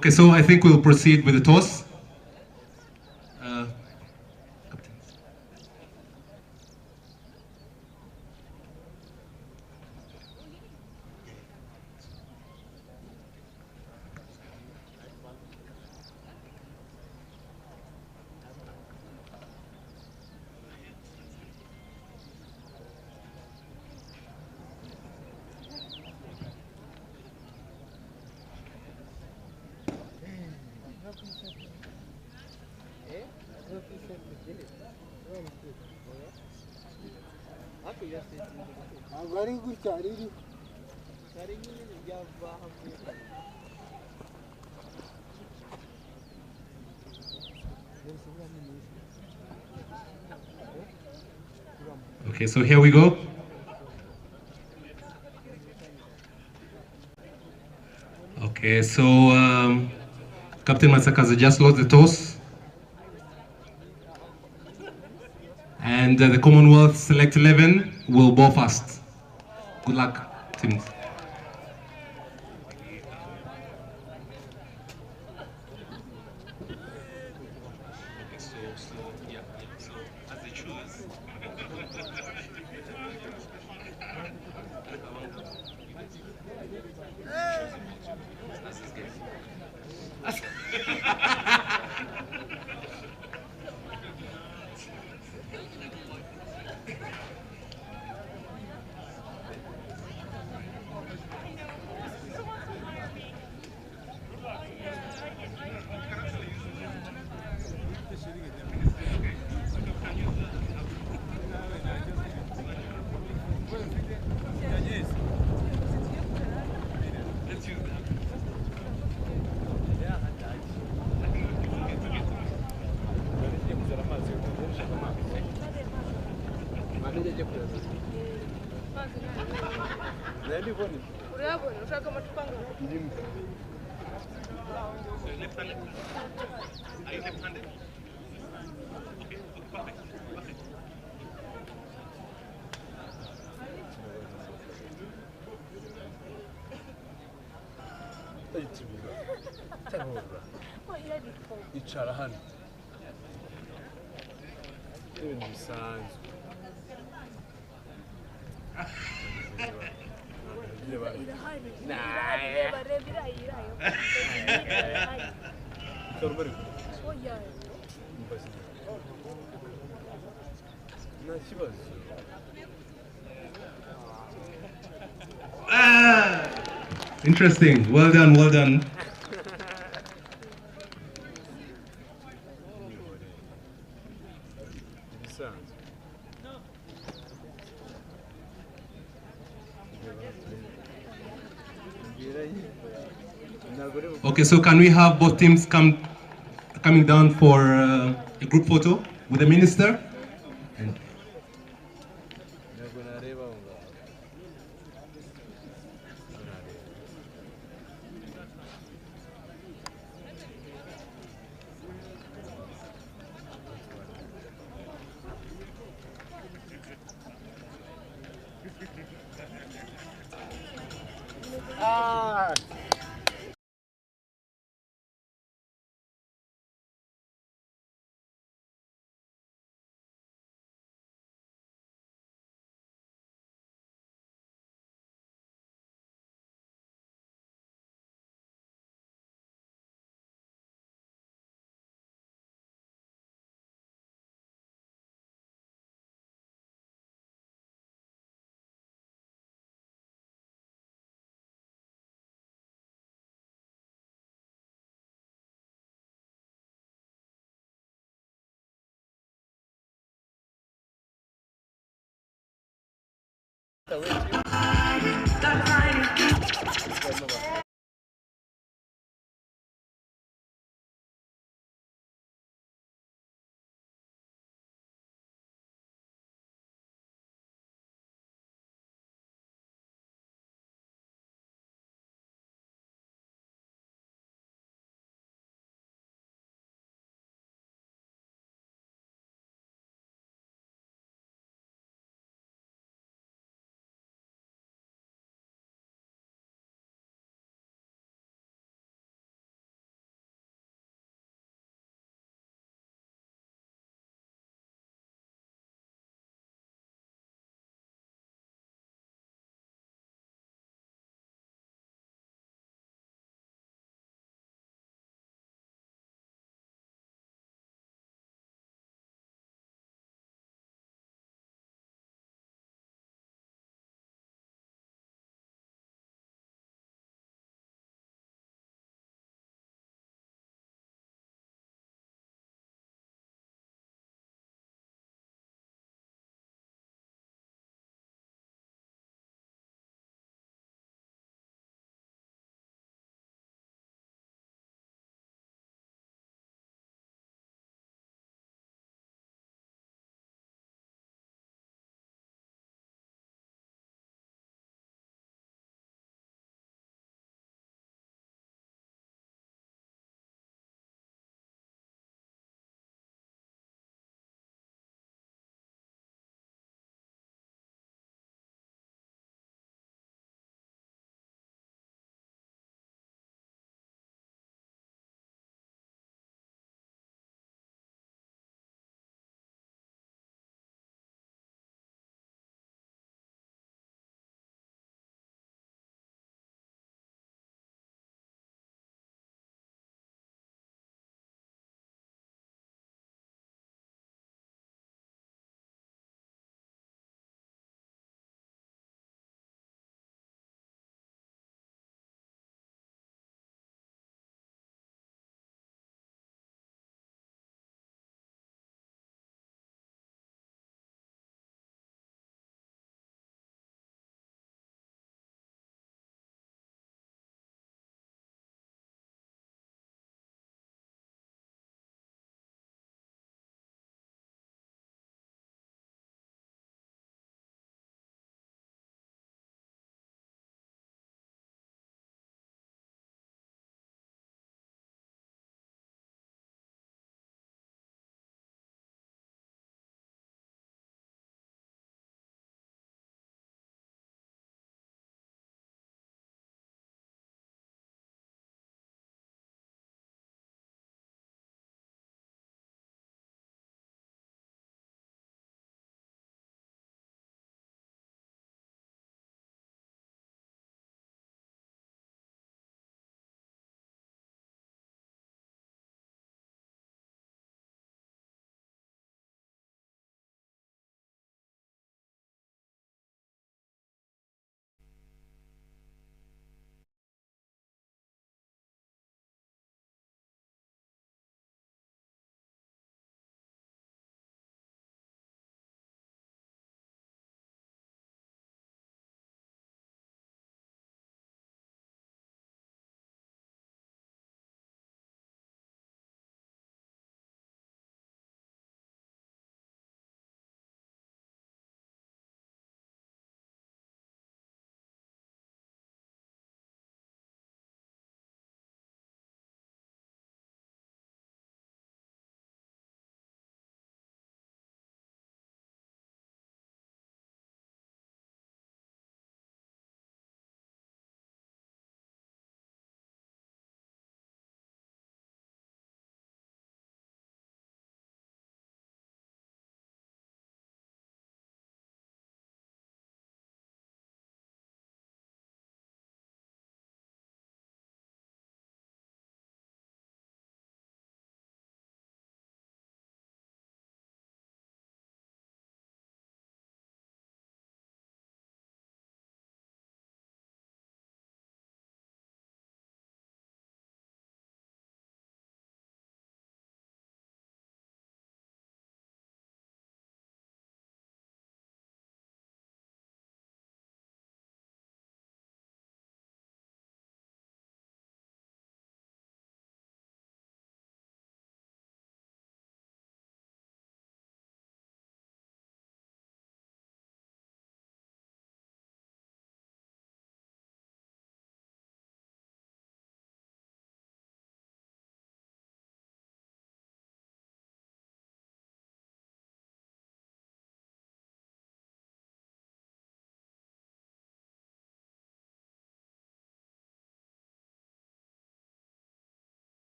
Okay, so I think we'll proceed with the toss. Uh, Captain. Very good, Charlie. Okay, so here we go. Okay, so Captain Masakaza just lost the toss. And the Commonwealth Select 11 will bowl first. Good luck, teams. Icara hano ibintu bisanzwe nta kibazo. Interesting. Well done, well done. Okay, so can we have both teams coming down for a group photo with the minister?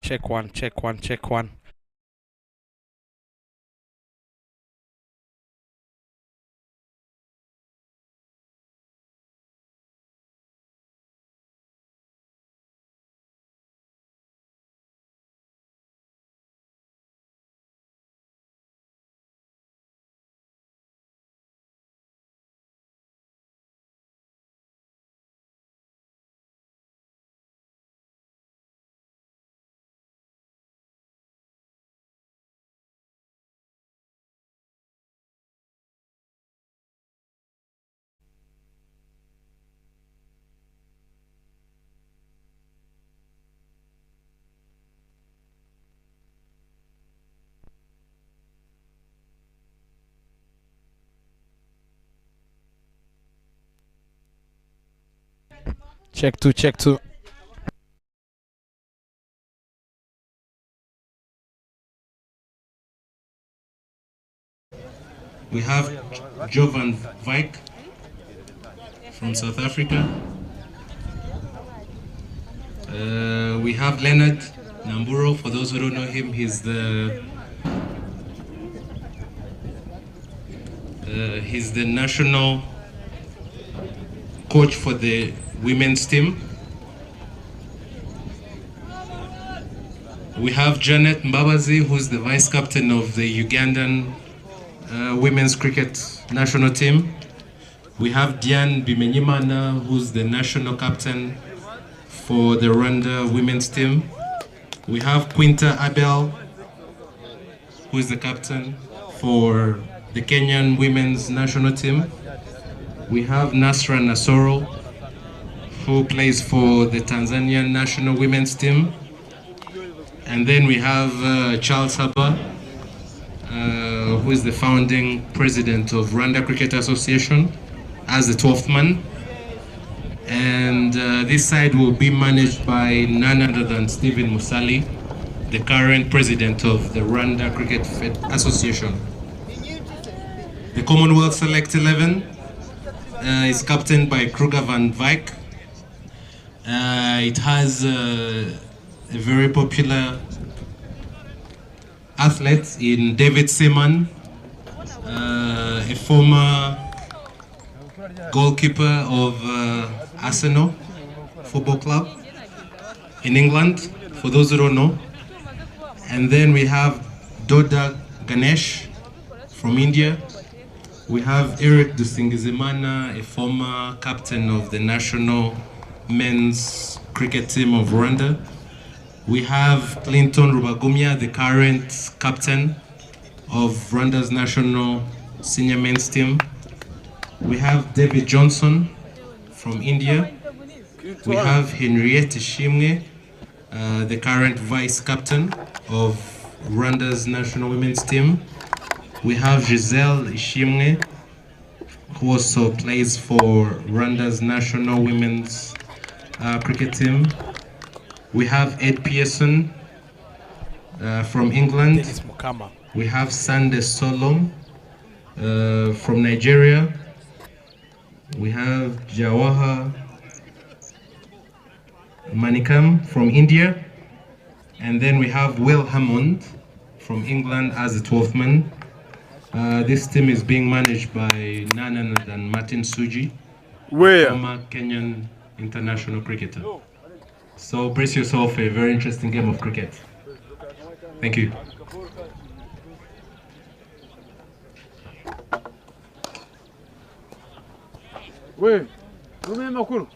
check one, check one, check one. Check two, check two. We have Jovan Vijk from South Africa. We have Leonard Namburo. For those who don't know him, he's the national coach for the women's team. We have Janet Mbabazi, who's the vice captain of the Ugandan women's cricket national team. We have Diane Bimenyimana, who's the national captain for the Rwanda women's team. We have Quinta Abel, who is the captain for the Kenyan women's national team. We have Nasra Nasoro, who plays for the Tanzanian national women's team. And then we have Charles Haba, who is the founding president of Rwanda Cricket Association as the 12th man. And this side will be managed by none other than Stephen Musali, the current president of the Rwanda Cricket Association. The Commonwealth Select 11 is captained by Kruger van Wyk. It has a very popular athlete in David Seaman, a former goalkeeper of Arsenal Football Club in England, for those who don't know. And then we have Doda Ganesh from India. We have Eric Dusingizimana, a former captain of the national men's cricket team of Rwanda. We have Clinton Rubagumya, the current captain of Rwanda's national senior men's team. We have David Johnson from India. We have Henriette Shimwe, the current vice captain of Rwanda's national women's team. We have Giselle Ishimwe, who also plays for Rwanda's national women's cricket team. We have Ed Pearson from England. Dennis Mukama. We have Sande Solom from Nigeria. We have Jawaha Manikam from India. And then we have Will Hammond from England as the 12th man. This team is being managed by none other than Martin Suji, former Kenyan international cricketer. So brace yourself for a very interesting game of cricket. Thank you. We, makuru.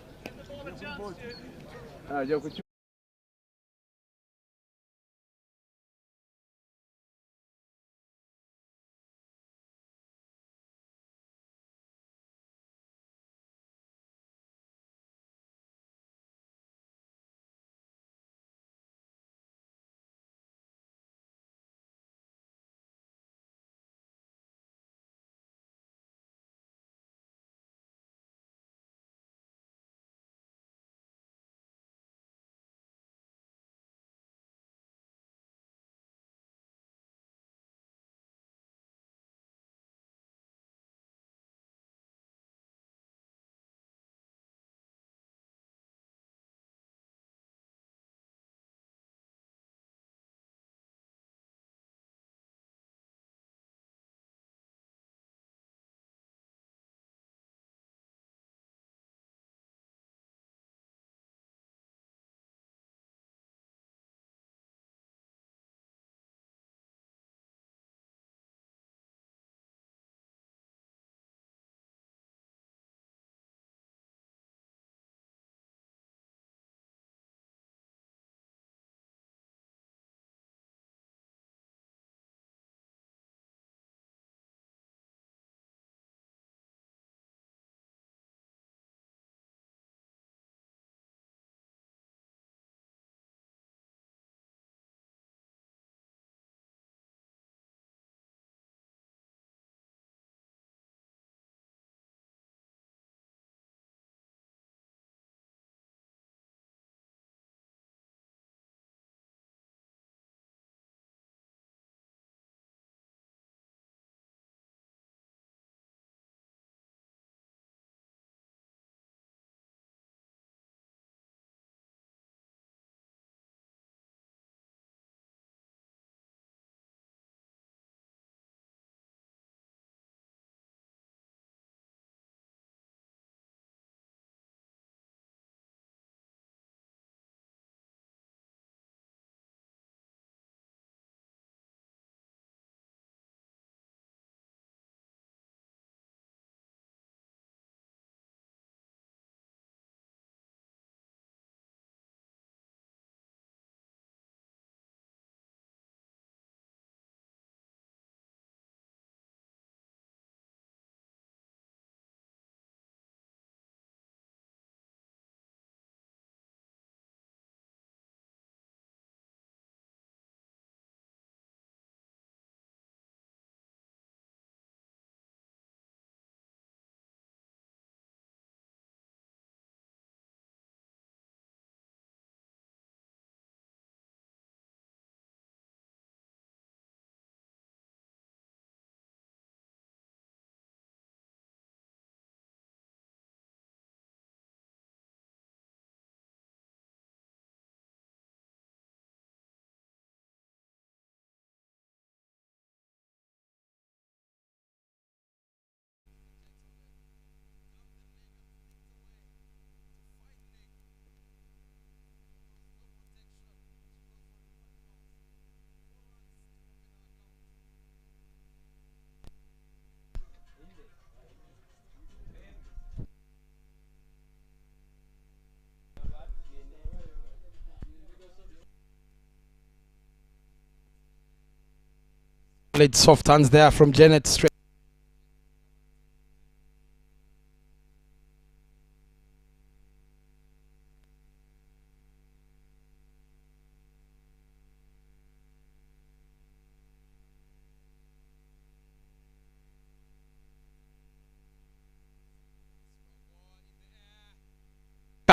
Played soft hands there from Janet straight.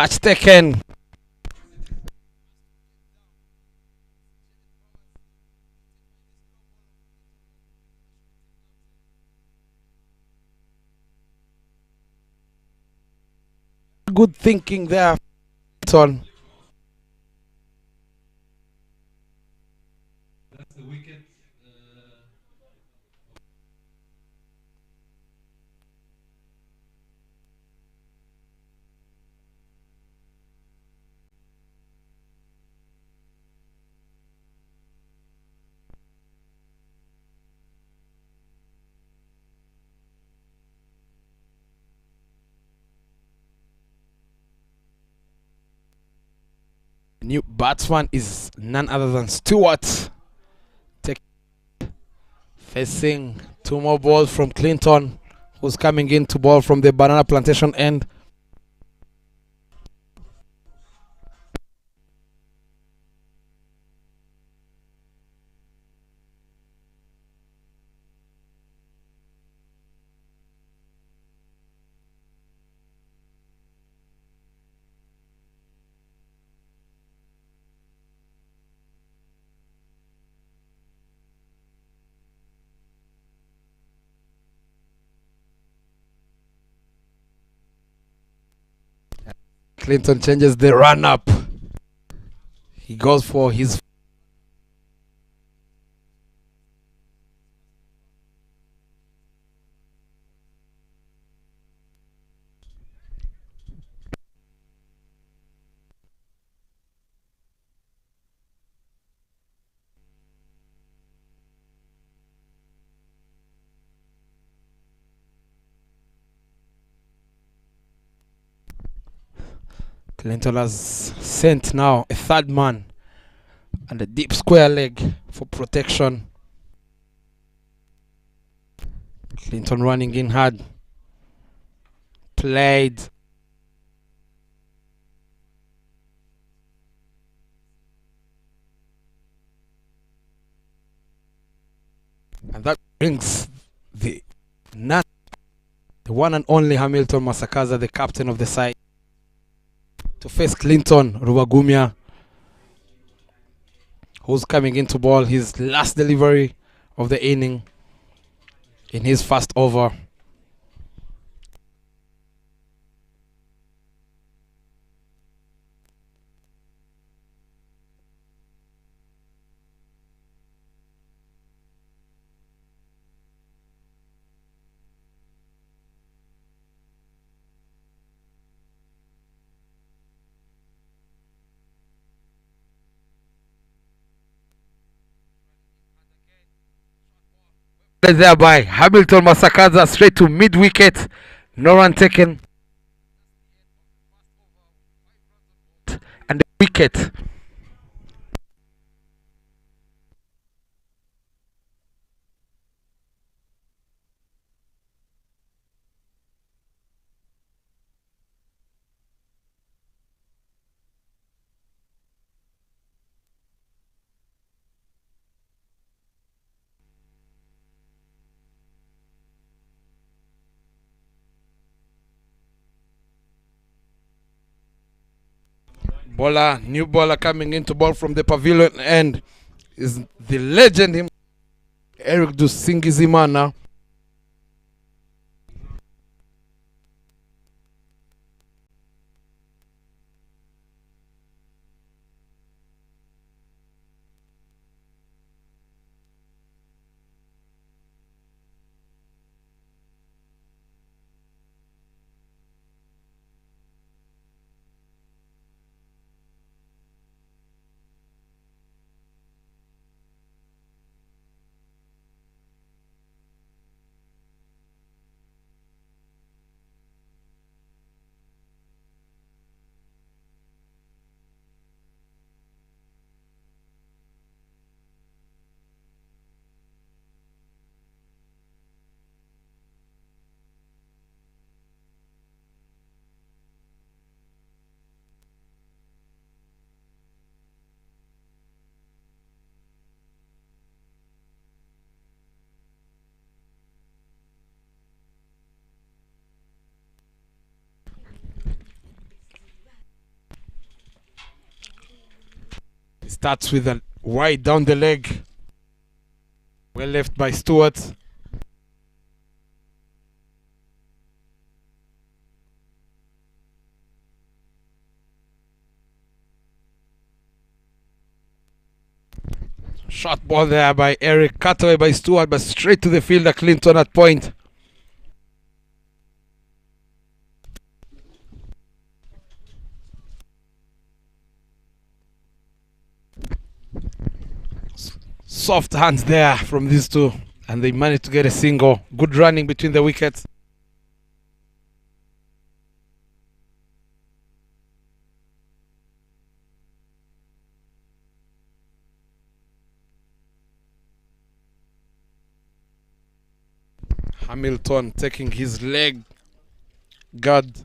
Catch taken. Good thinking there. On. That's the wicket. New batsman is none other than Stewart. Facing two more balls from Clinton, who's coming in to ball from the banana plantation end. Clinton changes the run up. He goes for his Clinton has sent now a third man and a deep square leg for protection. Clinton running in hard. Played. And that brings the one and only Hamilton Masakaza, the captain of the side, to face Clinton Rubagumia, who's coming into ball his last delivery of the inning in his first over. Thereby, Hamilton Masakaza straight to mid wicket. No run taken. And the wicket. New bowler coming into ball from the pavilion end is the legend him, Eric Dusingizimana. Starts with a wide down the leg. Well left by Stewart. Shot ball there by Eric. Cut away by Stewart, but straight to the fielder Clinton at point. Soft hands there from these two, and they managed to get a single. Good running between the wickets. Hamilton taking his leg guard.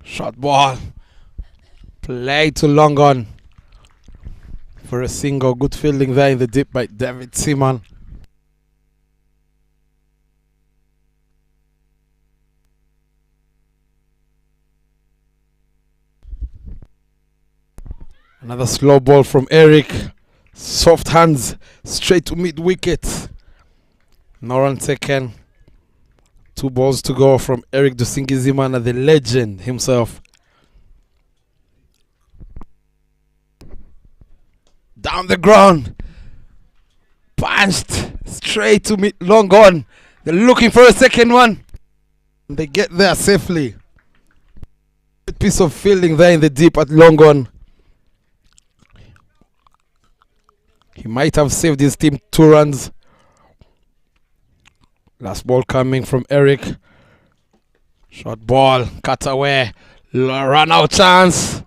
Shot ball. Play to long on for a single. Good fielding there in the deep by David Seaman. Another slow ball from Eric. Soft hands straight to mid wicket. No run taken. 2 balls to go from Eric Dusingizimana, the legend himself. Down the ground. Punched straight to mid long on. They're looking for a second one. They get there safely. Good piece of fielding there in the deep at long on. He might have saved his team 2 runs. Last ball coming from Eric. Short ball, cut away, run out chance.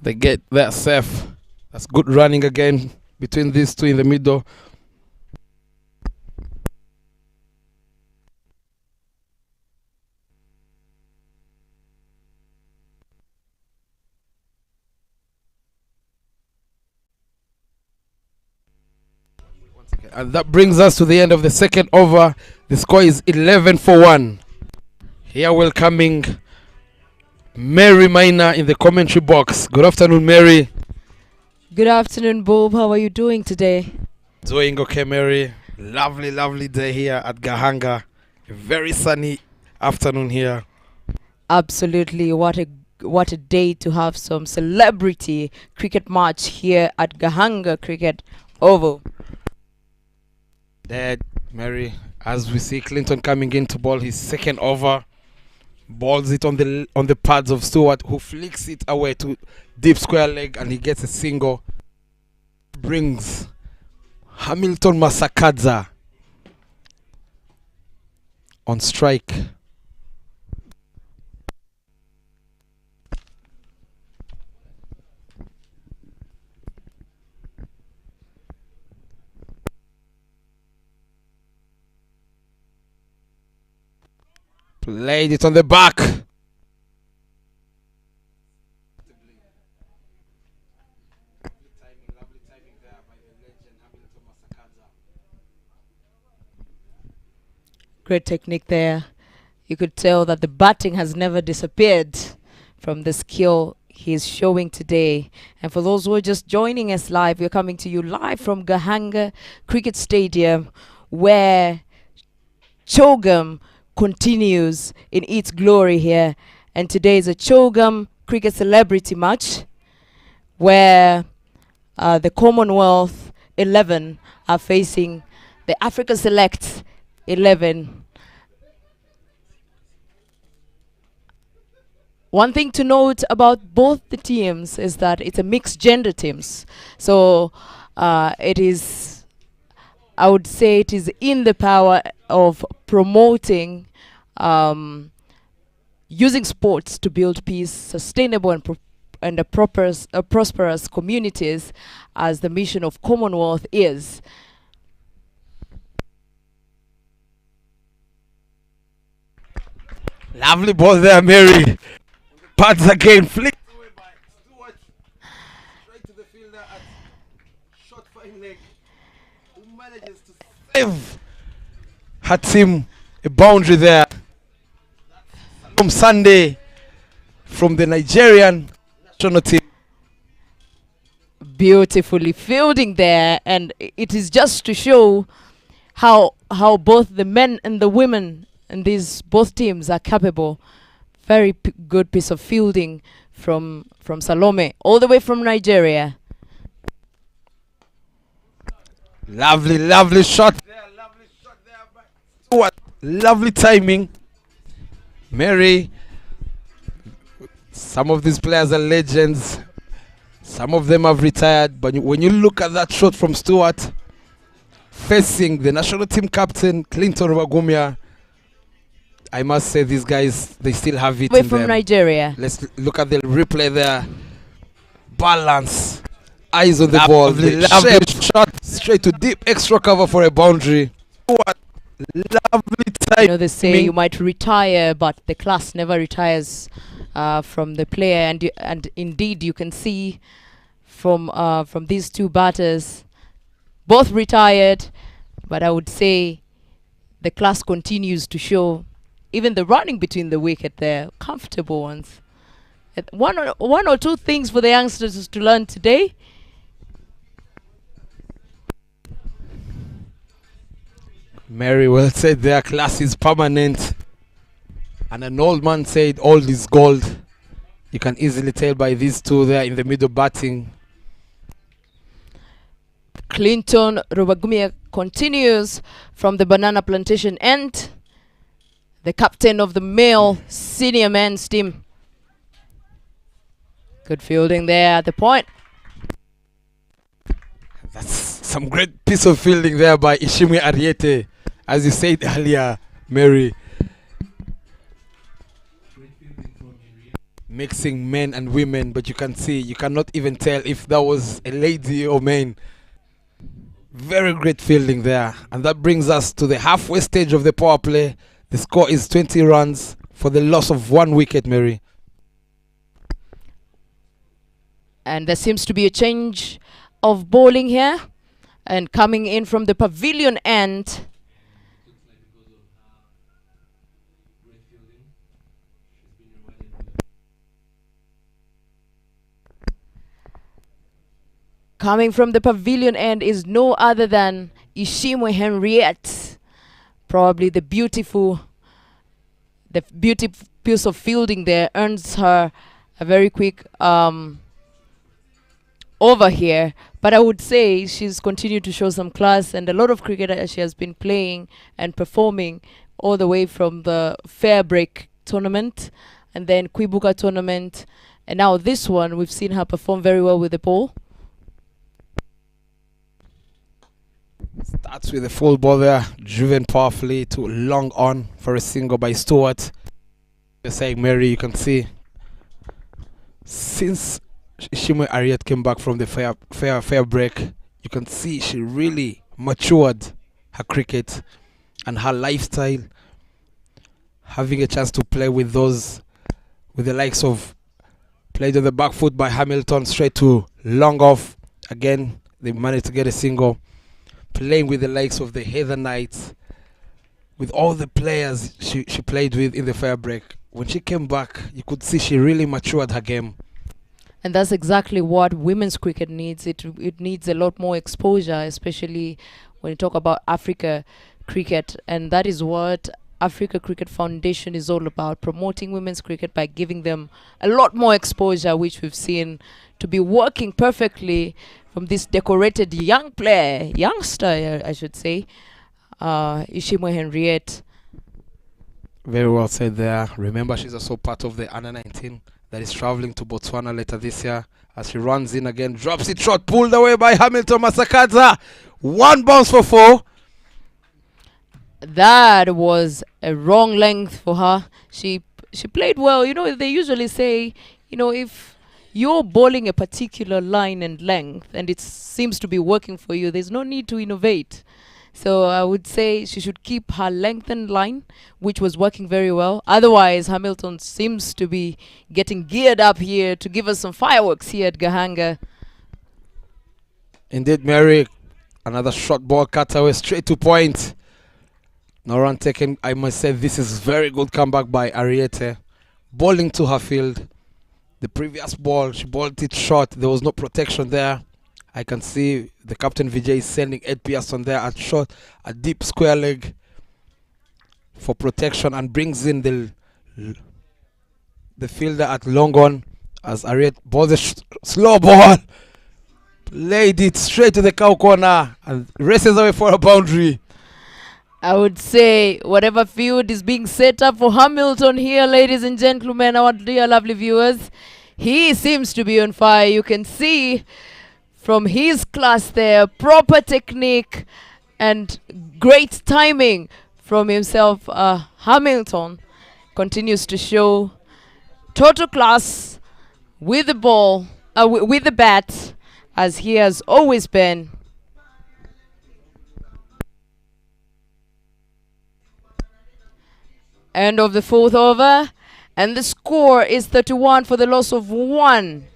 They get there safe. That's good running again between these two in the middle. And that brings us to the end of the second over. The score is 11 for 1. Here welcoming Mary Minor in the commentary box. Good afternoon, Mary. Good afternoon, Bob. How are you doing today? Doing okay, Mary. Lovely, lovely day here at Gahanga. A very sunny afternoon here. Absolutely. What a day to have some celebrity cricket match here at Gahanga Cricket Oval. There, Mary, as we see Clinton coming in to ball his second over, balls it on the pads of Stewart, who flicks it away to deep square leg, and he gets a single. Brings Hamilton Masakadza on strike. Played it on the back. Great technique there. You could tell that the batting has never disappeared from the skill he's showing today. And for those who are just joining us live, we're coming to you live from Gahanga Cricket Stadium, where Chogam continues in its glory here. And today is a Chogam cricket celebrity match where the Commonwealth 11 are facing the Africa Select 11. One thing to note about both the teams is that it's a mixed gender teams. So it is, I would say it is in the power of promoting using sports to build peace, sustainable and prosperous communities, as the mission of Commonwealth is. Lovely ball there, Mary. Pads again, flick away by Stewart. Straight to the fielder at short fine leg, who manages to save. Had him a boundary there. from Sunday from the Nigerian national team. Beautifully fielding there, and it is just to show how both the men and the women in these both teams are capable. Very good piece of fielding from Salome, all the way from Nigeria. Lovely shot there, by Stewart. Lovely timing. Mary, some of these players are legends. Some of them have retired, but when you look at that shot from Stewart, facing the national team captain, Clinton Rubagumya, I must say these guys, they still have it in From them. Nigeria. Let's look at the replay there. Balance. Eyes on the ball. Lovely shot straight to deep extra cover for a boundary. What lovely time. You know, they say you might retire, but the class never retires from the player. And indeed, you can see from these two batters, both retired, but I would say the class continues to show. Even the running between the wicket there, comfortable ones. One or two things for the youngsters to learn today. Mary well said their class is permanent. And an old man said old is gold. You can easily tell by these two there in the middle batting. Clinton Rubagumya continues from the banana plantation end. The captain of the male senior men's team. Good fielding there at the point. That's some great piece of fielding there by Ishimwe Ariete. As you said earlier, Mary. Mixing men and women, but you can see, you cannot even tell if that was a lady or man. Very great fielding there. And that brings us to the halfway stage of the power play. The score is 20 runs for the loss of 1 wicket, Mary. And there seems to be a change of bowling here. And coming in from the pavilion end. Coming from the pavilion end is no other than Ishimwe Henriette. Probably the beautiful piece of fielding there earns her a very quick over here. But I would say she's continued to show some class, and a lot of cricket that she has been playing and performing all the way from the Fair Break tournament and then Kwibuka tournament. And now this one, we've seen her perform very well with the ball. Starts with a full ball there, driven powerfully to long on for a single by Stewart. You're saying, Mary, you can see since Ishimwe Ariat came back from the fair break, you can see she really matured her cricket and her lifestyle, having a chance to play with the likes of played on the back foot by Hamilton straight to long off. Again, they managed to get a single. Playing with the likes of the Heather Knights, with all the players she played with in the fair break. When she came back, you could see she really matured her game. And that's exactly what women's cricket needs. It needs a lot more exposure, especially when you talk about Africa cricket. And that is what Africa Cricket Foundation is all about, promoting women's cricket by giving them a lot more exposure, which we've seen to be working perfectly from this decorated youngster, I should say, Ishimwe Henriette. Very well said there. Remember, she's also part of the Under 19 that is traveling to Botswana later this year. As she runs in again, drops it short, pulled away by Hamilton Masakadza. 1 bounce for 4. That was a wrong length for her. She played well. You know, they usually say, you know, if you're bowling a particular line and length and it seems to be working for you, there's no need to innovate. So I would say she should keep her lengthened line, which was working very well. Otherwise, Hamilton seems to be getting geared up here to give us some fireworks here at Gahanga. Indeed, Mary. Another short ball cut away straight to point. No run taken. I must say this is very good comeback by Ariete. bowling to her field. The previous ball, she bowled it short. There was no protection there. I can see the captain Vijay is sending Ed Pearson there at short, a deep square leg for protection, and brings in the fielder at long on as Ariet bowls a slow ball, laid it straight to the cow corner and races away for a boundary. I would say whatever field is being set up for Hamilton here, ladies and gentlemen, our dear lovely viewers, he seems to be on fire. You can see from his class there, proper technique and great timing from himself. Hamilton continues to show total class with the ball, with the bat, as he has always been. End of the fourth over, and the score is 31 for the loss of 1.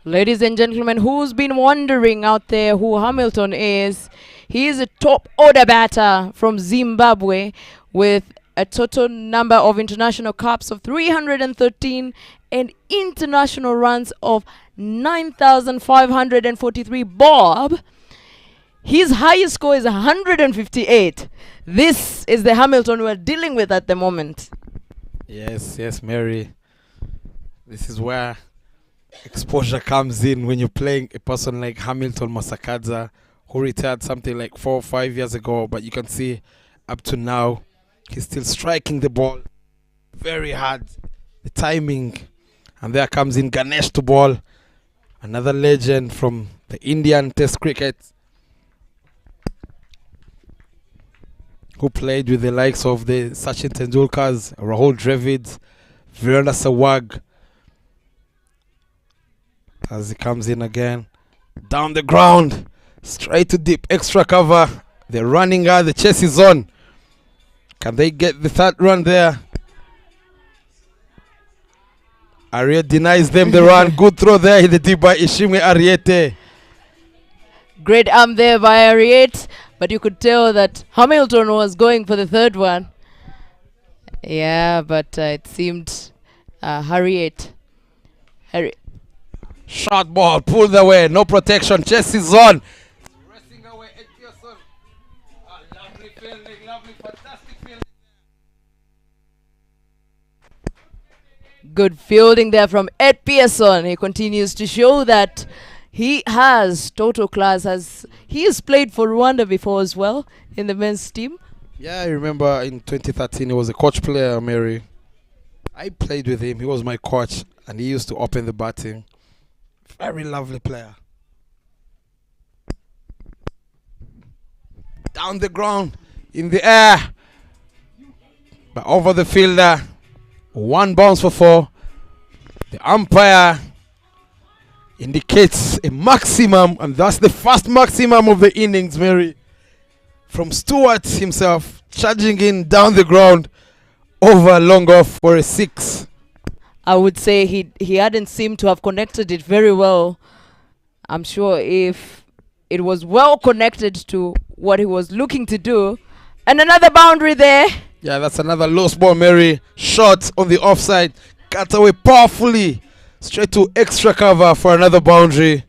Ladies and gentlemen, who's been wondering out there who Hamilton is? He is a top order batter from Zimbabwe with a total number of international caps of 313 and international runs of 9,543. Bob, his highest score is 158. This is the Hamilton we're dealing with at the moment. Yes, Mary. This is where exposure comes in when you're playing a person like Hamilton Masakadza, who retired something like 4 or 5 years ago, but you can see up to now he's still striking the ball very hard. The timing. And there comes in Ganesh to ball, another legend from the Indian Test cricket, who played with the likes of the Sachin Tendulkars, Rahul Dravid, Virendra Sehwag. As he comes in again, down the ground, straight to deep, extra cover. They're running out, the chase is on. Can they get the third run there? Ariete denies them the run. Good throw there in the deep by Ishimwe Ariete. Great arm there by Ariete, but you could tell that Hamilton was going for the third one. Yeah, but it seemed Harriet. Short ball, pulled away, no protection, chest is on. Racing away, Ed Pearson. Lovely fielding, lovely, fantastic fielding. Good fielding there from Ed Pearson. He continues to show that he has total class, as he has played for Rwanda before as well in the men's team. Yeah, I remember in 2013 he was a coach player, Mary. I played with him, he was my coach, and he used to open the batting. Very lovely player. Down the ground, in the air, but over the fielder. 1 bounce for 4. The umpire indicates a maximum, and that's the first maximum of the innings, Mary. From Stewart himself, charging in down the ground, over long off for a 6. I would say he hadn't seemed to have connected it very well. I'm sure if it was well connected to what he was looking to do. And another boundary there. Yeah, that's another lost ball, Mary. Shot on the offside. Cut away powerfully. Straight to extra cover for another boundary.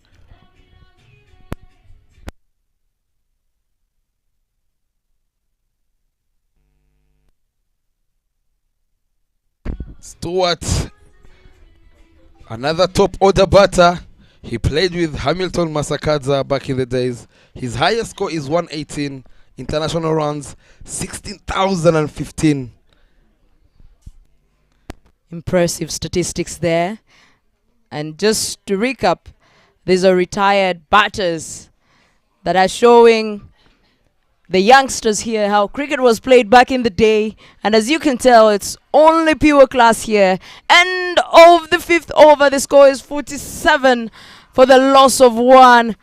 Stewart, another top order batter. He played with Hamilton Masakadza back in the days. His highest score is 118. International runs 16,015. Impressive statistics there. And just to recap, these are retired batters that are showing the youngsters here how cricket was played back in the day. And as you can tell, it's only pure class here. End of the 5th over. The score is 47 for the loss of 1.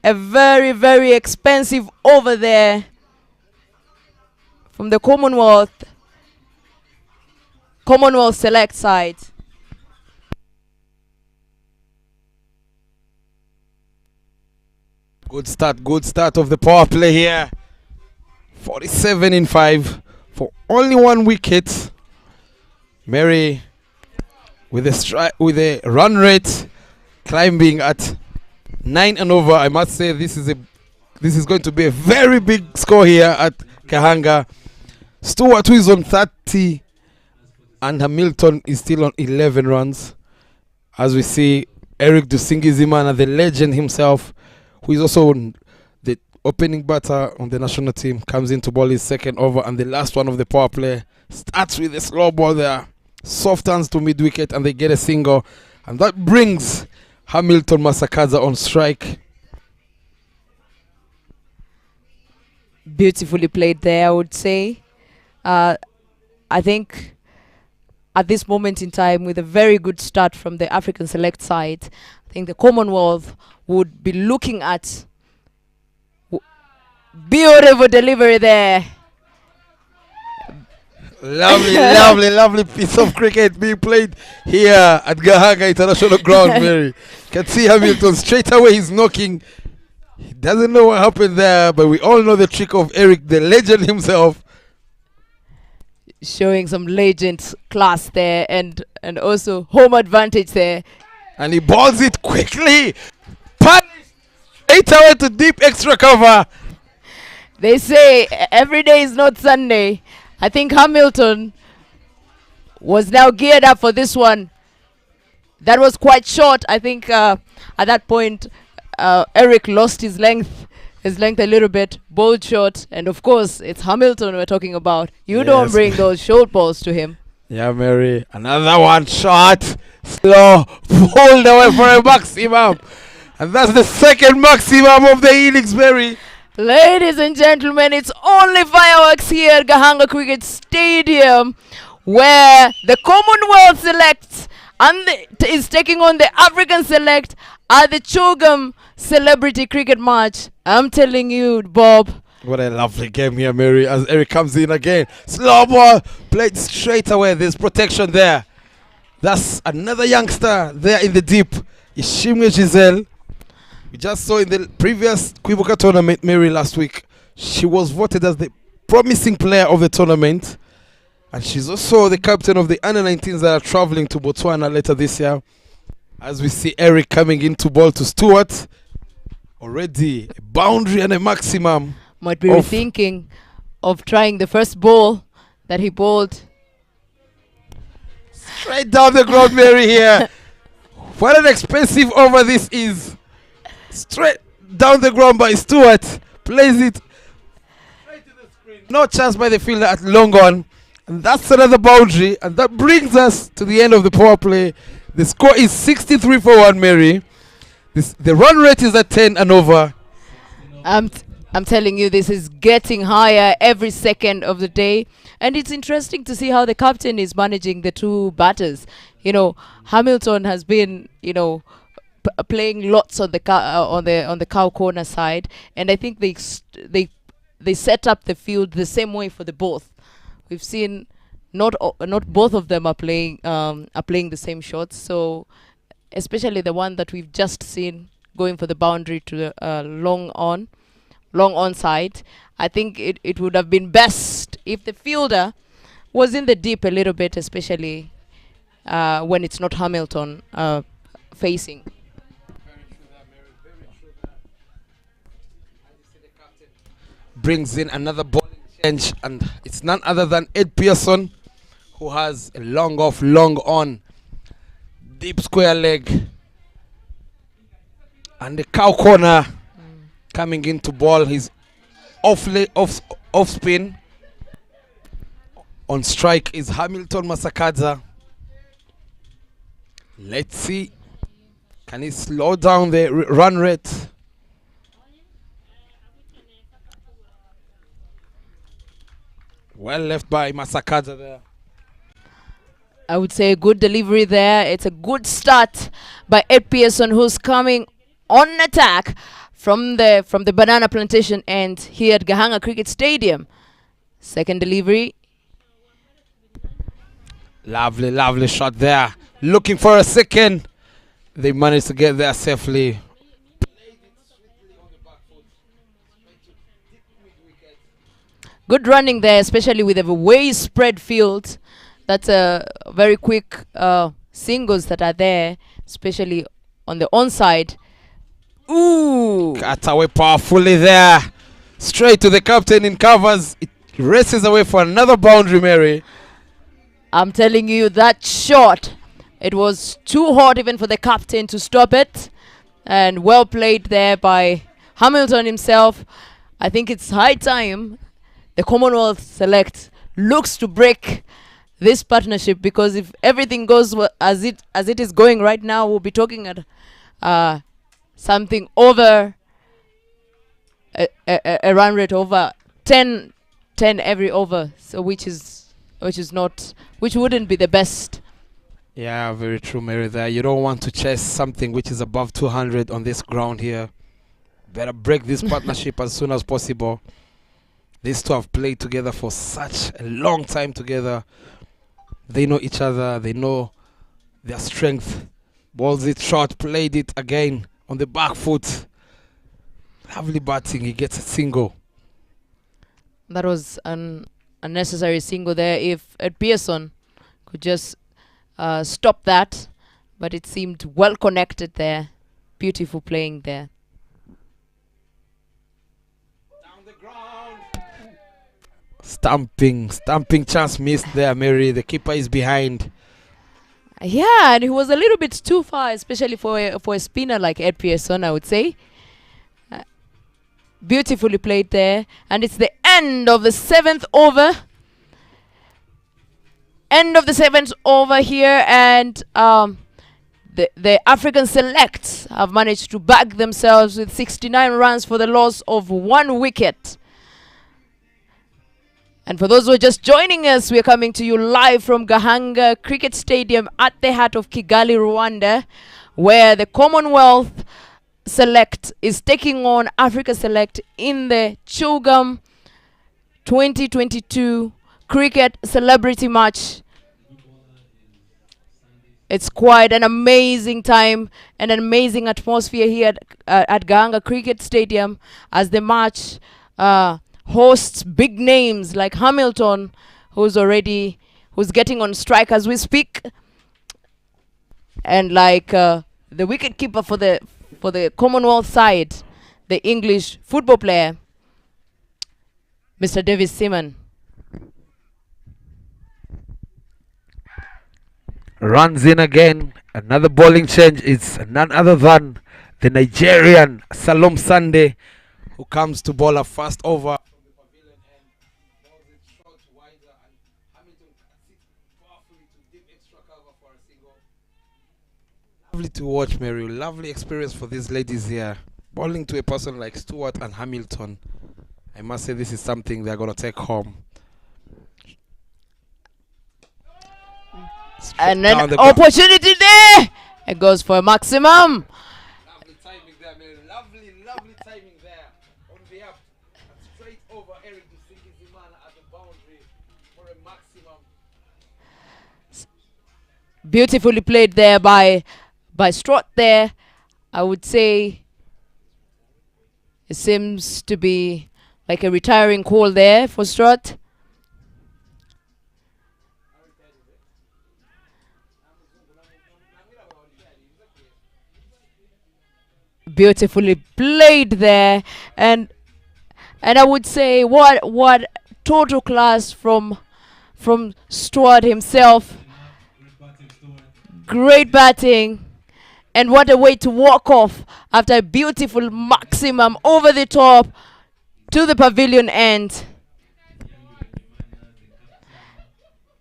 A very, very expensive over there from the Commonwealth Select side. Good start of the power play here. 47 in 5 for only 1 wicket. Mary with a run rate climbing at 9 and over. I must say this is going to be a very big score here at Gahanga. Stewart, who is on 30, and Hamilton is still on 11 runs. As we see, Eric Dusingizimana, the legend himself, who is also on the opening batter on the national team, comes in to bowl his second over, and the last one of the power play starts with a slow ball there. Soft hands to mid-wicket, and they get a single. And that brings Hamilton Masakaza on strike. Beautifully played there, I would say. I think at this moment in time, with a very good start from the African select side, I think the Commonwealth would be looking at beautiful delivery there. Lovely piece of cricket being played here at Gahanga International Ground, Mary. Can see Hamilton straight away, he's knocking. He doesn't know what happened there, but we all know the trick of Eric, the legend himself. Showing some legend class there, and also home advantage there. And he balls it quickly. Punished straight away to deep extra cover. They say every day is not Sunday. I think Hamilton was now geared up for this one. That was quite short. I think at that point, Eric lost his length a little bit, bowled short, and of course, it's Hamilton we're talking about. You don't bring those short balls to him. Yeah, Mary. Another one shot. Slow. Pulled away for a maximum. And that's the second maximum of the innings, Mary. Ladies and gentlemen, it's only fireworks here at Gahanga Cricket Stadium, where the Commonwealth Select is taking on the African Select at the Chogam Celebrity Cricket Match. I'm telling you, Bob. What a lovely game here, Mary, as Eric comes in again. Slow ball, played straight away. There's protection there. That's another youngster there in the deep. Ishimwe Giselle. We just saw in the previous Kwibuka tournament, Mary, last week, she was voted as the promising player of the tournament. And she's also the captain of the under-19s that are traveling to Botswana later this year. As we see Eric coming in to bowl to Stewart. Already a boundary and a maximum. Might be rethinking of trying the first ball that he bowled. Straight down the ground, Mary, here. What an expensive over this is. Straight down the ground by Stewart. Plays it straight to the screen. No chance by the fielder at long on. And that's another boundary. And that brings us to the end of the power play. The score is 63 for 1, Mary. The run rate is at 10 and over. I'm telling you, this is getting higher every second of the day. And it's interesting to see how the captain is managing the two batters. You know, Hamilton has been, playing lots on the on the cow corner side, and I think they set up the field the same way for the both. We've seen not both of them are playing the same shots. So especially the one that we've just seen going for the boundary to the long on side. I think it would have been best if the fielder was in the deep a little bit, especially when it's not Hamilton facing. Brings in another bowling change, and it's none other than Ed Pearson, who has a long off, long on, deep square leg, and the cow corner coming in to ball his off spin. On strike is Hamilton Masakaza. Let's see, can he slow down the run rate? Well left by Masakaza there. I would say a good delivery there. It's a good start by Ed Pearson, who's coming on attack from the banana plantation end here at Gahanga Cricket Stadium. Second delivery. Lovely shot there. Looking for a second. They managed to get there safely. Played it sweetly on the back Good running there, especially with a way spread field. That's a very quick singles that are there, especially on the onside. Ooh! Cut away powerfully there. Straight to the captain in covers. It races away for another boundary, Mary. I'm telling you, that shot, it was too hot even for the captain to stop it. And well played there by Hamilton himself. I think it's high time the Commonwealth Select looks to break this partnership, because if everything goes as it is going right now, we'll be talking at something over a run rate over 10 every over, so which wouldn't be the best. Yeah, very true, Mary. There, you don't want to chase something which is above 200 on this ground here. Better break this partnership as soon as possible. These two have played together for such a long time together. They know each other. They know their strength. Balls it short, played it again on the back foot. Lovely batting. He gets a single. That was an unnecessary single there. If Ed Pearson could just stop that, but it seemed well connected there. Beautiful playing there. Down the ground. Stamping chance missed there, Mary. The keeper is behind. Yeah, and he was a little bit too far, especially for a spinner like Ed Pearson, I would say. Beautifully played there. And it's the end of the 7th over. End of the 7th over here. And the African Selects have managed to bag themselves with 69 runs for the loss of 1 wicket. And for those who are just joining us, we are coming to you live from Gahanga Cricket Stadium at the heart of Kigali, Rwanda, where the Commonwealth Select is taking on Africa Select in the Chogam 2022 cricket celebrity match. It's quite an amazing time and an amazing atmosphere here at Gahanga Cricket Stadium as the match hosts big names like Hamilton, who's getting on strike as we speak, and like the wicketkeeper for the Commonwealth side, the English football player, Mr. Davis Seaman. Runs in again. Another bowling change. It's none other than the Nigerian Salom Sunday, who comes to bowl a fast over. Lovely to watch, Mary. Lovely experience for these ladies here. Bowling to a person like Stewart and Hamilton. I must say this is something they're going to take home. And an opportunity there. It goes for a maximum. Lovely timing there, Mary. Lovely timing there. On the up. And straight over Eric Dusingizimana at the boundary for a maximum. Beautifully played there by Strott there. I would say it seems to be like a retiring call there for Strott. Beautifully played there, and I would say what total class from Stuart himself. Great batting, and what a way to walk off after a beautiful maximum over the top to the pavilion end.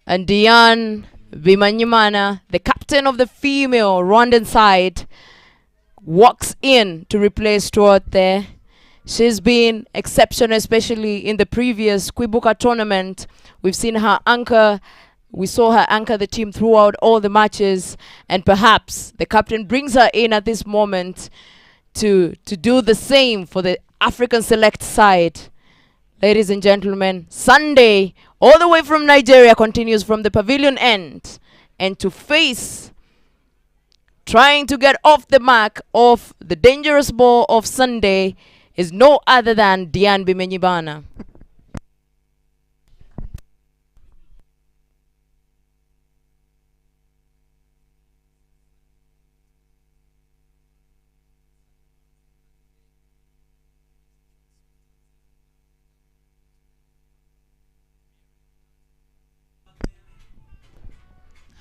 And Diane Bimanyimana, the captain of the female Rwandan side, walks in to replace Stuart there. She's been exceptional, especially in the previous Kwibuka tournament. We saw her anchor the team throughout all the matches, and perhaps the captain brings her in at this moment to do the same for the African Select side. Ladies and gentlemen, Sunday, all the way from Nigeria, continues from the pavilion end, and to face trying to get off the mark of the dangerous ball of Sunday is no other than Diane Bimenyibana.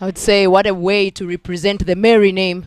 I would say what a way to represent the Mary name.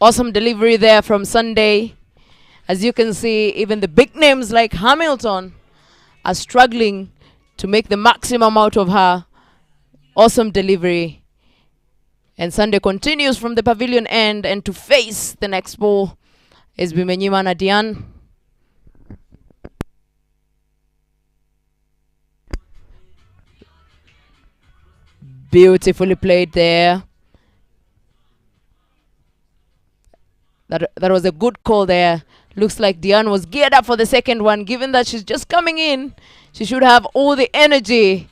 Awesome delivery there from Sunday. As you can see, even the big names like Hamilton are struggling to make the maximum out of her. Awesome delivery. And Sunday continues from the pavilion end, and to face the next ball is Bimenyimana Dian. Beautifully played there. That was a good call there. Looks like Dian was geared up for the second one. Given that she's just coming in, she should have all the energy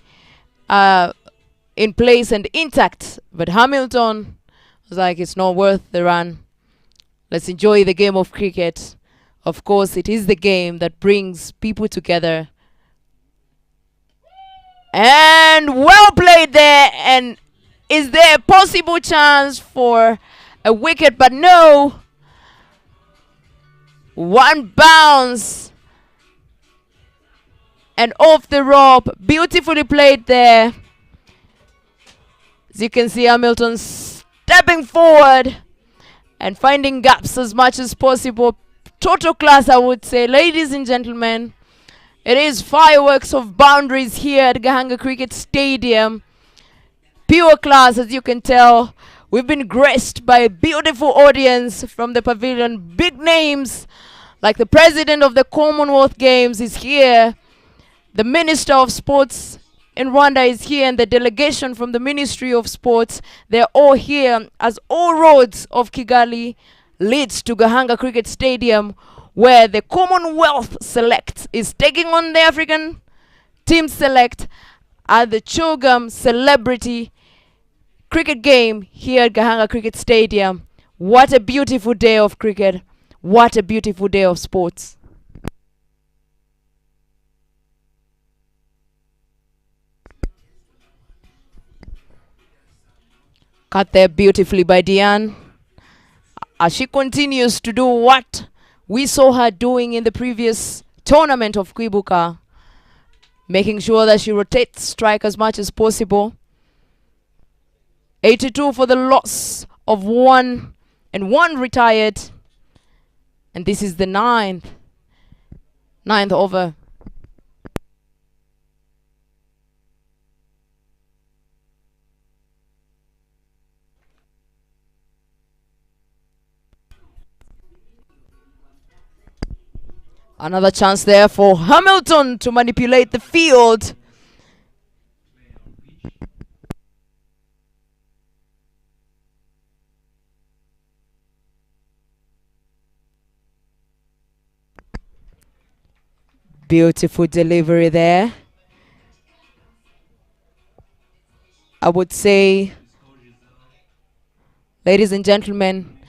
in place and intact. But Hamilton was like, it's not worth the run. Let's enjoy the game of cricket. Of course, it is the game that brings people together. And well played there. And is there a possible chance for a wicket? But no. One bounce. And off the rope. Beautifully played there. As you can see, Hamilton stepping forward and finding gaps as much as possible. Total class, I would say. Ladies and gentlemen, it is fireworks of boundaries here at Gahanga Cricket Stadium. Pure class, as you can tell. We've been graced by a beautiful audience from the pavilion. Big names like the president of the Commonwealth Games is here. The Minister of Sports in Rwanda is here, and the delegation from the Ministry of Sports. They're all here as all roads of Kigali leads to Gahanga Cricket Stadium, where the Commonwealth Select is taking on the African Team Select at the Chogam Celebrity Cricket Game here at Gahanga Cricket Stadium. What a beautiful day of cricket. What a beautiful day of sports. Cut there beautifully by Dian. As she continues to do what we saw her doing in the previous tournament of Kwibuka, making sure that she rotates strike as much as possible. 82 for the loss of 1 and 1 retired. And this is the ninth over. Another chance there for Hamilton to manipulate the field. Beautiful delivery there. I would say, ladies and gentlemen,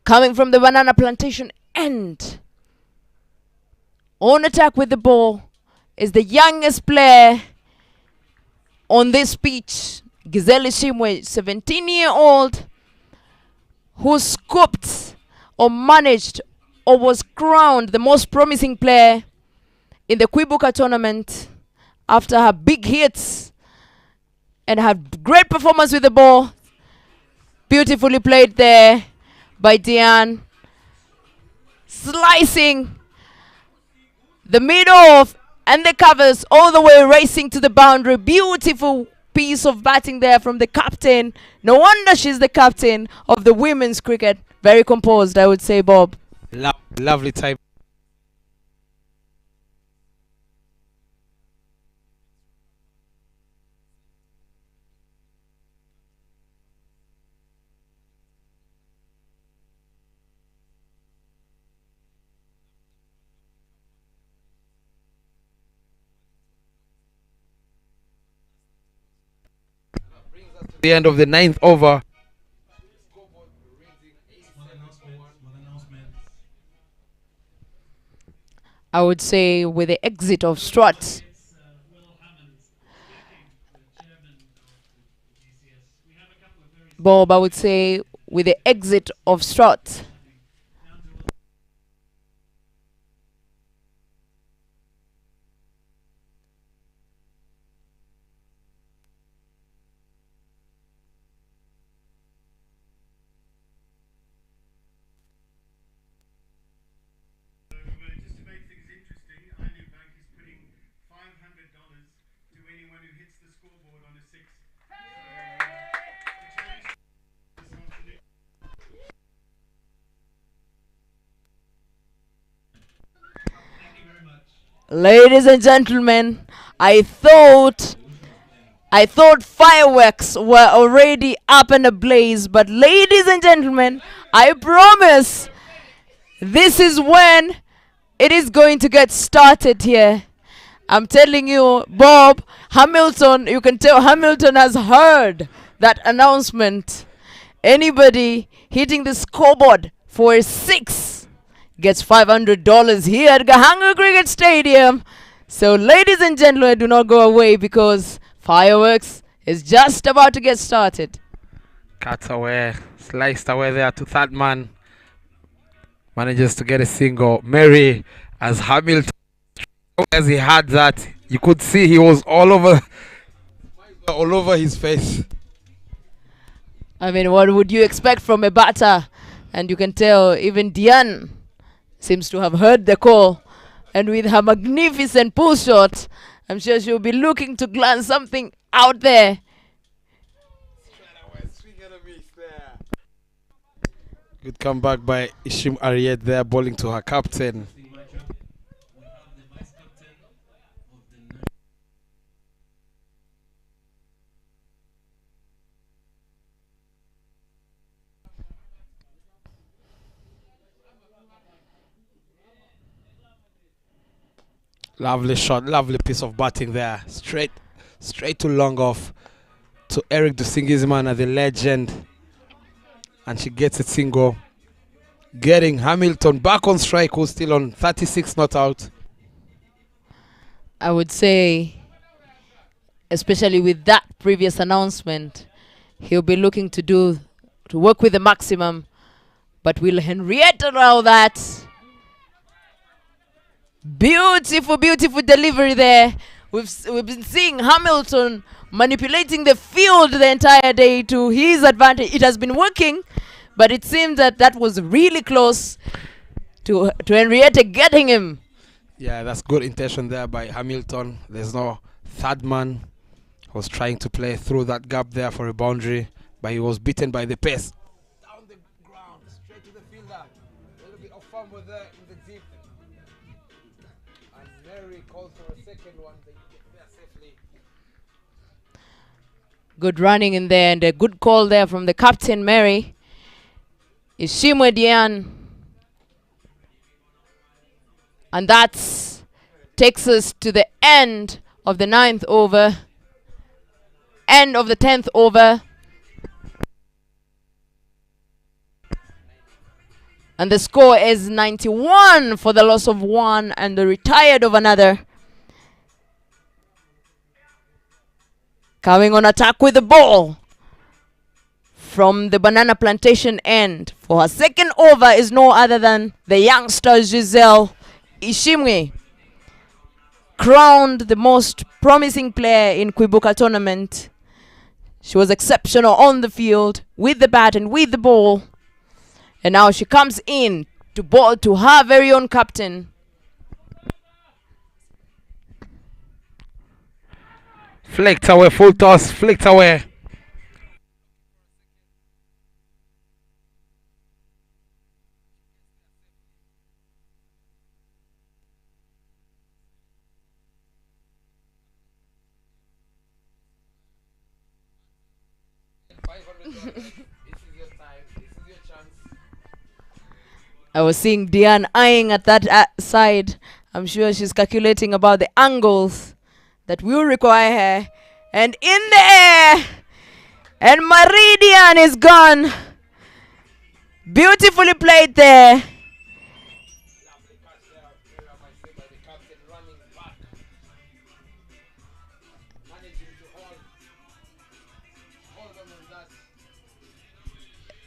coming from the banana plantation end, on attack with the ball is the youngest player on this pitch, Gizeli Shimwe, 17-year-old, who scooped or managed or was crowned the most promising player in the Kwibuka tournament after her big hits and her great performance with the ball. Beautifully played there by Dian. Slicing the middle off and the covers all the way racing to the boundary. Beautiful piece of batting there from the captain. No wonder she's the captain of the women's cricket. Very composed, I would say, Bob. Lovely time. The end of the 9th over. I would say with the exit of Strutt. Bob, I would say with the exit of Strutt. Ladies and gentlemen, I thought fireworks were already up and ablaze, but ladies and gentlemen, I promise this is when it is going to get started here. I'm telling you, Bob, Hamilton, you can tell Hamilton has heard that announcement. Anybody hitting the scoreboard for a 6 gets $500 here at Gahanga Cricket Stadium. So ladies and gentlemen, do not go away because fireworks is just about to get started. Cuts away, sliced away there to third man. Manages to get a single. Mary, as Hamilton, as he had that, you could see he was all over his face. I mean, what would you expect from a batter? And you can tell even Diane seems to have heard the call. And with her magnificent pull shot, I'm sure she'll be looking to glance something out there. Good comeback by Ishim Ariet there, bowling to her captain. Lovely shot, lovely piece of batting there. Straight to long off to Eric Dusingisman, the legend. And she gets a single. Getting Hamilton back on strike, who's still on 36 not out. I would say, especially with that previous announcement, he'll be looking to work with the maximum. But will Henrietta allow that? Beautiful delivery there. We've been seeing Hamilton manipulating the field the entire day to his advantage. It has been working, but it seems that was really close to Henrietta getting him. Yeah, that's good intention there by Hamilton. There's no third man who was trying to play through that gap there for a boundary, but he was beaten by the pace. Down the ground, straight to the fielder. A little bit of fumble there in the deep. And Mary calls for a second one. They get there safely. Good running in there and a good call there from the captain, Mary. Ishimwe Diane. And that takes us to the end of the 9th over. End of the 10th over. And the score is 91 for the loss of one and the retired of another. Coming on attack with the ball from the Banana Plantation end. For her second over is no other than the youngster Giselle Ishimwe, crowned the most promising player in Kwibuka tournament. She was exceptional on the field with the bat and with the ball. And now she comes in to bowl to her very own captain. Flicked away, full toss, flicked away. I was seeing Diane eyeing at that side. I'm sure she's calculating about the angles that will require her. And in the air! And Meridian is gone. Beautifully played there.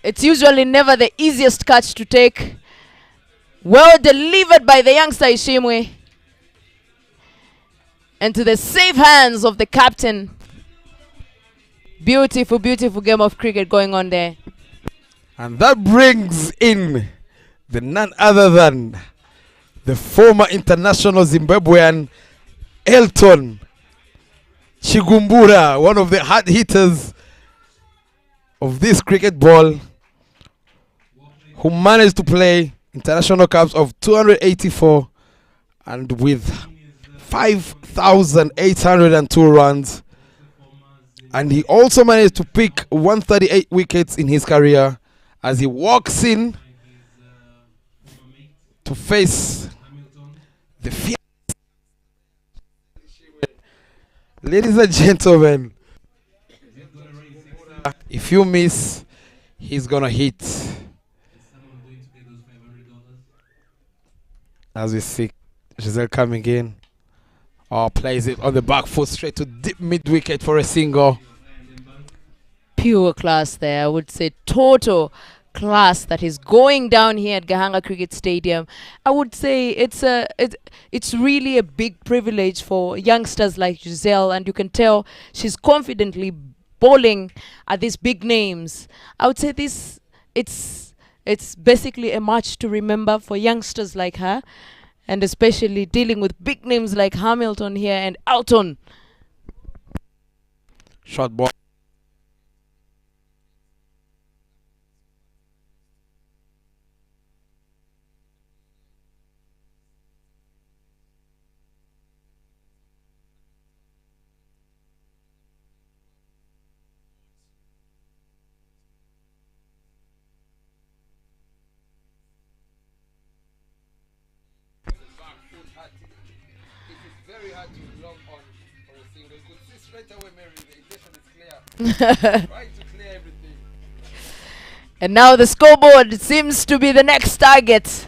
It's usually never the easiest catch to take. Well delivered by the youngster Ishimwe. And to the safe hands of the captain. Beautiful, beautiful game of cricket going on there. And that brings in the none other than the former international Zimbabwean Elton Chigumbura, one of the hard hitters of this cricket ball, who managed to play international caps of 284 and with 5,802 runs. And he also managed to pick 138 wickets in his career as he walks in to face the fierce. Ladies and gentlemen, if you miss, he's gonna hit. As we see Giselle coming in. Oh, plays it on the back foot straight to deep mid wicket for a single. Pure class there. I would say total class that is going down here at Gahanga Cricket Stadium. I would say it's really a big privilege for youngsters like Giselle, and you can tell she's confidently bowling at these big names. I would say it's basically a match to remember for youngsters like her, and especially dealing with big names like Hamilton here and Alton. Short ball. And now the scoreboard seems to be the next target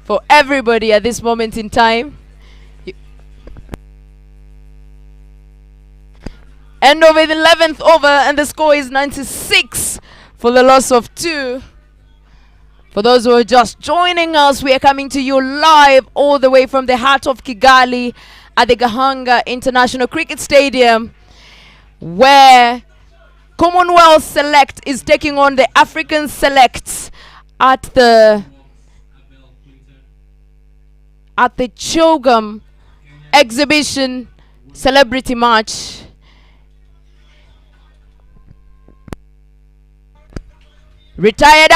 for everybody at this moment in time. End of the 11th over, and the score is 96 for the loss of 2. For those who are just joining us, we are coming to you live all the way from the heart of Kigali at the Gahanga International Cricket Stadium, where Commonwealth Select is taking on the African Selects at the Chogam exhibition celebrity match. Retired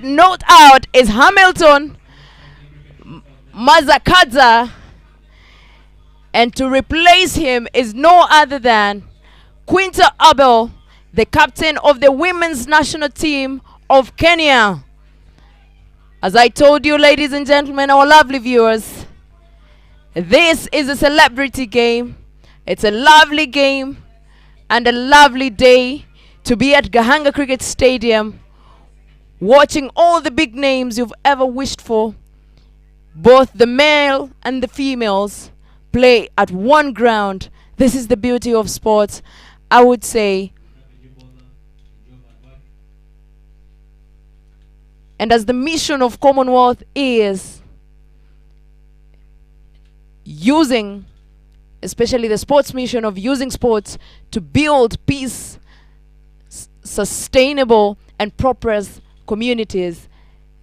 not out is Hamilton Mazakadza, and to replace him is no other than Quinta Abel, the captain of the women's national team of Kenya. As I told you, ladies and gentlemen, our lovely viewers, this is a celebrity game. It's a lovely game and a lovely day to be at Gahanga Cricket Stadium, watching all the big names you've ever wished for, both the male and the females, play at one ground. This is the beauty of sports, I would say. And as the mission of Commonwealth is using, especially the sports mission of using sports to build peace, sustainable and prosperous communities,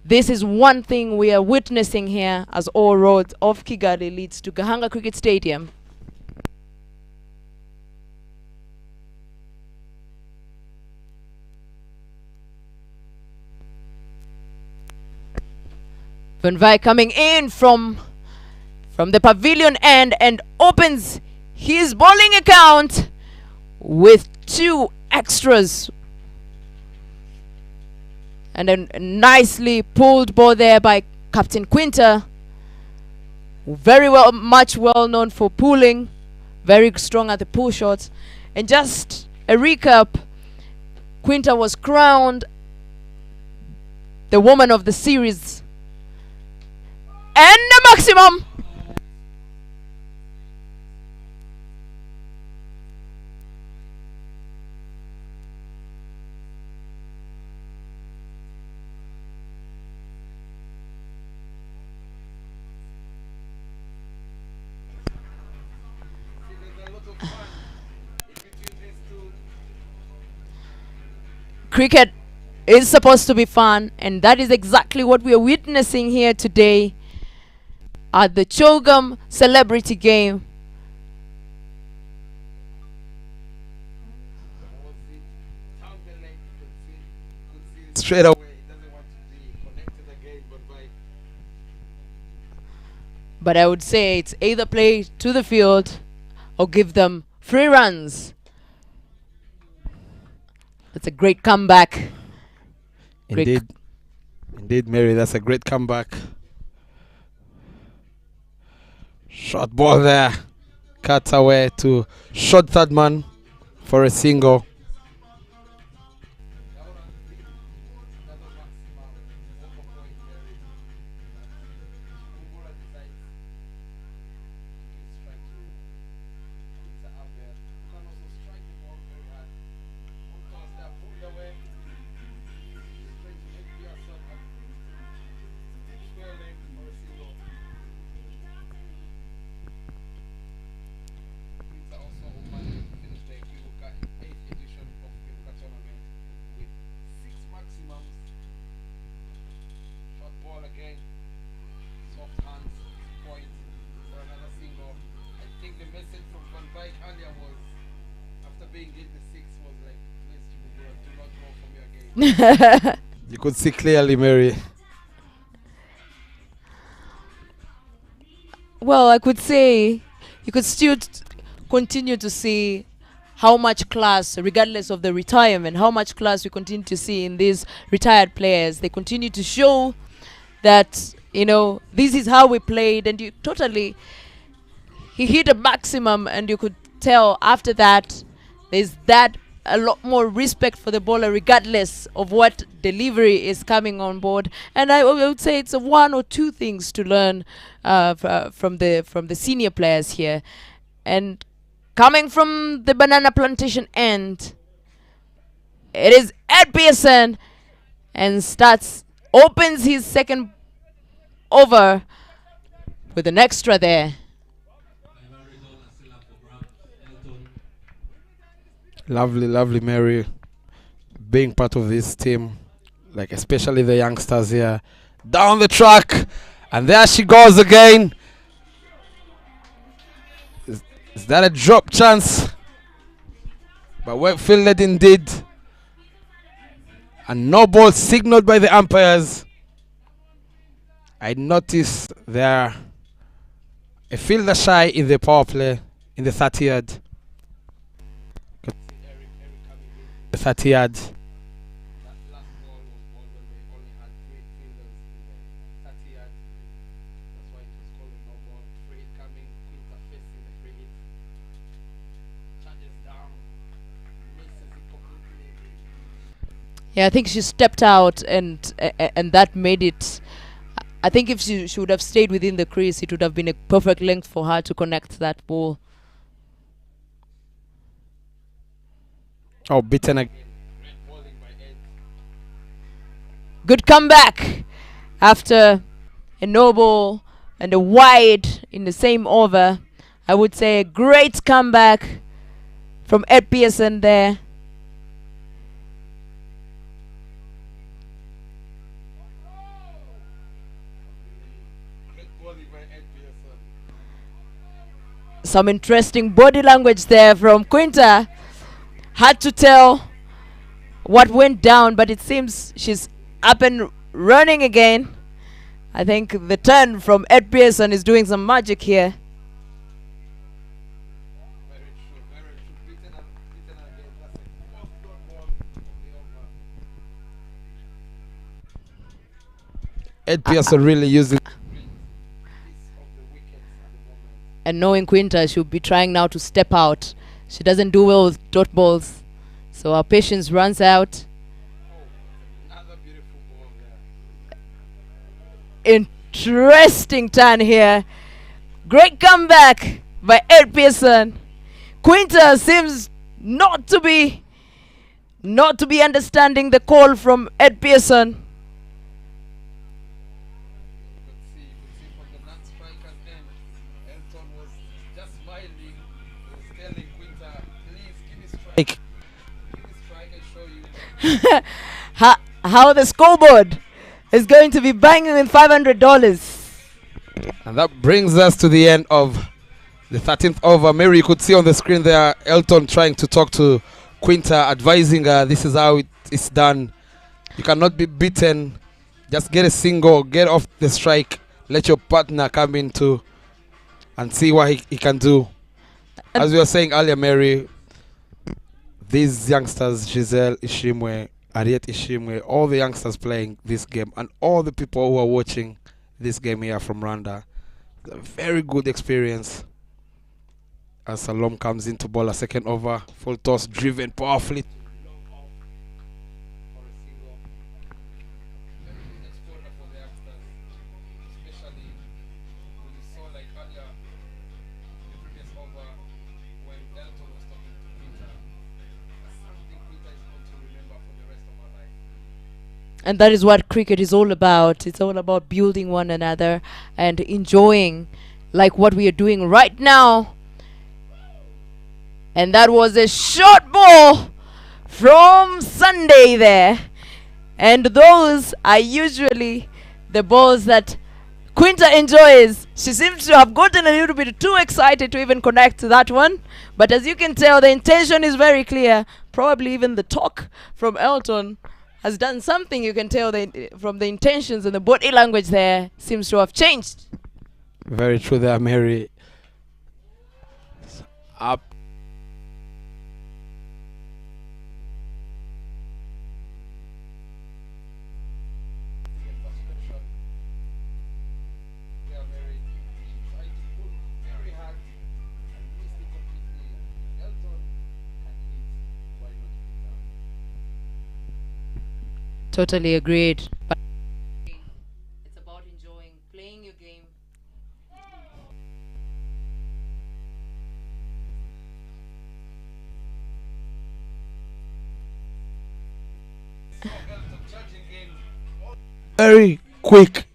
this is one thing we are witnessing here as all roads of Kigali leads to Gahanga Cricket Stadium. Van Vai coming in from the pavilion end and opens his bowling account with 2 extras. And a nicely pulled ball there by Captain Quinta. Much well known for pulling. Very strong at the pull shots. And just a recap Quinta was crowned the woman of the series. And the maximum. Cricket is supposed to be fun, and that is exactly what we are witnessing here today at the Chogam Celebrity Game. Straight away, he doesn't want to be connected again, but I would say it's either play to the field or give them free runs. That's a great comeback. Indeed. Indeed, Mary, that's a great comeback. Short ball there. Cut away to short third man for a single. You could see clearly, Mary. Well, I could say you could still continue to see how much class, regardless of the retirement, how much class we continue to see in these retired players. They continue to show that, you know, this is how we played, and you totally, he hit a maximum, and you could tell after that there's that a lot more respect for the bowler regardless of what delivery is coming on board. And I would say it's one or two things to learn from the senior players here. And coming from the banana plantation end, it is Ed Pearson, and opens his second over with an extra there. Lovely, lovely, Mary, being part of this team, like especially the youngsters here. Down the track, and there she goes again. Is that a drop chance? But well fielded indeed. And no ball signaled by the umpires. I noticed there a fielder shy in the power play in the 30 yard. The 30 yards. Yeah, I think she stepped out, and that made it. I think if she would have stayed within the crease, it would have been a perfect length for her to connect that ball. Oh, beaten again. Good comeback after a no ball and a wide in the same over. I would say a great comeback from Ed Pearson there. Some interesting body language there from Quinta. Had to tell what went down, but it seems she's up and running again. I think the turn from Ed Pearson is doing some magic here. Ed Pearson really using. And knowing Quinta, she'll be trying now to step out. She doesn't do well with dot balls. So our patience runs out. Interesting turn here. Great comeback by Ed Pearson. Quinta seems not to be understanding the call from Ed Pearson. How the scoreboard is going to be banging with $500. And that brings us to the end of the 13th over. Mary, you could see on the screen there Elton trying to talk to Quinta, advising her this is how it's done. You cannot be beaten. Just get a single, get off the strike, let your partner come in too and see what he can do. As we were saying earlier, Mary, these youngsters, Giselle Ishimwe, Ariet Ishimwe, all the youngsters playing this game and all the people who are watching this game here from Rwanda, it's a very good experience. As Salom comes in to bowl a second over, full toss driven powerfully. And that is what cricket is all about. It's all about building one another and enjoying like what we are doing right now. And that was a short ball from Sunday there. And those are usually the balls that Quinta enjoys. She seems to have gotten a little bit too excited to even connect to that one. But as you can tell, the intention is very clear. Probably even the talk from Elton has done something. You can tell from the intentions and the body language there seems to have changed. Very true there, Mary. Up. Totally agreed. But it's about enjoying playing your game. Very quick.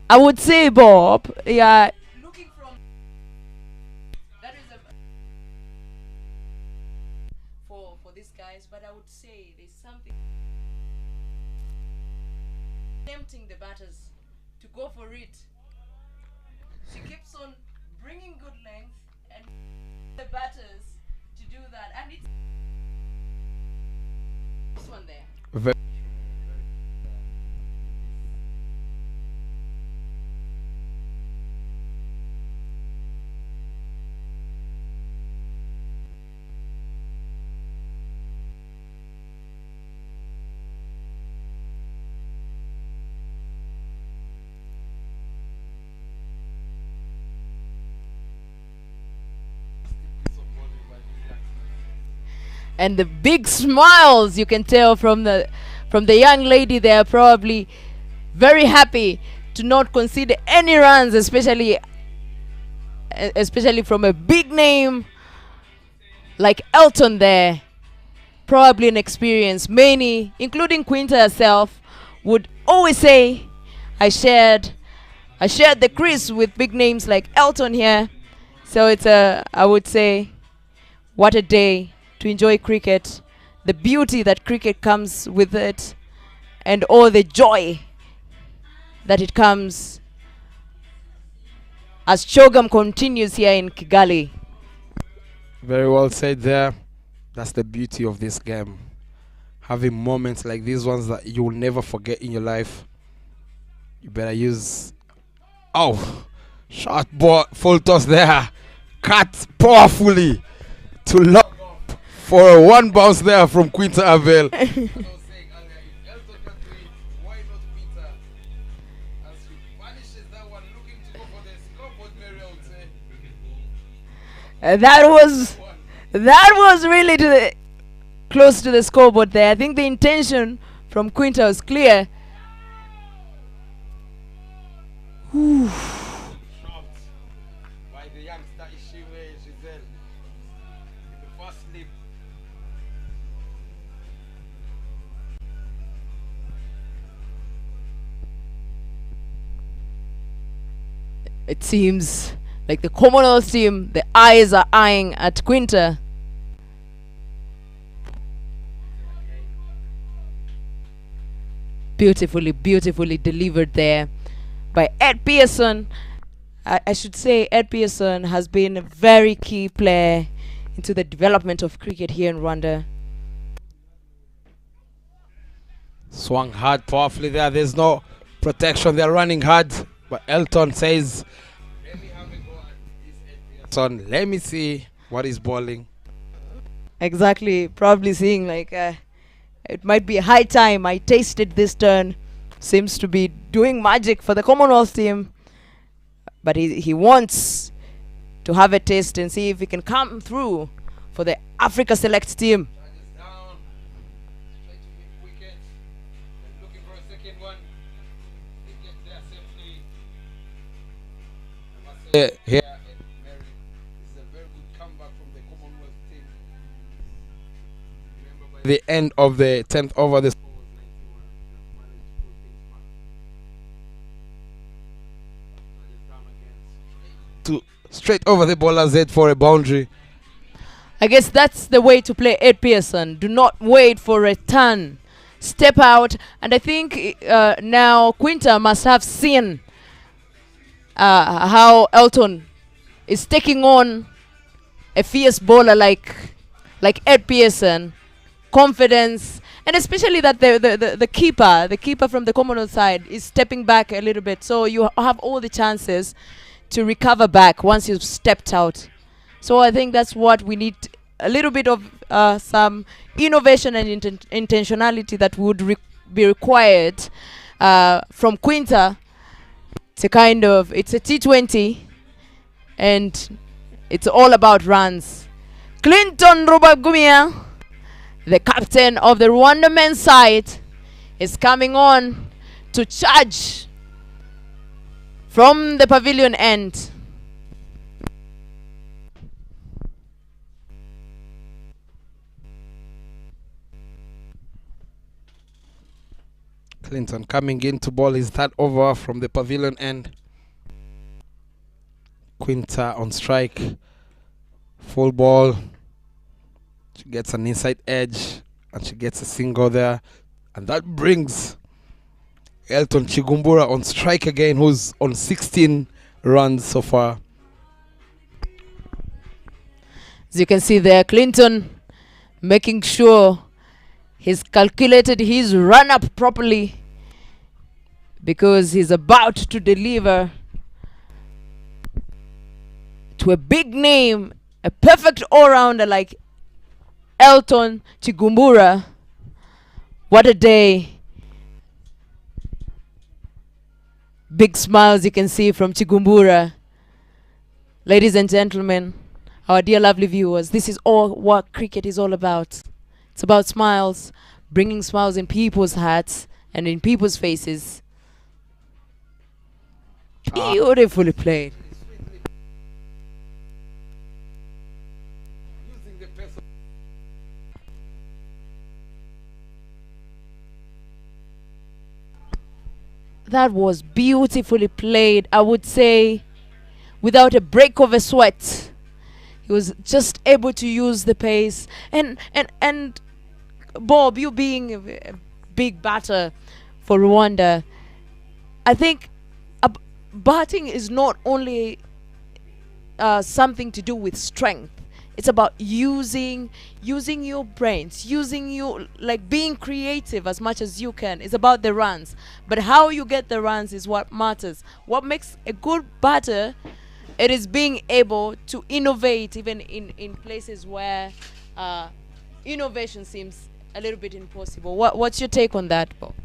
I would say, Bob, yeah. Looking from that is for these guys, but I would say there's something tempting the batters to go for it. She keeps on bringing good length and the batters to do that, and it's this one there. And the big smiles you can tell from the young lady, they are probably very happy to not concede any runs, especially from a big name like Elton there. Probably an experience many, including Quinta herself, would always say, I shared the crease with big names like Elton here. So it's I would say, what a day to enjoy cricket, the beauty that cricket comes with it, and all the joy that it comes as Chogam continues here in Kigali. Very well said there. That's the beauty of this game. Having moments like these ones that you will never forget in your life. You better use... Oh! Short ball, full toss there. Cut powerfully to lock up for a one bounce there from Quinta Abel. That was really to the close to the scoreboard there. I think the intention from Quinta was clear. Whew. By the youngster Ishiwe Giselle in the first slip. It seems like the Commonwealth team, the eyes are eyeing at Quinta. Beautifully delivered there by Ed Pearson. I should say Ed Pearson has been a very key player into the development of cricket here in Rwanda. Swung hard powerfully there. There's no protection. They're running hard. But Elton says, let me have a go at this Ed Pearson. Let me see what is bowling. Exactly. Probably seeing like it might be a high time. I tasted this turn. Seems to be doing magic for the Commonwealth team. But he wants to have a taste and see if he can come through for the Africa Select team. Down, straight to mid-wicket. They're looking for a second one. They get there safely. I must say, here at Mary, this is a very good comeback from the Commonwealth team. Remember, by the end of the 10th over, the score was 91. They managed to pull things back. Down again, straight over the bowler's head for a boundary. I guess that's the way to play Ed Pearson. Do not wait for a turn. Step out. And I think now Quinta must have seen how Elton is taking on a fierce bowler like Ed Pearson. Confidence. And especially that the keeper from the Commonwealth side is stepping back a little bit. So you have all the chances to recover back once you've stepped out. So I think that's what we need, a little bit of some innovation and intentionality that would be required from Quinta to kind of, it's a T20 and it's all about runs. Clinton Rubagumia, the captain of the Rwanda men's side, is coming on to charge from the pavilion end. Clinton coming in to bowl his third over from the pavilion end. Quinta on strike. Full ball. She gets an inside edge and she gets a single there. And that brings Elton Chigumbura on strike again, who's on 16 runs so far. As you can see there, Clinton making sure he's calculated his run up properly because he's about to deliver to a big name, a perfect all-rounder like Elton Chigumbura. What a day. Big smiles you can see from Chigumbura. Ladies and gentlemen, our dear lovely viewers, this is all what cricket is all about. It's about smiles, bringing smiles in people's hearts and in people's faces. Beautifully played. That was beautifully played, I would say, without a break of a sweat. He was just able to use the pace. And Bob, you being a big batter for Rwanda, I think batting is not only something to do with strength. It's about using your brains, like being creative as much as you can. It's about the runs. But how you get the runs is what matters. What makes a good batter, it is being able to innovate even in places where innovation seems a little bit impossible. What's your take on that, Bob?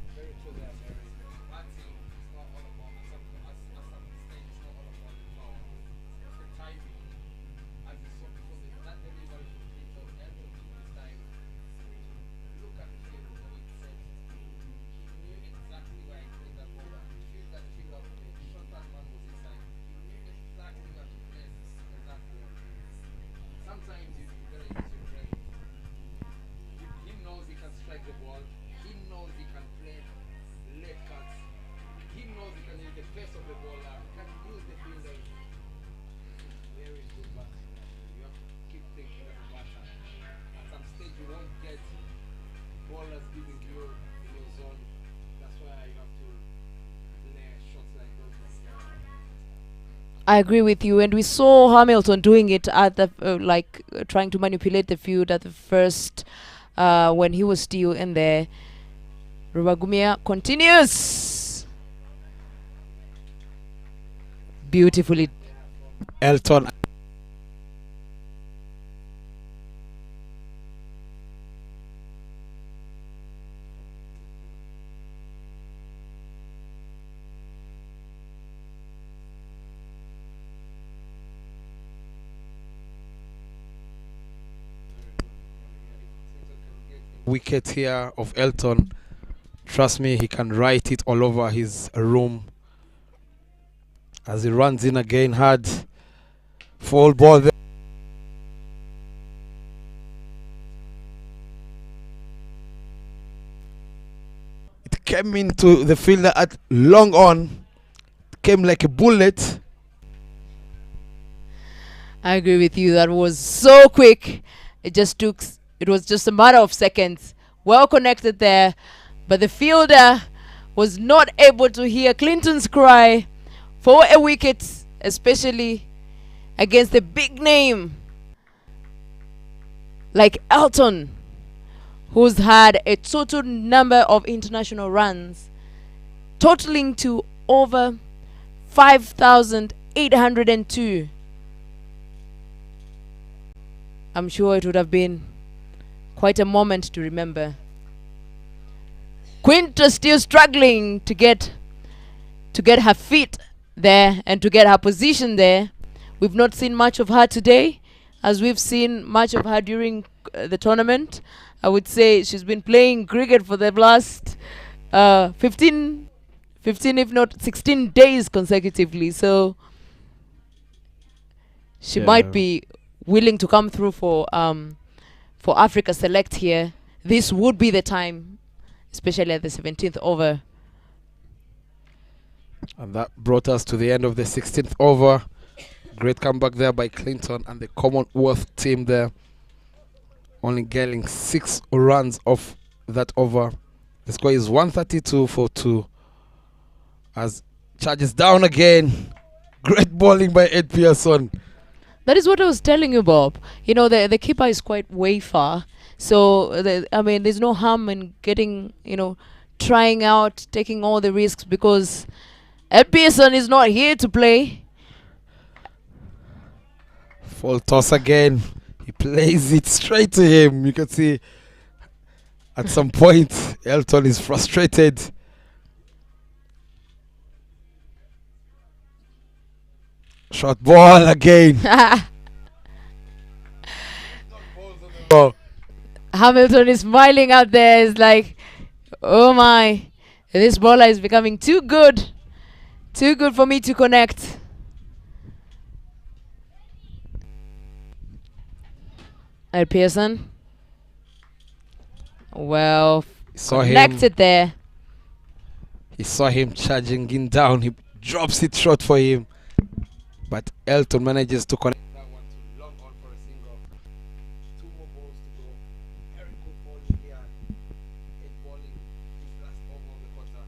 I agree with you, and we saw Hamilton doing it at the trying to manipulate the field at the first when he was still in there. Rubagumia continues beautifully. Elton. Wicket here of Elton. Trust me, he can write it all over his room. As he runs in again hard. Full ball there. It came into the fielder at long on. Came like a bullet. I agree with you. That was so quick. It was just a matter of seconds. Well connected there. But the fielder was not able to hear Clinton's cry for a wicket, especially against a big name like Elton, who's had a total number of international runs totaling to over 5,802. I'm sure it would have been quite a moment to remember. Quinta still struggling to get her feet there and to get her position there. We've not seen much of her today, as we've seen much of her during the tournament. I would say she's been playing cricket for the last 15 if not 16 days consecutively. So she might be willing to come through for Africa Select here. This would be the time, especially at the 17th over. And that brought us to the end of the 16th over. Great comeback there by Clinton and the Commonwealth team there. Only getting 6 runs off that over. The score is 132 for 2. As charges down again. Great bowling by Ed Pearson. That is what I was telling you, Bob. You know, the keeper is quite way far. So, there's no harm in getting, trying out, taking all the risks, because Ed Pearson is not here to play. Full toss again. He plays it straight to him. You can see at some point Elton is frustrated. Short ball again. Oh. Hamilton is smiling out there. It's like, oh my, this bowler is becoming too good. Too good for me to connect. Ed Pearson. Well, connected there. He saw him charging in down. He drops it short for him. But Elton manages to connect that one to long on for a single. 2 more balls to go. Very good bowling here. 8 bowling. His last over of the quarter.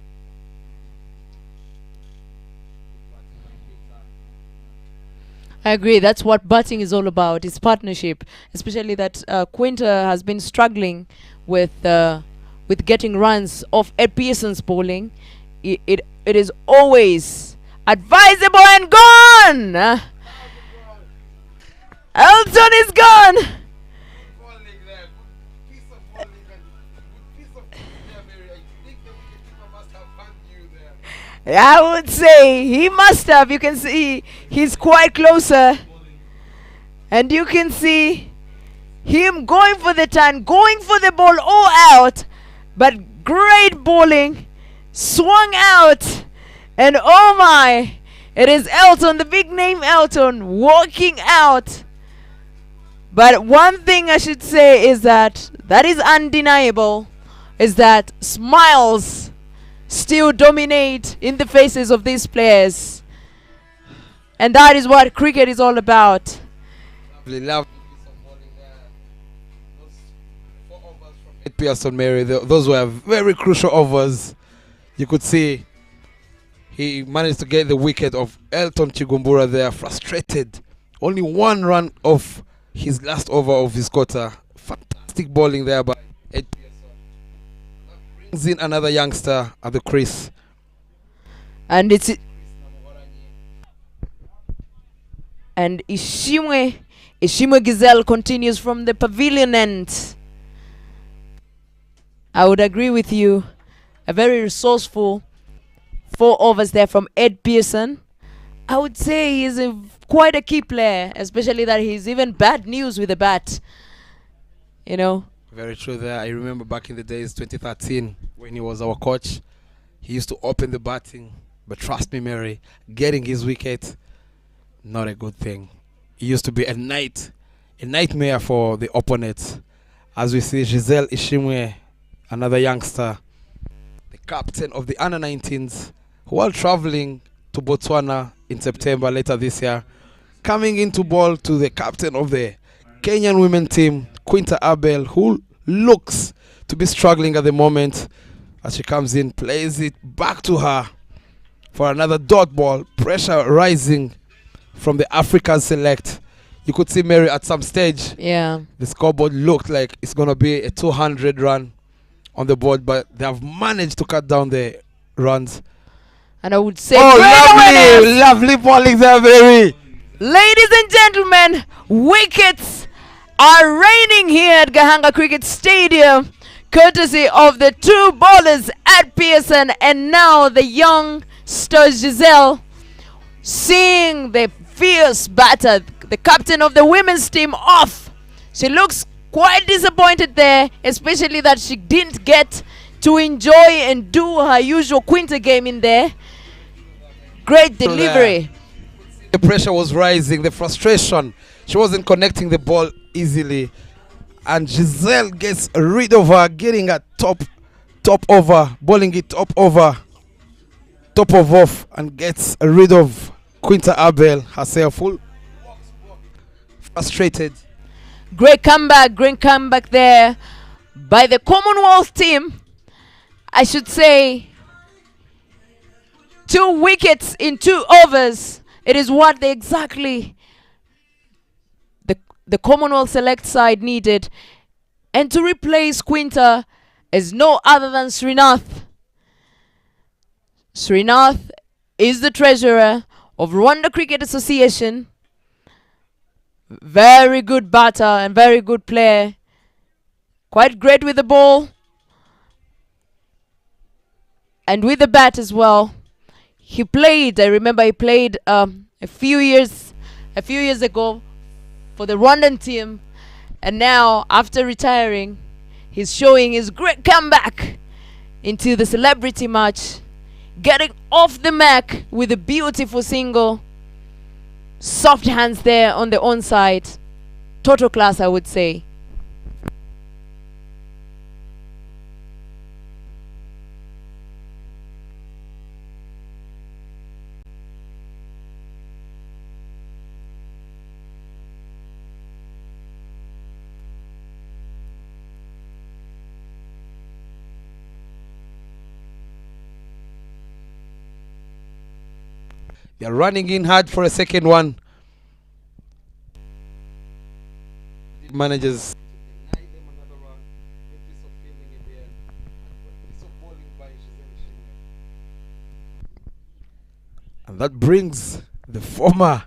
I agree. That's what batting is all about. It's partnership, especially that Quinta has been struggling with getting runs off Ed Pearson's bowling. It is always advisable and gone. Elton is gone. I would say he must have. You can see he's quite closer, and you can see him going for the turn, going for the ball all out, but great bowling, swung out, and oh my, it is Elton, the big name Elton, walking out. But one thing I should say is that is undeniable, is that smiles still dominate in the faces of these players, and that is what cricket is all about. Lovely those 4 overs from Ed Pearson, Mary. Those were very crucial overs. You could see He managed to get the wicket of Elton Chigumbura there, frustrated. Only one run off his last over of his quarter. Fantastic bowling there by Ed Pearson. Brings in another youngster at the crease. And Ishimwe Gazelle continues from the pavilion end. I would agree with you. A very resourceful 4 overs there from Ed Pearson. I would say he's quite a key player, especially that he's even bad news with the bat. You know. Very true there. I remember back in the days, 2013, when he was our coach. He used to open the batting. But trust me, Mary, getting his wicket, not a good thing. It used to be a nightmare for the opponents. As we see Giselle Ishimwe, another youngster, the captain of the under-19s, while traveling to Botswana in September later this year, coming into ball to the captain of the Kenyan women team, Quinta Abel, who looks to be struggling at the moment. As she comes in, plays it back to her for another dot ball. Pressure rising from the African select. You could see Mary at some stage. Yeah. The scoreboard looked like it's going to be a 200 run on the board, but they have managed to cut down the runs. And I would say, lovely bowling there, Mary. Ladies and gentlemen, wickets are raining here at Gahanga Cricket Stadium, courtesy of the 2 bowlers at Pearson and now the youngster Giselle, seeing the fierce batter, the captain of the women's team, off. She looks quite disappointed there, especially that she didn't get to enjoy and do her usual Quinta game in there. Great delivery. The pressure was rising, the frustration. She wasn't connecting the ball easily. And Giselle gets rid of her, getting a top over, bowling it top over, top of off, and gets rid of Quinta Abel herself. Frustrated. Great comeback there by the Commonwealth team. I should say 2 wickets in 2 overs. It is what they exactly the Commonwealth Select side needed. And to replace Quinta is no other than Srinath. Srinath is the treasurer of Rwanda Cricket Association. Very good batter and very good player. Quite great with the ball. And with the bat as well. I remember he played a few years ago for the Rwandan team, and now after retiring he's showing his great comeback into the celebrity match, getting off the mark with a beautiful single. Soft hands there on the onside. Total class, I would say. They're running in hard for a second one. Managers. And that brings the former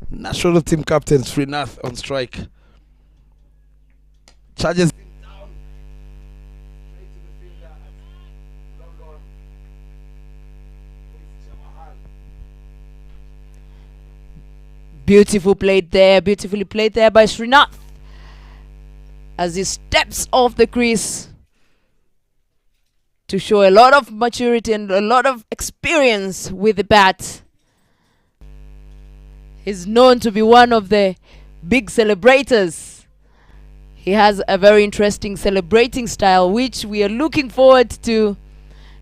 national team captain Srinath on strike. Charges him down. Straight to the fielder at London. Beautifully played there by Srinath as he steps off the crease to show a lot of maturity and a lot of experience with the bat. He's known to be one of the big celebrators. He has a very interesting celebrating style, which we are looking forward to,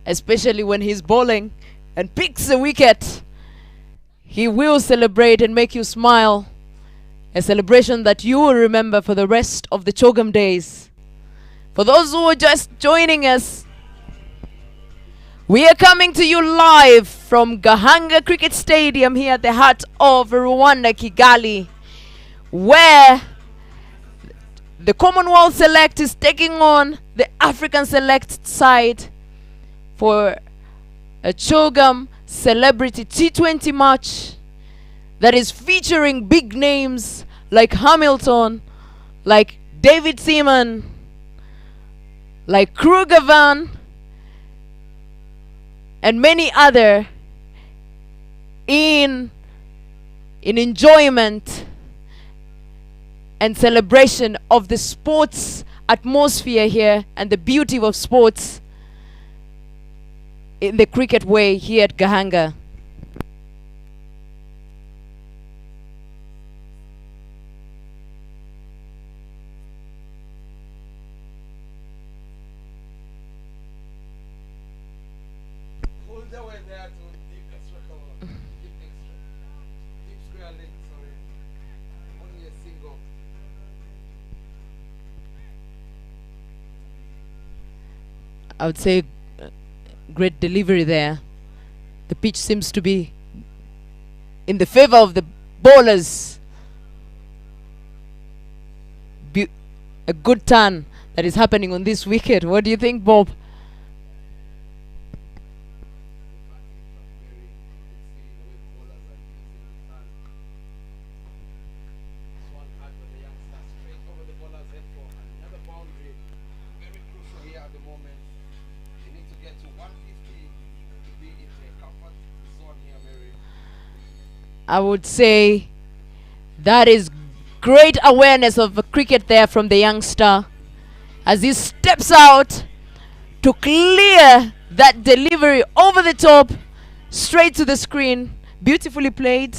especially when he's bowling and picks a wicket. He will celebrate and make you smile. A celebration that you will remember for the rest of the Chogam days. For those who are just joining us, We are coming to you live from Gahanga Cricket Stadium here at the heart of Rwanda, Kigali, where the Commonwealth Select is taking on the African Select side for a Chogam Celebrity T20 match that is featuring big names like Hamilton, like David Seaman, like Krugervan, and many other in enjoyment and celebration of the sports atmosphere here and the beauty of sports in the cricket way here at Gahanga. I would say great delivery there. The pitch seems to be in the favor of the bowlers. A good turn that is happening on this wicket. What do you think, Bob? I would say that is great awareness of cricket there from the youngster as he steps out to clear that delivery over the top, straight to the screen. Beautifully played.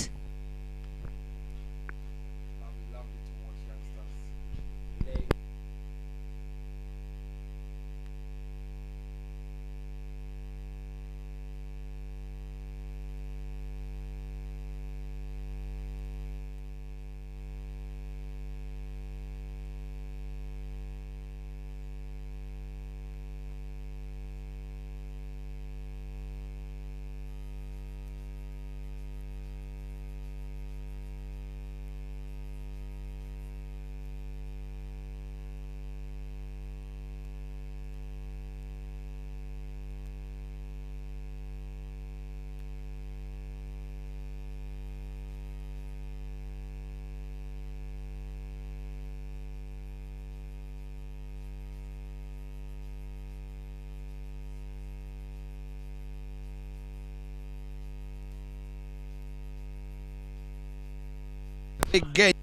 Again.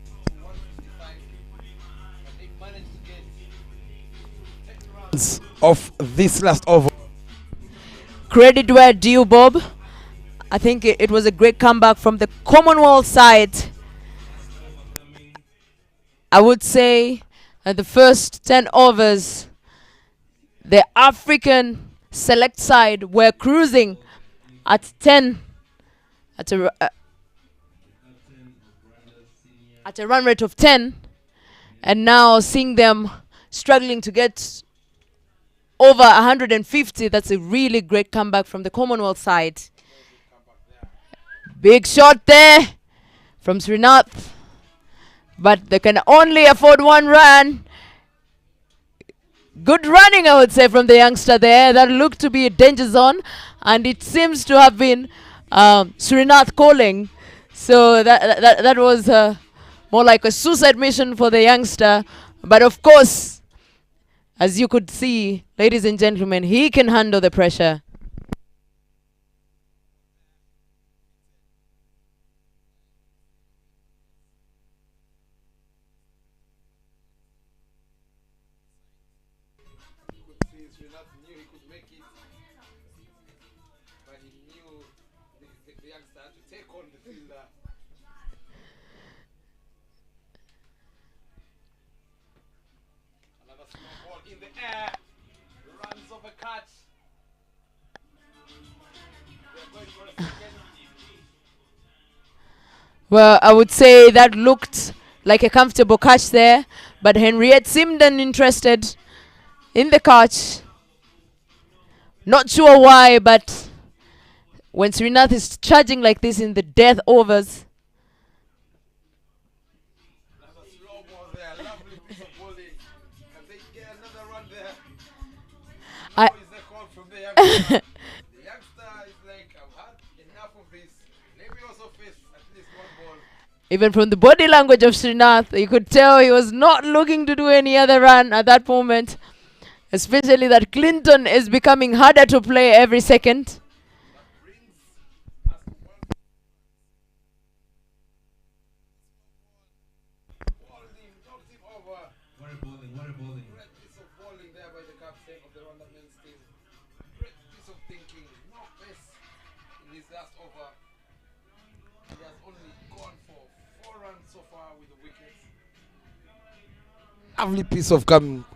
Of this last over. Credit where due, Bob. I think it was a great comeback from the Commonwealth side. I would say at the first 10 overs, the African Select side were cruising at 10 at a run rate of 10, and now seeing them struggling to get over 150. That's a really great comeback from the Commonwealth side. Big shot there from Srinath, but they can only afford one run. Good running, I would say, from the youngster there. That looked to be a danger zone, and it seems to have been Srinath calling. So that was more like a suicide mission for the youngster. But of course, as you could see, ladies and gentlemen, he can handle the pressure. Well, I would say that looked like a comfortable catch there, but Henriette seemed uninterested in the catch. Not sure why, but when Srinath is charging like this in the death overs, That's a slow ball there. Lovely piece of bowling. Can they get another run there? I No, is the call from the youngster. The youngster is like, I've had enough of this. Let me also face at least one ball. even from the body language of Srinath, you could tell he was not looking to do any other run at that moment. Especially that Clinton is becoming harder to play every second. That brings us to one. Bowled him, knocked him over. What a bowling, what a bowling. Great piece of bowling there by the captain of the Rwanda men's team. Great piece of thinking. No miss in his last over. He has only gone for 4 runs so far with the wickets. Lovely piece of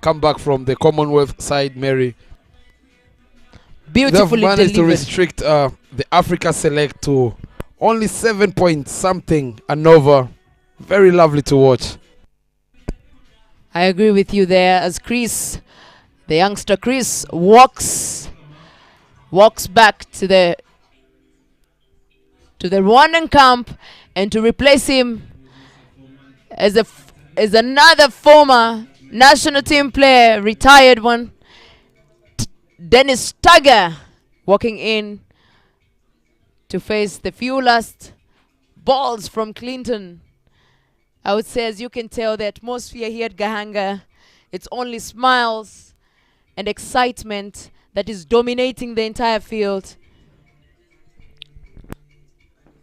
comeback from the Commonwealth side, Mary. Beautifully They've managed to delivered. restrict the Africa Select to only 7 point something and over. Very lovely to watch. I agree with you there as Chris, the youngster Chris, walks back to the Rwandan camp, and to replace him as another former national team player, retired one, Dennis Tugger, walking in to face the few last balls from Clinton. I would say, as you can tell, the atmosphere here at Gahanga, it's only smiles and excitement that is dominating the entire field.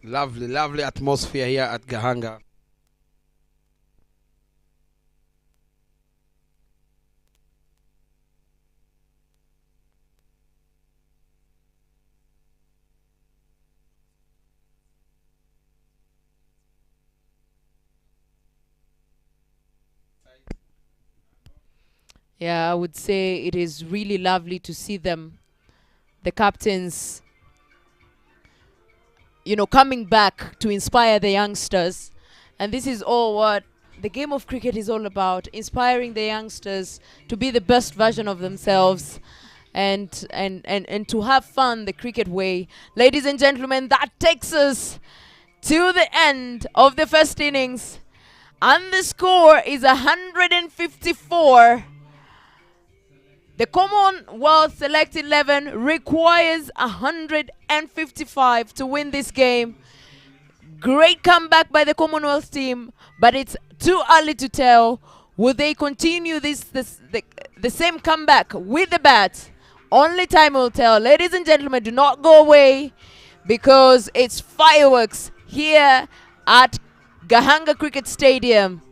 Lovely, lovely atmosphere here at Gahanga. Yeah, I would say it is really lovely to see them, the captains, coming back to inspire the youngsters. And this is all what the game of cricket is all about, inspiring the youngsters to be the best version of themselves and to have fun the cricket way. Ladies and gentlemen, that takes us to the end of the first innings. And the score is 154. The Commonwealth Select 11 requires 155 to win this game. Great comeback by the Commonwealth team, but it's too early to tell. Will they continue the same comeback with the bat? Only time will tell. Ladies and gentlemen, do not go away, because it's fireworks here at Gahanga Cricket Stadium.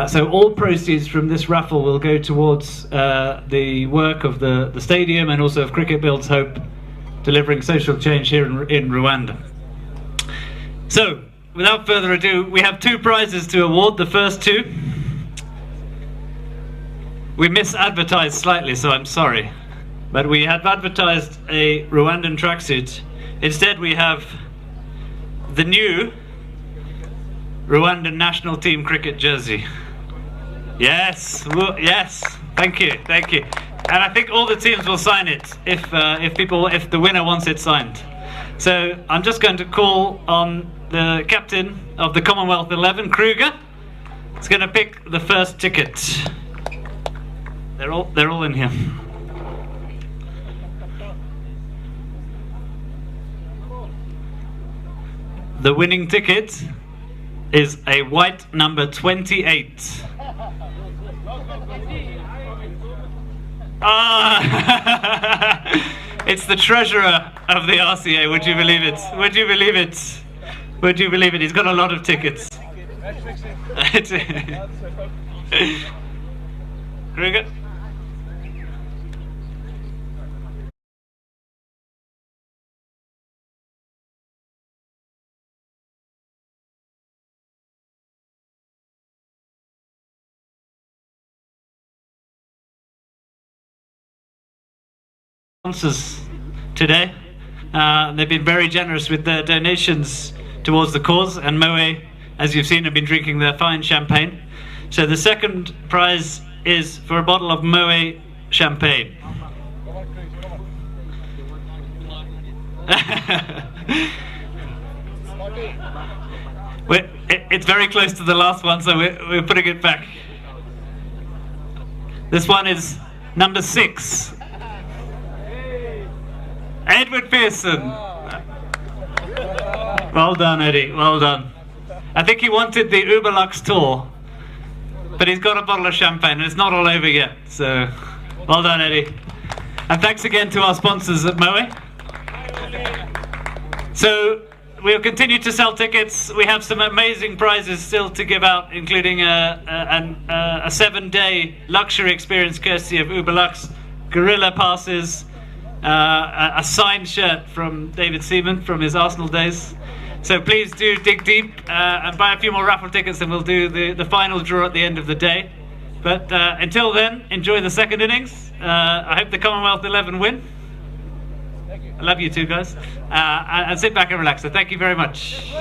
So all proceeds from this raffle will go towards the work of the stadium and also of Cricket Builds Hope, delivering social change here in Rwanda. So, without further ado, we have 2 prizes to award. The first 2. We misadvertised slightly, so I'm sorry. But we had advertised a Rwandan tracksuit. Instead, we have the new Rwandan national team cricket jersey. Yes, yes. Thank you, thank you. And I think all the teams will sign it if the winner wants it signed. So I'm just going to call on the captain of the Commonwealth 11, Kruger. He's going to pick the first ticket. They're all in here. The winning ticket is a white number 28. It's the treasurer of the RCA. Would you believe it? Would you believe it? Would you believe it? He's got a lot of tickets. Kruger? Sponsors today. They've been very generous with their donations towards the cause, and Moe, as you've seen, have been drinking their fine champagne. So the second prize is for a bottle of Moe champagne. It's very close to the last one, so we're putting it back. This one is number 6. Edward Pearson. Well done, Eddie. Well done. I think he wanted the Uberlux tour, but he's got a bottle of champagne and it's not all over yet. So, well done, Eddie. And thanks again to our sponsors at Moe. So, we'll continue to sell tickets. We have some amazing prizes still to give out, including a 7-day luxury experience courtesy of Uberlux, gorilla passes, a signed shirt from David Seaman from his Arsenal days. So please do dig deep and buy a few more raffle tickets, and we'll do the final draw at the end of the day. But until then, enjoy the second innings. I hope the Commonwealth 11 win. I love you too, guys. And sit back and relax. So thank you very much.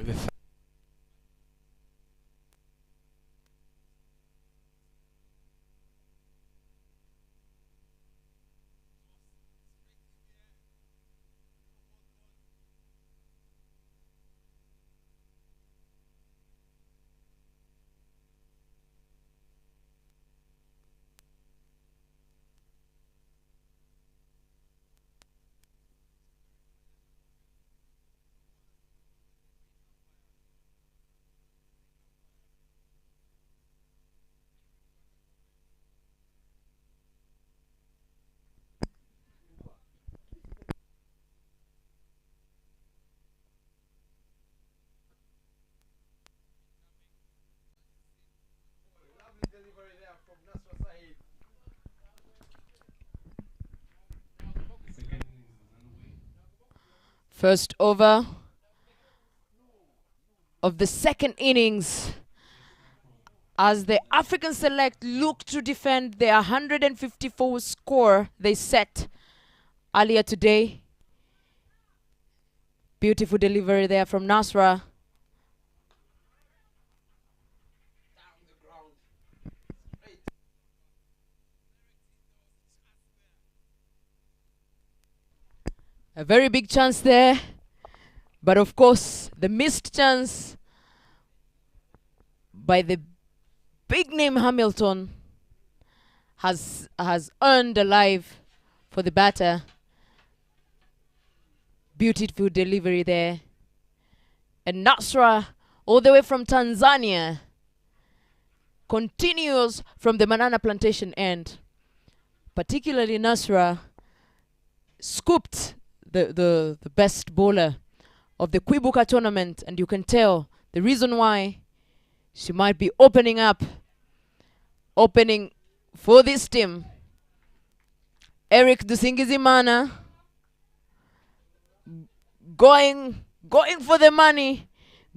The First over of the second innings as the African Select look to defend their 154 score they set earlier today. Beautiful delivery there from Nasra. A very big chance there, but of course the missed chance by the big name Hamilton has earned a live for the batter. Beautiful delivery there. And Nasra, all the way from Tanzania, continues from the banana plantation end. Particularly Nasra scooped the best bowler of the Kwibuka tournament, and you can tell the reason why she might be opening for this team. Eric Dusingizimana going for the money,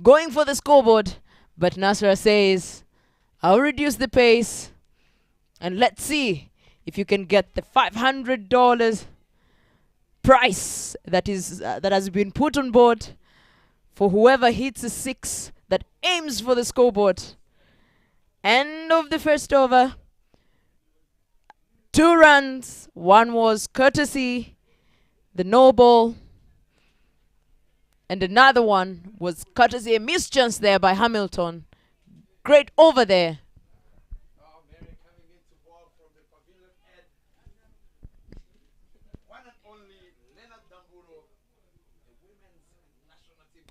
going for the scoreboard, but Nasra says, I'll reduce the pace and let's see if you can get the $500 price that has been put on board for whoever hits a six that aims for the scoreboard. End of the first over. 2 runs. One was courtesy the no ball, and another one was courtesy a missed chance there by Hamilton. Great over there.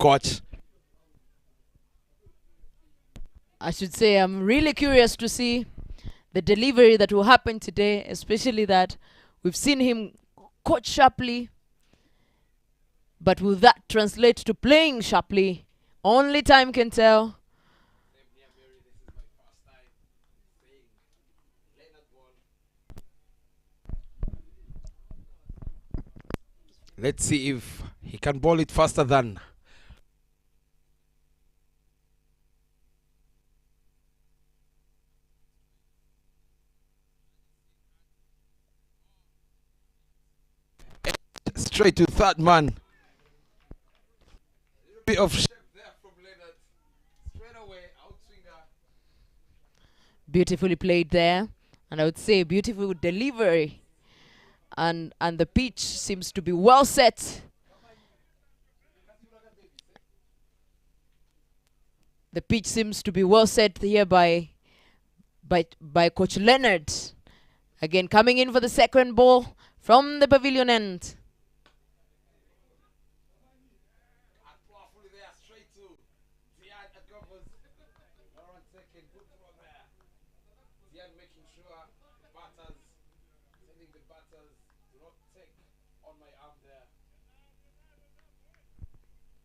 coach. I should say I'm really curious to see the delivery that will happen today, especially that we've seen him coach sharply, but will that translate to playing sharply? Only time can tell. Let's see if he can ball it faster than straight to third man. Bit of shape there from Leonard. Straight away, outswinger. Beautifully played there, and I would say beautiful delivery. And the pitch seems to be well set. The pitch seems to be well set here by Coach Leonard. Again, coming in for the second ball from the pavilion end.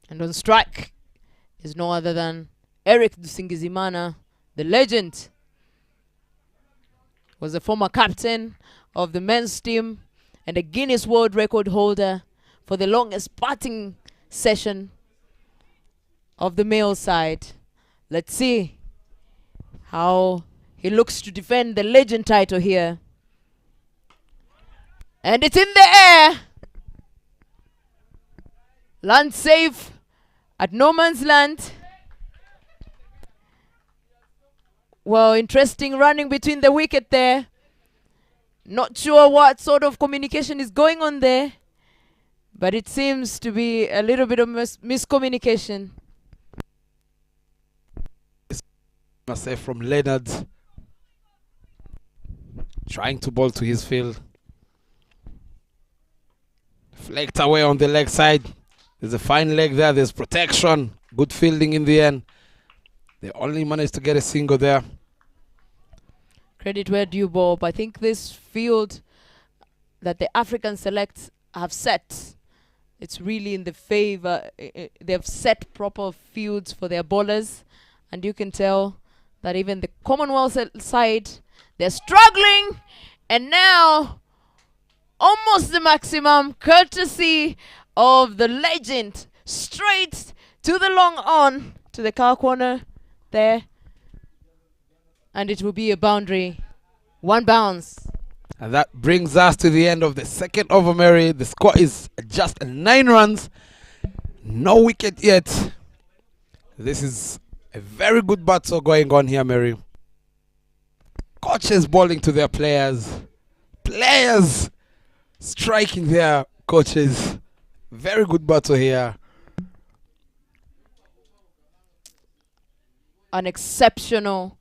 And on strike is no other than Eric Dusingizimana, the legend. Was a former captain of the men's team and a Guinness World Record holder for the longest batting session of the male side. Let's see how he looks to defend the legend title here. And it's in the air. Land safe At no man's land. Well, interesting running between the wicket there. Not sure what sort of communication is going on there, but it seems to be a little bit of miscommunication. Must say from Leonard, trying to bowl to his field. Flaked away on the leg side. There's a fine leg there. There's protection. Good fielding in the end. They only managed to get a single there. Credit where due, Bob. I think this field that the African selects have set, it's really in the favor. They've set proper fields for their bowlers, and you can tell that even the Commonwealth side, they're struggling, and now almost the maximum, courtesy of the legend, straight to the long on, to the car corner there. And it will be a boundary. One bounce. And that brings us to the end of the second over, Mary. The score is just 9 runs. No wicket yet. This is a very good battle going on here, Mary. Coaches bowling to their players. Players striking their coaches. Very good battle here. An exceptional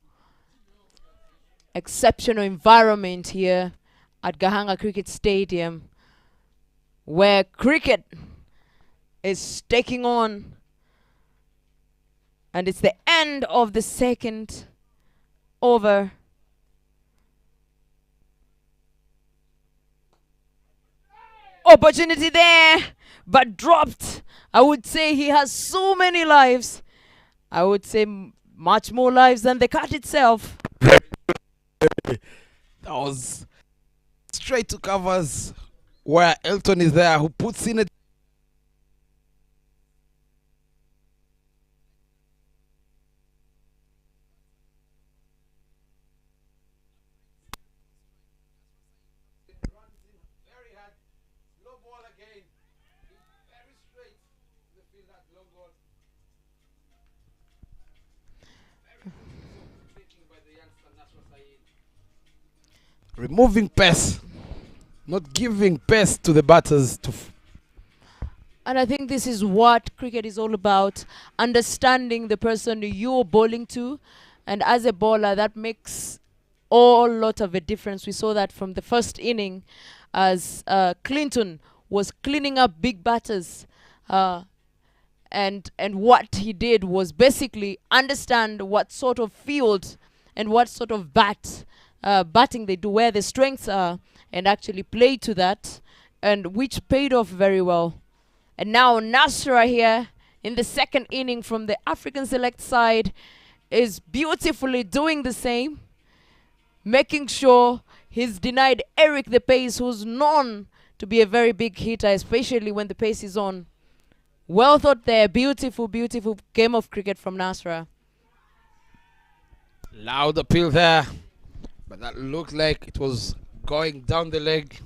environment here at Gahanga Cricket Stadium, where cricket is taking on, and it's the end of the second over. Opportunity there, but dropped. I would say he has so many lives. I would say much more lives than the cat itself. That was straight to covers, where Elton is there, who puts in a removing pace, not giving pace to the batters. And I think this is what cricket is all about, understanding the person you're bowling to. And as a bowler, that makes a lot of a difference. We saw that from the first inning as Clinton was cleaning up big batters. And what he did was basically understand what sort of field and what sort of batting they do, where the strengths are, and actually play to that, and which paid off very well. And now Nasra here in the second inning from the African select side is beautifully doing the same, making sure he's denied Eric the pace, who's known to be a very big hitter, especially when the pace is on. Well thought there. Beautiful, beautiful game of cricket from Nasra. Loud appeal there, but that looked like it was going down the leg.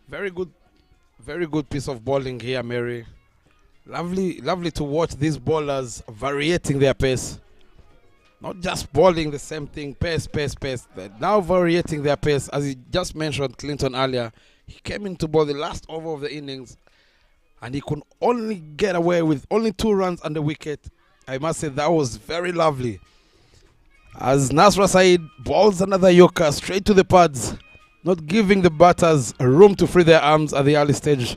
Very good piece of bowling here, Mary. Lovely to watch these bowlers varying their pace. Not just bowling the same thing, pace. They're now varying their pace. As you just mentioned, Clinton earlier, he came in to bowl the last over of the innings, and he could only get away with only 2 runs on the wicket. I must say that was very lovely. As Nasra Saeed bowls another yorker straight to the pads, not giving the batters room to free their arms at the early stage.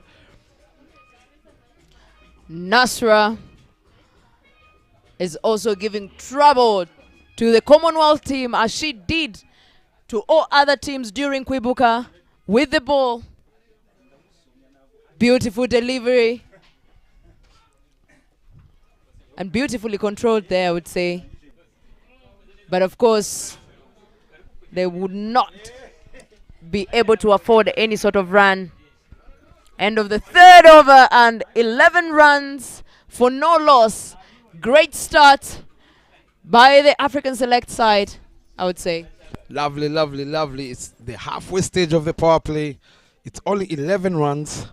Nasra is also giving trouble to the Commonwealth team, as she did to all other teams during Kwibuka with the ball. Beautiful delivery. And beautifully controlled there, I would say. But of course, they would not be able to afford any sort of run. End of the third over and 11 runs for no loss. Great start by the African select side, I would say. Lovely. It's the halfway stage of the power play. It's only 11 runs.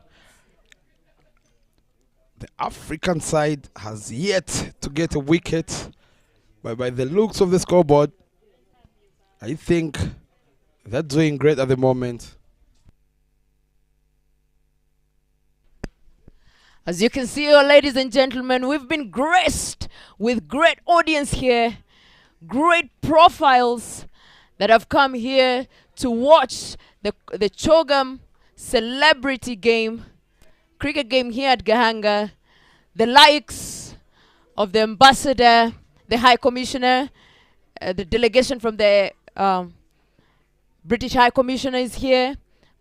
The African side has yet to get a wicket, but by the looks of the scoreboard, I think they're doing great at the moment. As you can see, ladies and gentlemen, we've been graced with great audience here, great profiles that have come here to watch the Chogam celebrity game, cricket game here at Gahanga. The likes of the ambassador, the High Commissioner, the delegation from the British High Commissioner is here.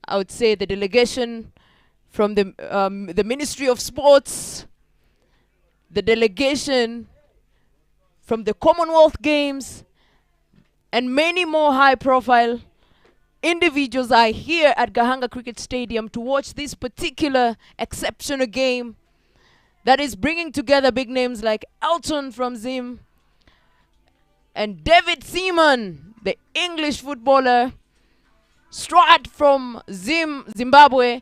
I would say the delegation from the Ministry of Sports, the delegation from the Commonwealth Games, and many more high-profile individuals are here at Gahanga Cricket Stadium to watch this particular exceptional game that is bringing together big names like Elton from Zim and David Seaman, the English footballer, Strat from Zimbabwe,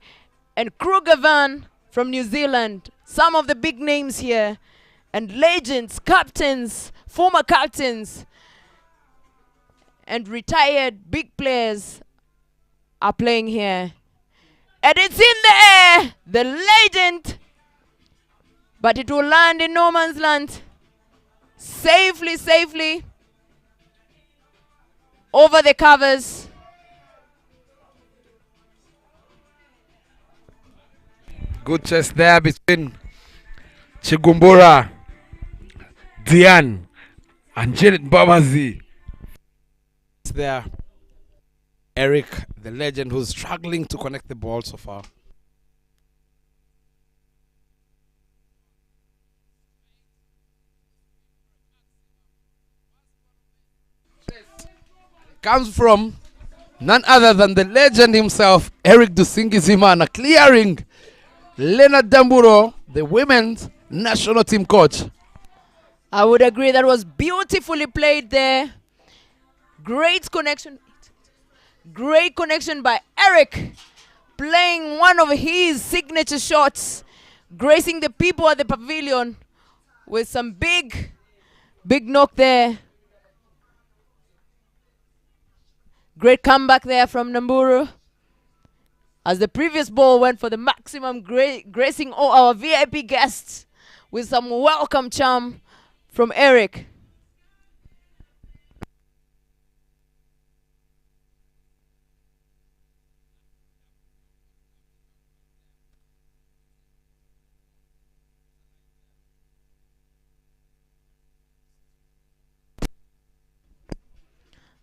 and Kruger Van from New Zealand. Some of the big names here, and legends, captains, former captains, and retired big players are playing here. And it's in the air, the legend, but it will land in no man's land. Safely over the covers. Good chest there between Chigumbura, Dian, and Janet Babazi. There, Eric, the legend, who's struggling to connect the ball so far. Comes from none other than the legend himself, Eric Dusingi Zimana, clearing Leonard Damburo, the women's national team coach. I would agree, that was beautifully played there. Great connection by Eric, playing one of his signature shots, gracing the people at the pavilion with some big knock there. Great comeback there from Namburu, as the previous ball went for the maximum, gracing all our VIP guests with some welcome charm from Eric.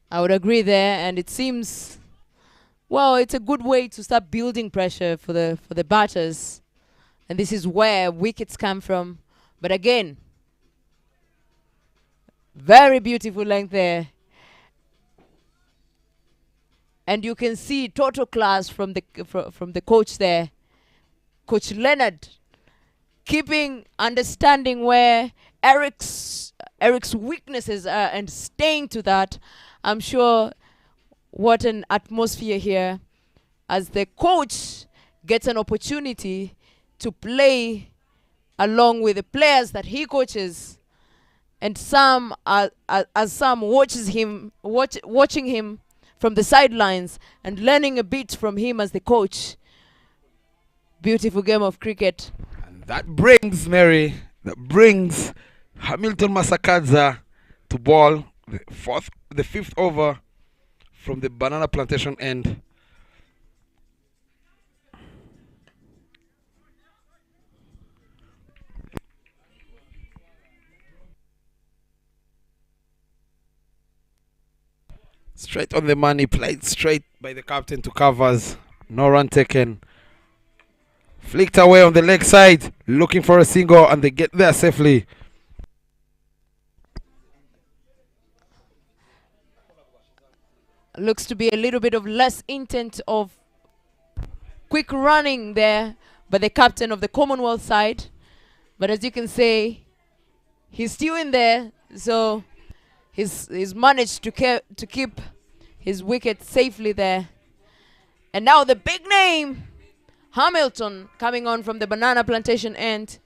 I would agree there, and it seems, well, it's a good way to start building pressure for the batters, and this is where wickets come from. But again, very beautiful length there, and you can see total class from the coach there, Coach Leonard, understanding where Eric's weaknesses are and staying to that. I'm sure what an atmosphere here, as the coach gets an opportunity to play along with the players that he coaches, and some watching him from the sidelines and learning a bit from him as the coach. Beautiful game of cricket. And that brings Hamilton Masakadza to ball the fifth over from the Banana Plantation end. Straight on the money, played straight by the captain to covers. No run taken. Flicked away on the leg side, looking for a single, and they get there safely. Looks to be a little bit of less intent of quick running there by the captain of the Commonwealth side. But as you can see, he's still in there, so he's managed to keep his wicket safely there. And now the big name, Hamilton, coming on from the Banana Plantation end.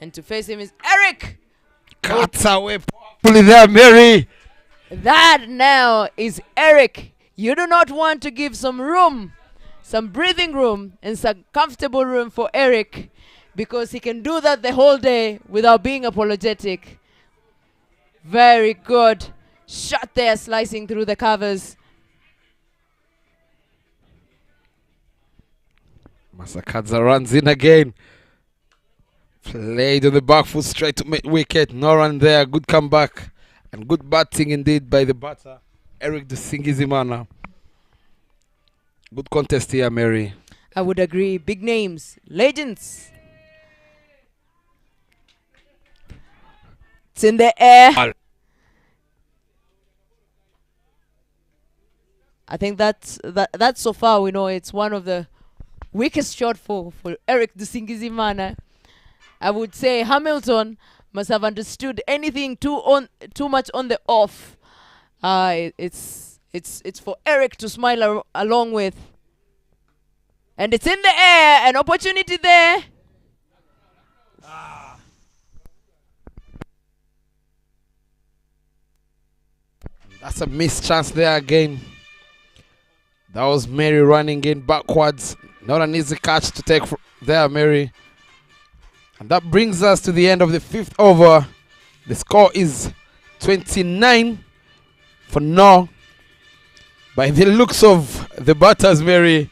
And to face him is Eric. Cuts away powerfully there, Mary. That now is Eric. You do not want to give some room, some breathing room, and some comfortable room for Eric, because he can do that the whole day without being apologetic. Very good shot there, slicing through the covers. Masakadza runs in again. Played on the back foot straight to mid wicket. No run there. Good comeback. And good batting indeed by the batter, Eric Dusingizimana. Good contest here, Mary. I would agree. Big names, legends. It's in the air. I think that's so far we know it's one of the weakest shot for Eric Dusingizimana. I would say Hamilton must have understood anything too much on the off. It's for Eric to smile along with. And it's in the air, an opportunity there. That's a missed chance there again. That was Mary running in backwards. Not an easy catch to take there, Mary. And that brings us to the end of the 5th over. The score is 29 for now. By the looks of the batters, Mary,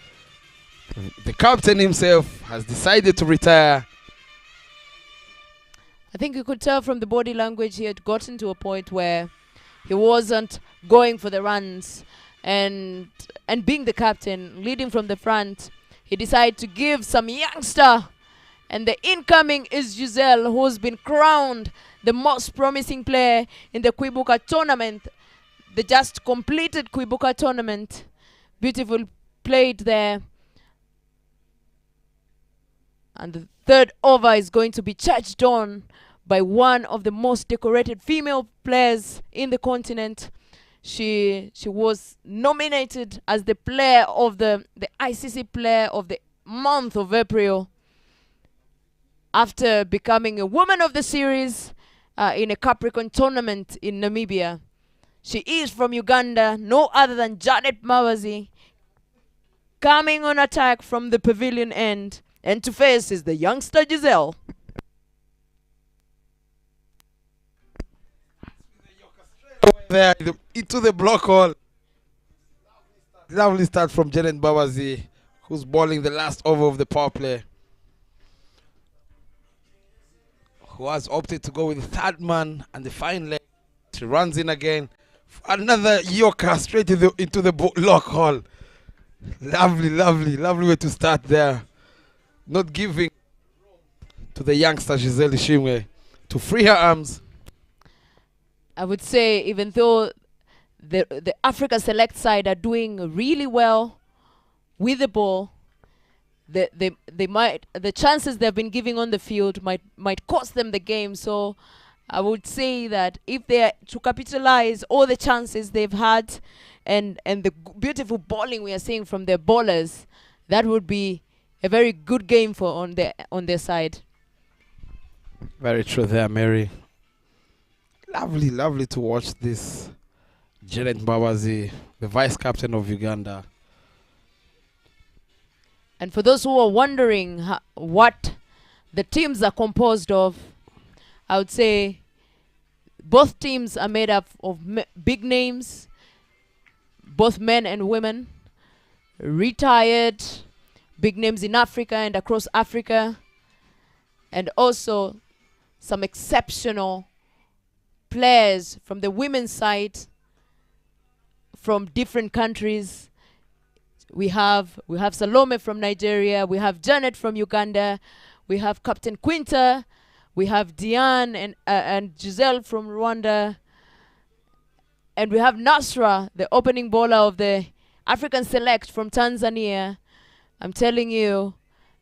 the captain himself has decided to retire. I think you could tell from the body language he had gotten to a point where he wasn't going for the runs. And being the captain, leading from the front, he decided to give some youngster. And the incoming is Giselle, who's been crowned the most promising player in the Kwibuka tournament. The just completed Kwibuka tournament. Beautiful played there. And the 3rd over is going to be charged on by one of the most decorated female players in the continent. She was nominated as the player of the ICC player of the month of April, after becoming a woman of the series in a Capricorn tournament in Namibia. She is from Uganda, no other than Janet Mawazi, coming on attack from the pavilion end. And to face is the youngster Giselle. There into the block hole. Lovely start from Janet Mawazi, who's bowling the last over of the power play. Who has opted to go with the 3rd man and the fine leg. She runs in again. Another Yorker straight into the lock hole. Lovely way to start there. Not giving to the youngster Giselle Ishimwe to free her arms. I would say, even though the Africa Select side are doing really well with the ball, the chances they've been giving on the field might cost them the game. So I would say that if they are to capitalize all the chances they've had and the beautiful bowling we are seeing from their bowlers, that would be a very good game for on their side. Very true there, Mary. Lovely to watch this. Janet Mbabazi, the vice captain of Uganda. And for those who are wondering what the teams are composed of, I would say both teams are made up of big names, both men and women, retired big names in Africa and across Africa, and also some exceptional players from the women's side from different countries. We have Salome from Nigeria, we have Janet from Uganda, we have Captain Quinta, we have Diane and Giselle from Rwanda, and we have Nasra, the opening bowler of the African Select from Tanzania. I'm telling you,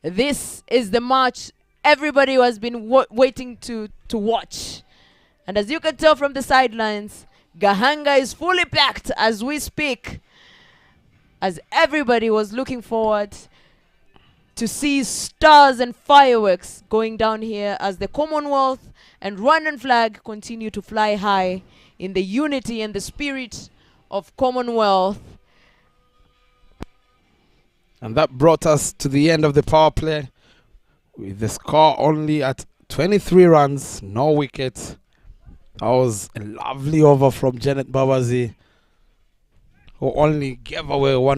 this is the match everybody has been waiting to watch. And as you can tell from the sidelines, Gahanga is fully packed as we speak, as everybody was looking forward to see stars and fireworks going down here as the Commonwealth and Rwandan flag continue to fly high in the unity and the spirit of Commonwealth. And that brought us to the end of the power play with the score only at 23 runs, no wickets. That was a lovely over from Janet Babazi, who only gave away one.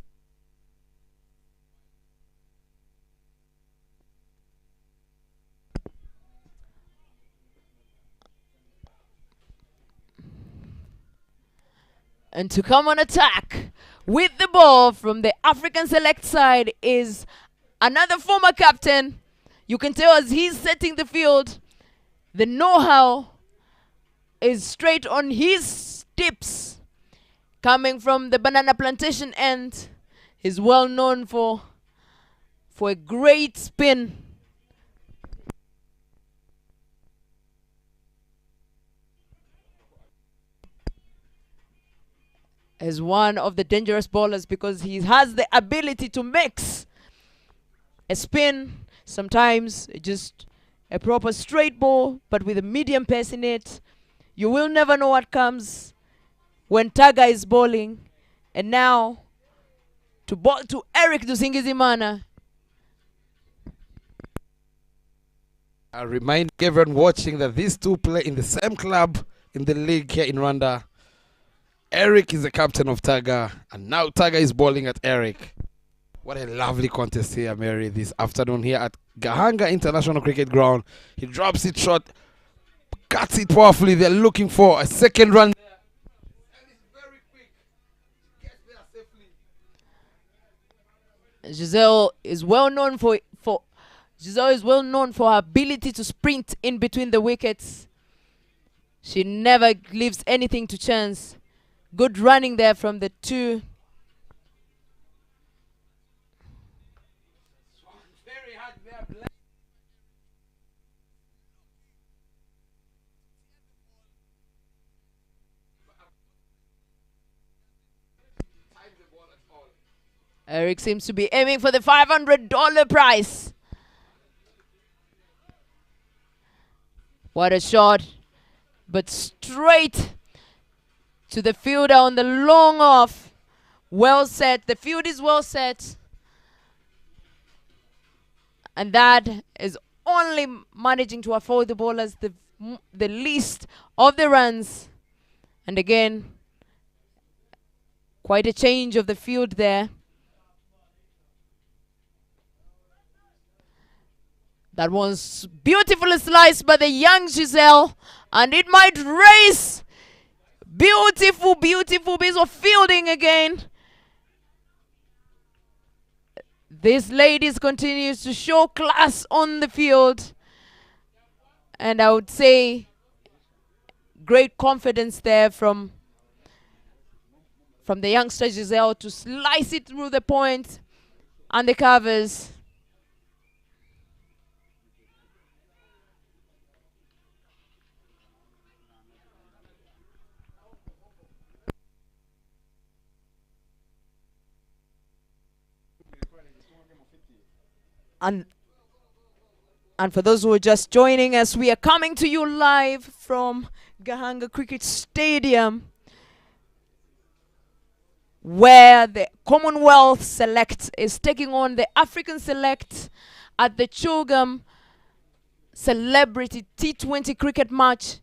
And to come on attack with the ball from the African select side is another former captain. You can tell as he's setting the field, the know-how is straight on his tips. Coming from the banana plantation end, he's well known for a great spin. As one of the dangerous bowlers because he has the ability to mix a spin, sometimes just a proper straight ball, but with a medium pace in it. You will never know what comes when Taga is bowling. And now, to bowl to Eric Dusingizimana. I remind everyone watching that these two play in the same club in the league here in Rwanda. Eric is the captain of Taga, and now Taga is bowling at Eric. What a lovely contest here, Mary, this afternoon here at Gahanga International Cricket Ground. He drops it short, cuts it powerfully. They're looking for a second run. And it's very quick. Gets there safely. Giselle is well known for her ability to sprint in between the wickets. She never leaves anything to chance. Good running there from the two. Very hard there. Eric seems to be aiming for the $500 prize. What a shot. But straight to the fielder on the long off. Well set. The field is well set. And that is only managing to afford the bowlers the least of the runs. And again, quite a change of the field there. That was beautifully sliced by the young Giselle. And it might race. Beautiful, beautiful piece of fielding again. This ladies continues to show class on the field. And I would say great confidence there from the youngster Giselle to slice it through the point and the covers. And for those who are just joining us, we are coming to you live from Gahanga Cricket Stadium, where the Commonwealth Select is taking on the African Select at the Chogam Celebrity T20 cricket match,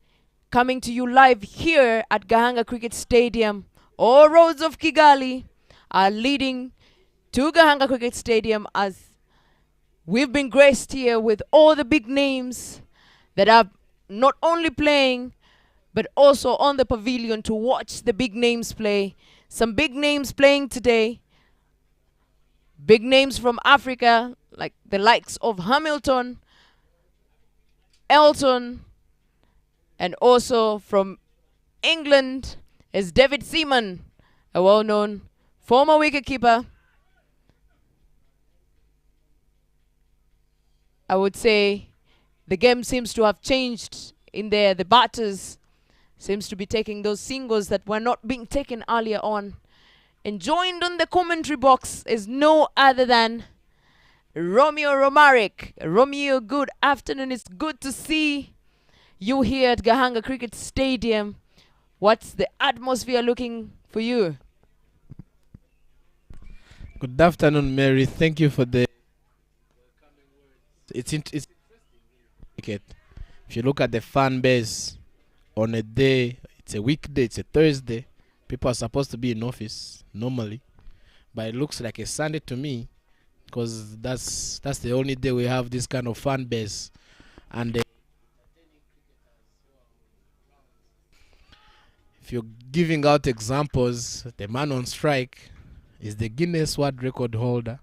coming to you live here at Gahanga Cricket Stadium. All roads of Kigali are leading to Gahanga Cricket Stadium as we've been graced here with all the big names that are not only playing, but also on the pavilion to watch the big names play. Some big names playing today. Big names from Africa, like the likes of Hamilton, Elton, and also from England is David Seaman, a well-known former wicketkeeper. I would say the game seems to have changed in there. The batters seems to be taking those singles that were not being taken earlier on. And joined on the commentary box is no other than Romeo Romaric. Romeo, good afternoon. It's good to see you here at Gahanga Cricket Stadium. What's the atmosphere looking for you? Good afternoon, Mary. Thank you for the. It's cricket. If you look at the fan base on a day, it's a weekday, it's a Thursday. People are supposed to be in office normally, but it looks like a Sunday to me, because that's the only day we have this kind of fan base. And if you're giving out examples, the man on strike is the Guinness World Record holder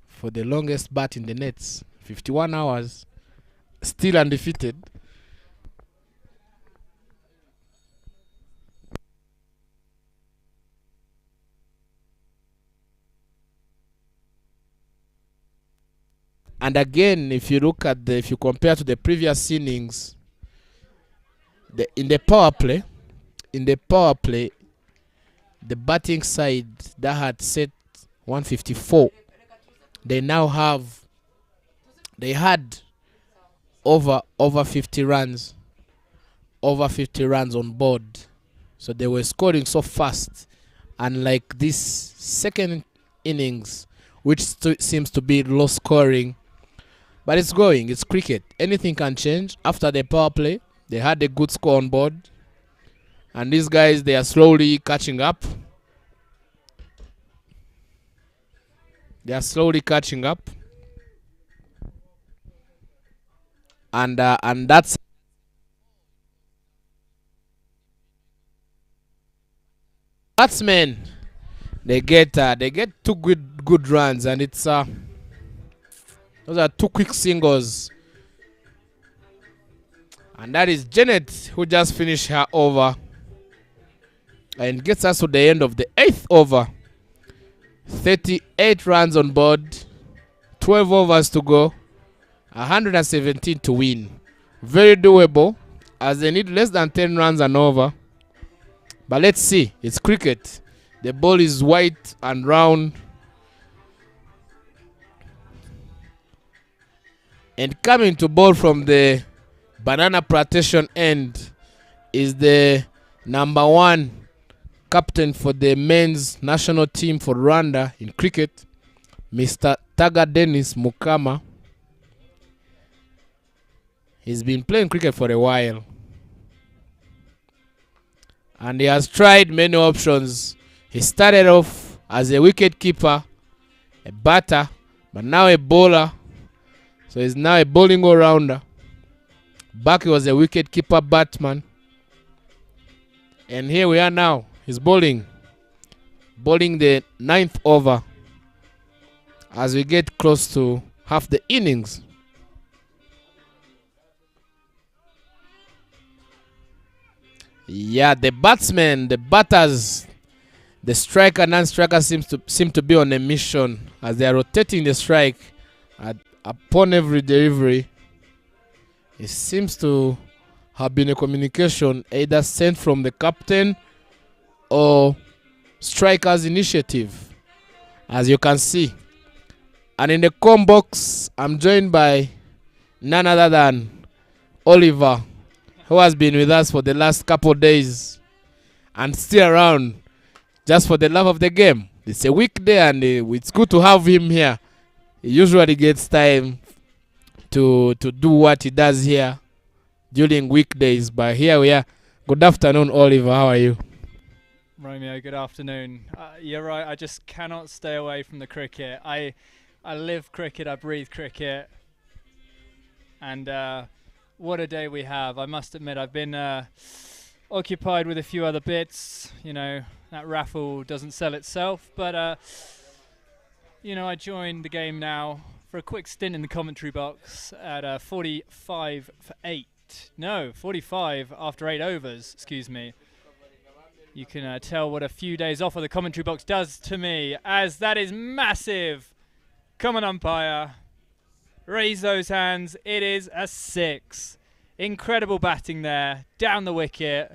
for the longest bat in the nets, 51 hours, still undefeated. And again, if you look at if you compare to the previous innings, in the power play, the batting side that had set 154, they had over 50 runs, on board. So they were scoring so fast, unlike this second innings, which seems to be low scoring. But it's going. It's cricket. Anything can change. After the power play, they had a good score on board. And these guys, they are slowly catching up. And that's batsmen. They get 2 good runs, and it's those are 2 quick singles. And that is Janet, who just finished her over and gets us to the end of the 8th over. 38 runs on board, 12 overs to go, 117 to win. Very doable, as they need less than 10 runs and over. But let's see, it's cricket. The ball is white and round. And coming to ball from the banana plantation end is the number 1 captain for the men's national team for Rwanda in cricket, Mr. Taga Dennis Mukama. He's been playing cricket for a while, and he has tried many options. He started off as a wicket keeper, a batter, but now a bowler. So he's now a bowling all-rounder. Back he was a wicket-keeper batsman. And here we are now. He's bowling the 9th over as we get close to half the innings. Yeah, the batters, the striker and non-striker seem to be on a mission as they are rotating the strike upon every delivery. It seems to have been a communication either sent from the captain or striker's initiative, as you can see. And in the com box, I'm joined by none other than Oliver, who has been with us for the last couple of days and still around just for the love of the game. It's a weekday, and it's good to have him here. He usually gets time to do what he does here during weekdays, but here we are. Good afternoon, Oliver. How are you? Romeo, good afternoon. You're right, I just cannot stay away from the cricket. I live cricket, I breathe cricket, and what a day we have. I must admit, I've been occupied with a few other bits. You know, that raffle doesn't sell itself, but you know, I joined the game now for a quick stint in the commentary box at 45 for 8. No, 45 after 8 overs, excuse me. You can tell what a few days off of the commentary box does to me, as that is massive. Come on, umpire. Raise those hands. It is a 6. Incredible batting there. Down the wicket.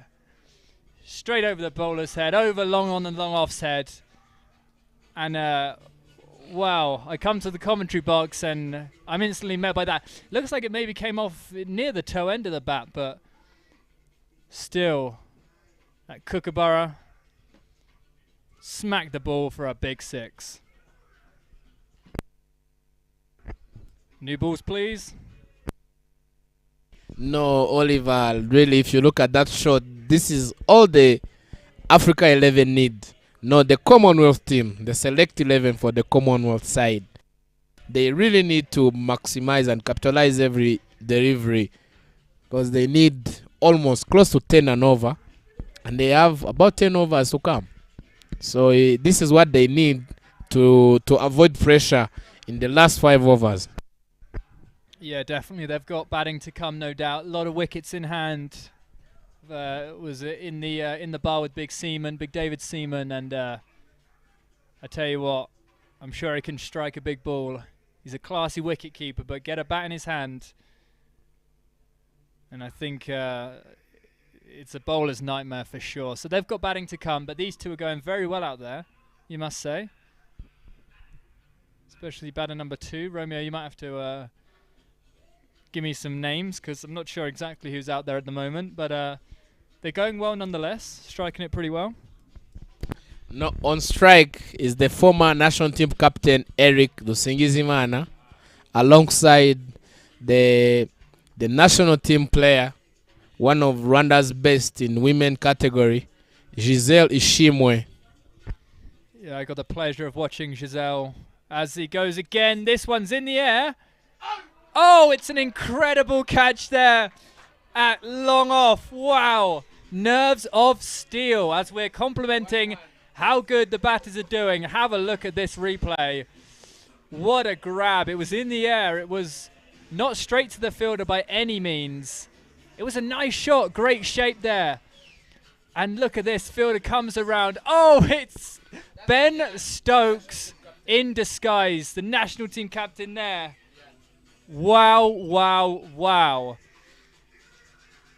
Straight over the bowler's head. Over long on the long off's head. And wow, I come to the commentary box and I'm instantly met by that. Looks like it maybe came off near the toe end of the bat, but still, that Kookaburra smacked the ball for a big 6. New balls, please. No, Oliver, really, if you look at that shot, this is all the Africa 11 need. No, the Commonwealth team, the select 11 for the Commonwealth side. They really need to maximize and capitalize every delivery because they need almost close to 10 and over, and they have about 10 overs to come. So this is what they need to avoid pressure in the last 5 overs. Yeah, definitely. They've got batting to come, no doubt. A lot of wickets in hand. Was in the bar with Big David Seaman, and I tell you what, I'm sure he can strike a big ball. He's a classy wicket keeper, but get a bat in his hand, and I think it's a bowler's nightmare for sure. So they've got batting to come, but these two are going very well out there, you must say. Especially batter number 2. Romeo, you might have to give me some names because I'm not sure exactly who's out there at the moment, but they're going well nonetheless, striking it pretty well. No, on strike is the former national team captain Eric Dusingizimana, alongside the national team player, one of Rwanda's best in women category, Giselle Ishimwe. Yeah, I got the pleasure of watching Giselle as he goes again. This one's in the air. Oh, it's an incredible catch there at long off. Wow. Nerves of steel as we're complimenting how good the batters are doing. Have a look at this replay. What a grab. It was in the air. It was not straight to the fielder by any means. It was a nice shot. Great shape there. And look at this. Fielder comes around. Oh, it's Ben Stokes in disguise. The national team captain there. Wow, wow, wow.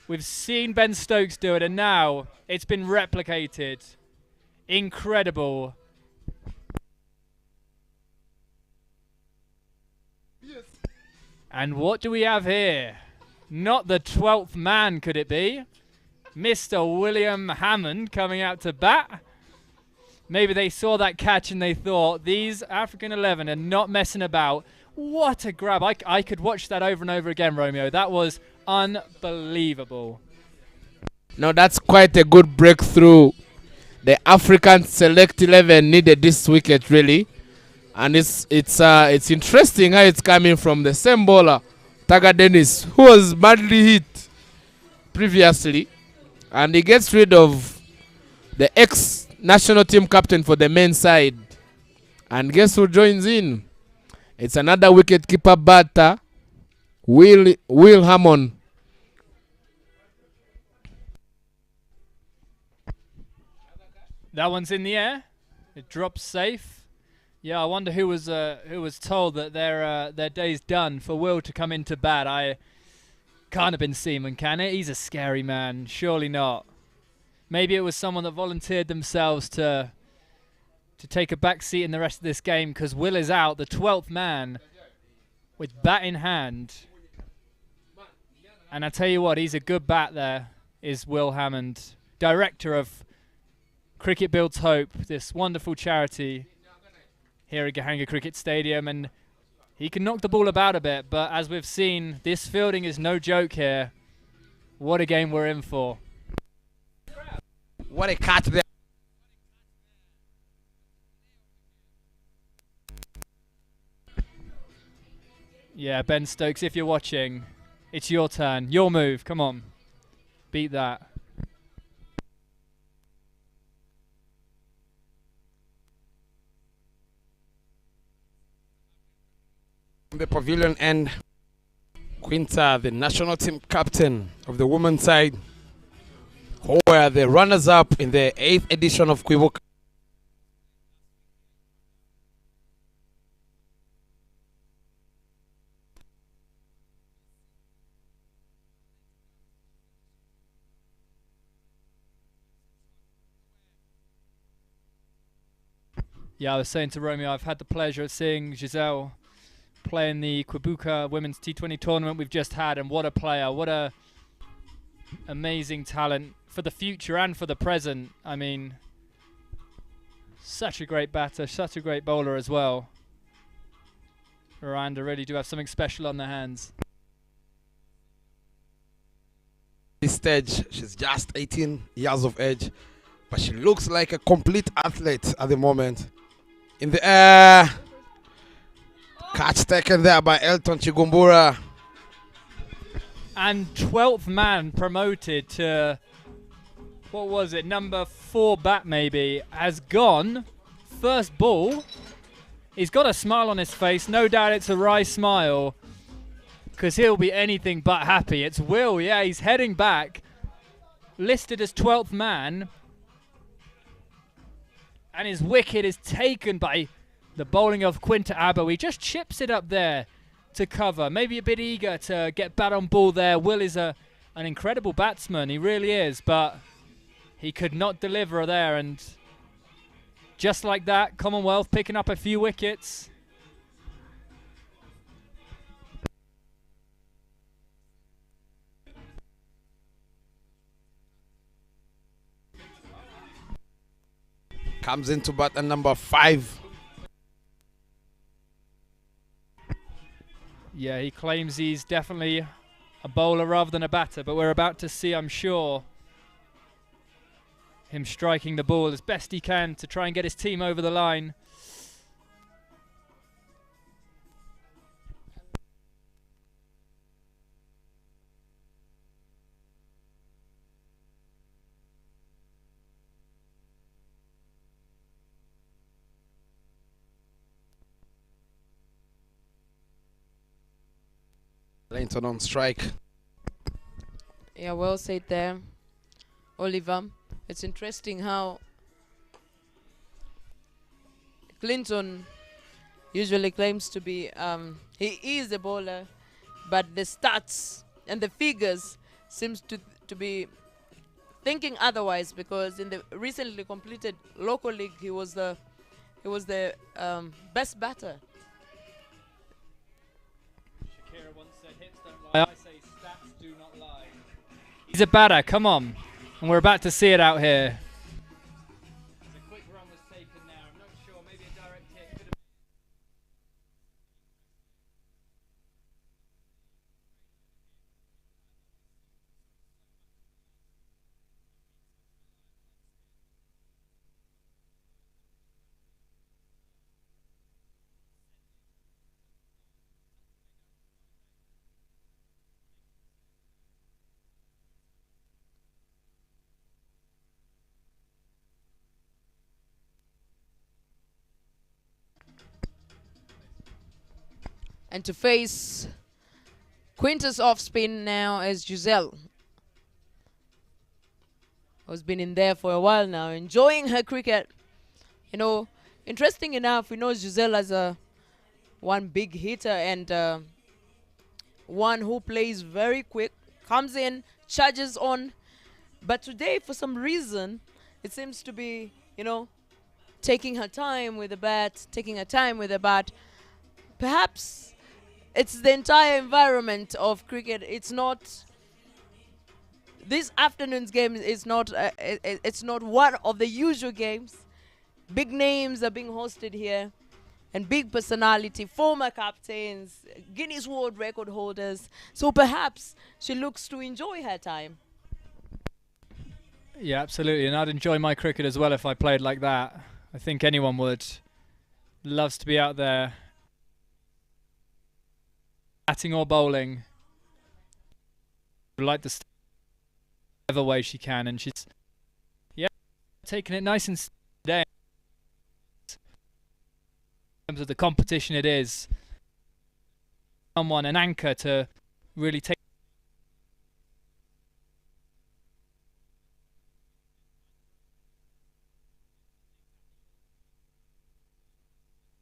We've seen Ben Stokes do it, and now it's been replicated. Incredible. Yes. And what do we have here? Not the 12th man, could it be? Mr. William Hammond coming out to bat. Maybe they saw that catch and they thought, these African 11 are not messing about. What a grab. I could watch that over and over again, Romeo. That was unbelievable. Now that's quite a good breakthrough. The African Select 11 needed this wicket, really. And it's interesting how it's coming from the same bowler, Taga Dennis, who was badly hit previously. And he gets rid of the ex-national team captain for the men's side. And guess who joins in? It's another wicket-keeper batter, Will Hammond. That one's in the air. It drops safe. Yeah, I wonder who was told that their day's done for Will to come into bat. I can't have been Seaman, can it? He's a scary man. Surely not. Maybe it was someone that volunteered themselves to take a back seat in the rest of this game because Will is out, the 12th man, with bat in hand. And I tell you what, he's a good bat there, is Will Hammond, director of Cricket Builds Hope, this wonderful charity here at Gahanga Cricket Stadium, and he can knock the ball about a bit, but as we've seen, this fielding is no joke here. What a game we're in for. What a catch there. Yeah, Ben Stokes, if you're watching, it's your turn. Your move. Come on. Beat that. The pavilion end, Quinta, the national team captain of the women's side, who were the runners-up in the 8th edition of Kwibuka. Yeah, I was saying to Romeo, I've had the pleasure of seeing Giselle play in the Kwibuka Women's T20 tournament we've just had, and what a player, what a amazing talent for the future and for the present. I mean, such a great batter, such a great bowler as well. Rwanda really do have something special on their hands. This stage, she's just 18 years of age, but she looks like a complete athlete at the moment. In the air, catch taken there by Elton Chigumbura. And 12th man promoted to, what was it, number 4 bat maybe, has gone. First ball. He's got a smile on his face. No doubt it's a wry smile, because he'll be anything but happy. It's Will, yeah, he's heading back. Listed as 12th man. And his wicket is taken by the bowling of Quinta Abbo. He just chips it up there to cover. Maybe a bit eager to get bat on ball there. Will is an incredible batsman. He really is. But he could not deliver there. And just like that, Commonwealth picking up a few wickets. Comes into bat at number 5. Yeah, he claims he's definitely a bowler rather than a batter, but we're about to see, I'm sure, him striking the ball as best he can to try and get his team over the line. Linton on strike. Yeah, well said there, Oliver. It's interesting how Clinton usually claims to be, he is a bowler, but the stats and the figures seems to be thinking otherwise, because in the recently completed local league, he was the best batter. Shakira once said, "Hits don't lie." I say, "Stats do not lie." He's a batter, come on. And we're about to see it out here. A quick run was taken there. I'm not sure, maybe a direct hit could have. And to face Quintus off spin now is Giselle, who's been in there for a while now, enjoying her cricket. You know, interesting enough, we know Giselle as one big hitter and one who plays very quick, comes in, charges on. But today, for some reason, it seems to be, you know, taking her time with the bat, Perhaps it's the entire environment of cricket. It's not, this afternoon's game is not, it's not one of the usual games. Big names are being hosted here, and big personality, former captains, Guinness World Record holders. So perhaps she looks to enjoy her time. Yeah, absolutely. And I'd enjoy my cricket as well if I played like that. I think anyone would. Loves to be out there, batting or bowling. Would like to whatever way she can, and she's taking it nice and steady. In terms of the competition, it is someone, an anchor to really take.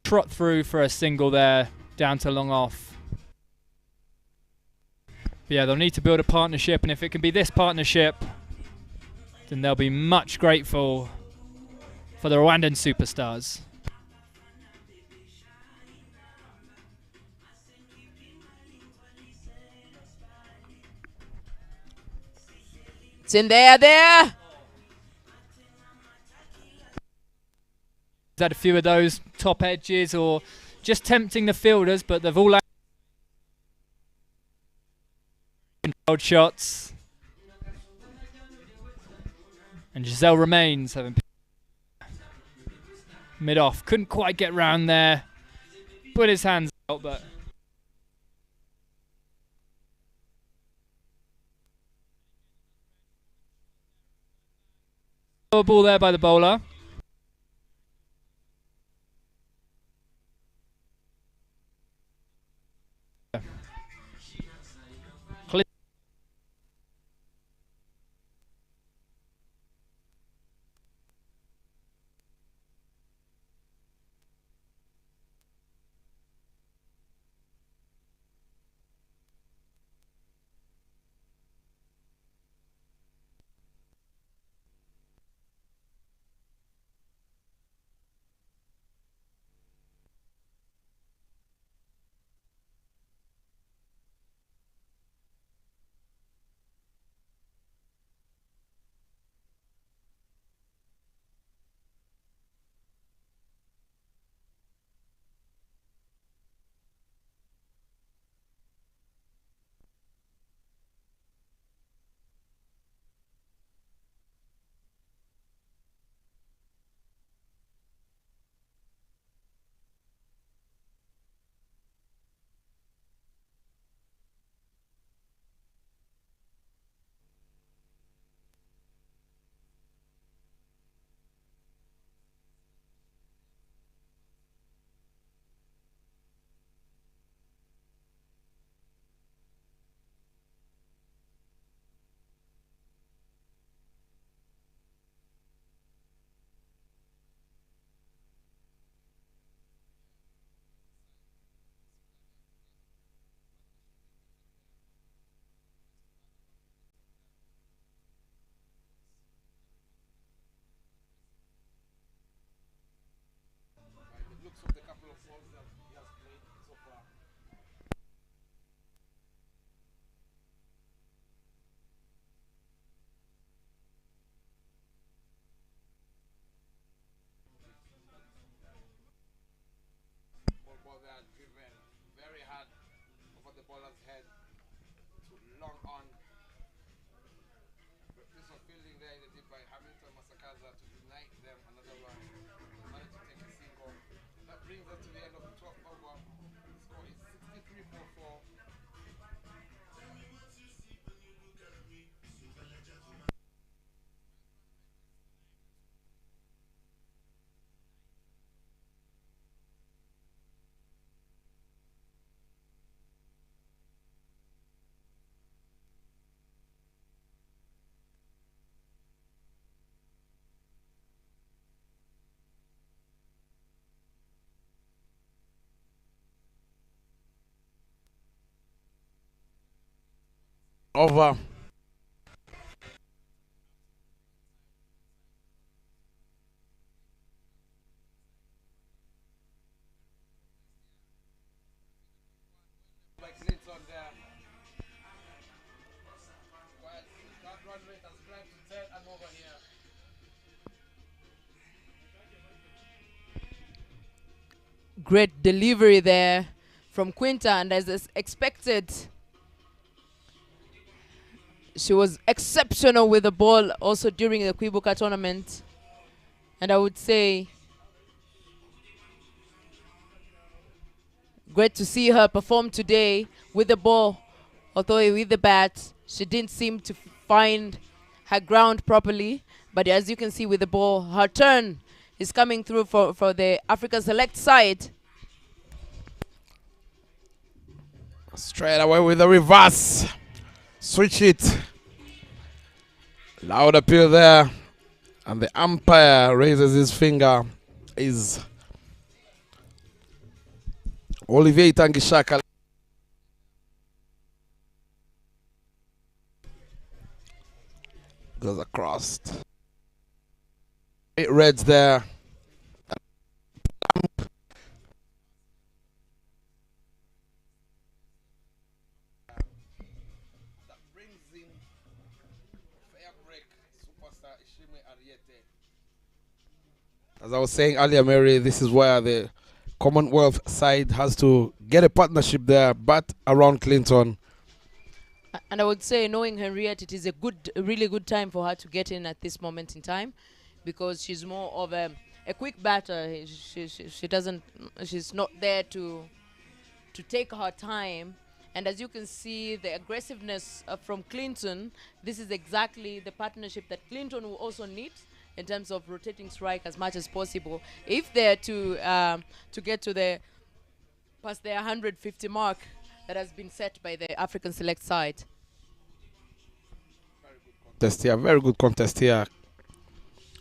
Trot through for a single there, down to long off. But yeah, they'll need to build a partnership, and if it can be this partnership, then they'll be much grateful for the Rwandan superstars. It's in there. Had a few of those top edges or just tempting the fielders, but they've all controlled shots. And Giselle remains having mid off. Couldn't quite get round there. Put his hands out, but a ball there by the bowler. Over. Great delivery there from Quinta, and as is expected, she was exceptional with the ball also during the Kwibuka tournament. And I would say great to see her perform today with the ball, although with the bat, she didn't seem to find her ground properly. But as you can see with the ball, her turn is coming through for the Africa Select side. Straight away with the reverse. Switch it. Loud appeal there. And the umpire raises his finger. Is Olivier Tangishaka. Goes across. 8 reds there. That brings in fair As I was saying earlier, Mary, this is where the Commonwealth side has to get a partnership there, but around Clinton. And I would say, knowing Henriette, it is a really good time for her to get in at this moment in time, because she's more of a quick batter. She's not there to take her time. And as you can see, the aggressiveness from Clinton, this is exactly the partnership that Clinton will also need in terms of rotating strike as much as possible, if they're to get to past their 150 mark that has been set by the African select side. Contest here, very good contest here.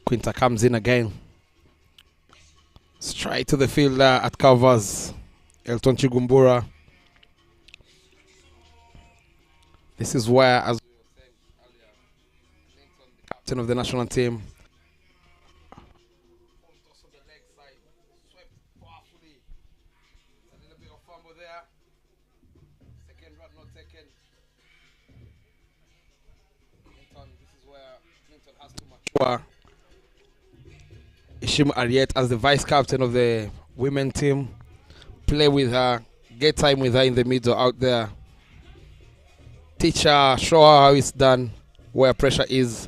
Quinta comes in again. Straight to the field at covers. Elton Chigumbura. This is where, as we were saying earlier, Clinton, the captain of the national team, toss on the leg side, swept powerfully. A little bit of fumble there. Second run not taken. Clinton, this is where Clinton has to mature. Ishim Ariet as the vice captain of the women team. Play with her, get time with her in the middle out there. Teach her, show her how it's done, where pressure is,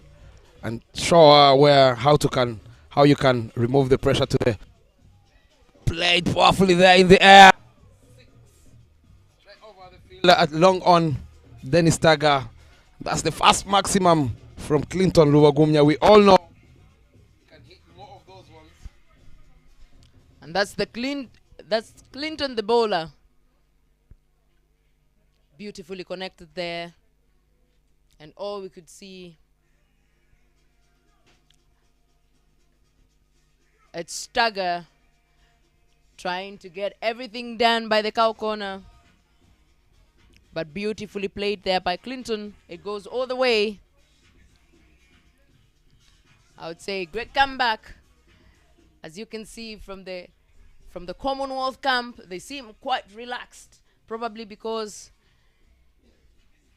and show her how you can remove the pressure to the played powerfully there in the air. Straight over the field at long on Dennis Tagger. That's the first maximum from Clinton Luvagumya. We all know he can hit more of those ones. And that's Clinton the bowler. Beautifully connected there, and all we could see, it's Stagger trying to get everything done by the cow corner, but beautifully played there by Clinton. It goes all the way. I would say great comeback. As you can see from the Commonwealth camp, they seem quite relaxed, probably because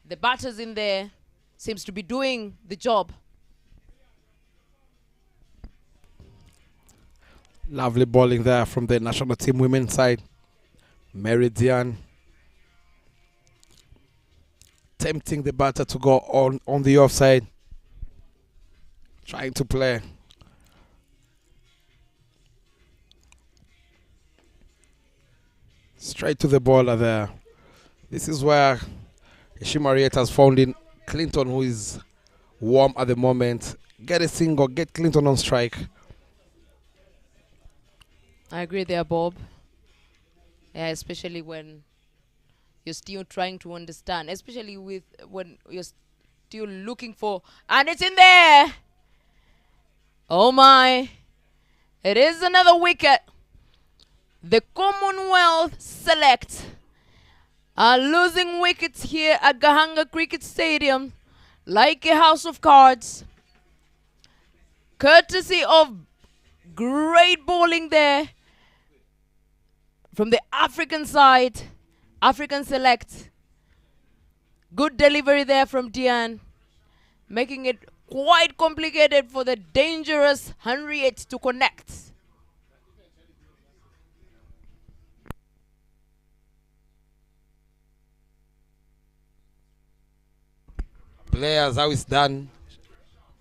the batters in there seems to be doing the job. Lovely bowling there from the national team women's side. Meridian tempting the batter to go on the offside. Trying to play. Straight to the bowler there. This is where Ishimariet has found in Clinton, who is warm at the moment. Get a single, get Clinton on strike. I agree there, Bob. Yeah, especially when you're still trying to understand, especially when you're still looking for, and it's in there. Oh my. It is another wicket. The Commonwealth Select are losing wickets here at Gahanga Cricket Stadium like a house of cards. Courtesy of great bowling there from the African side, African Select. Good delivery there from Diane, making it quite complicated for the dangerous Henriette to connect. Players, how it's done.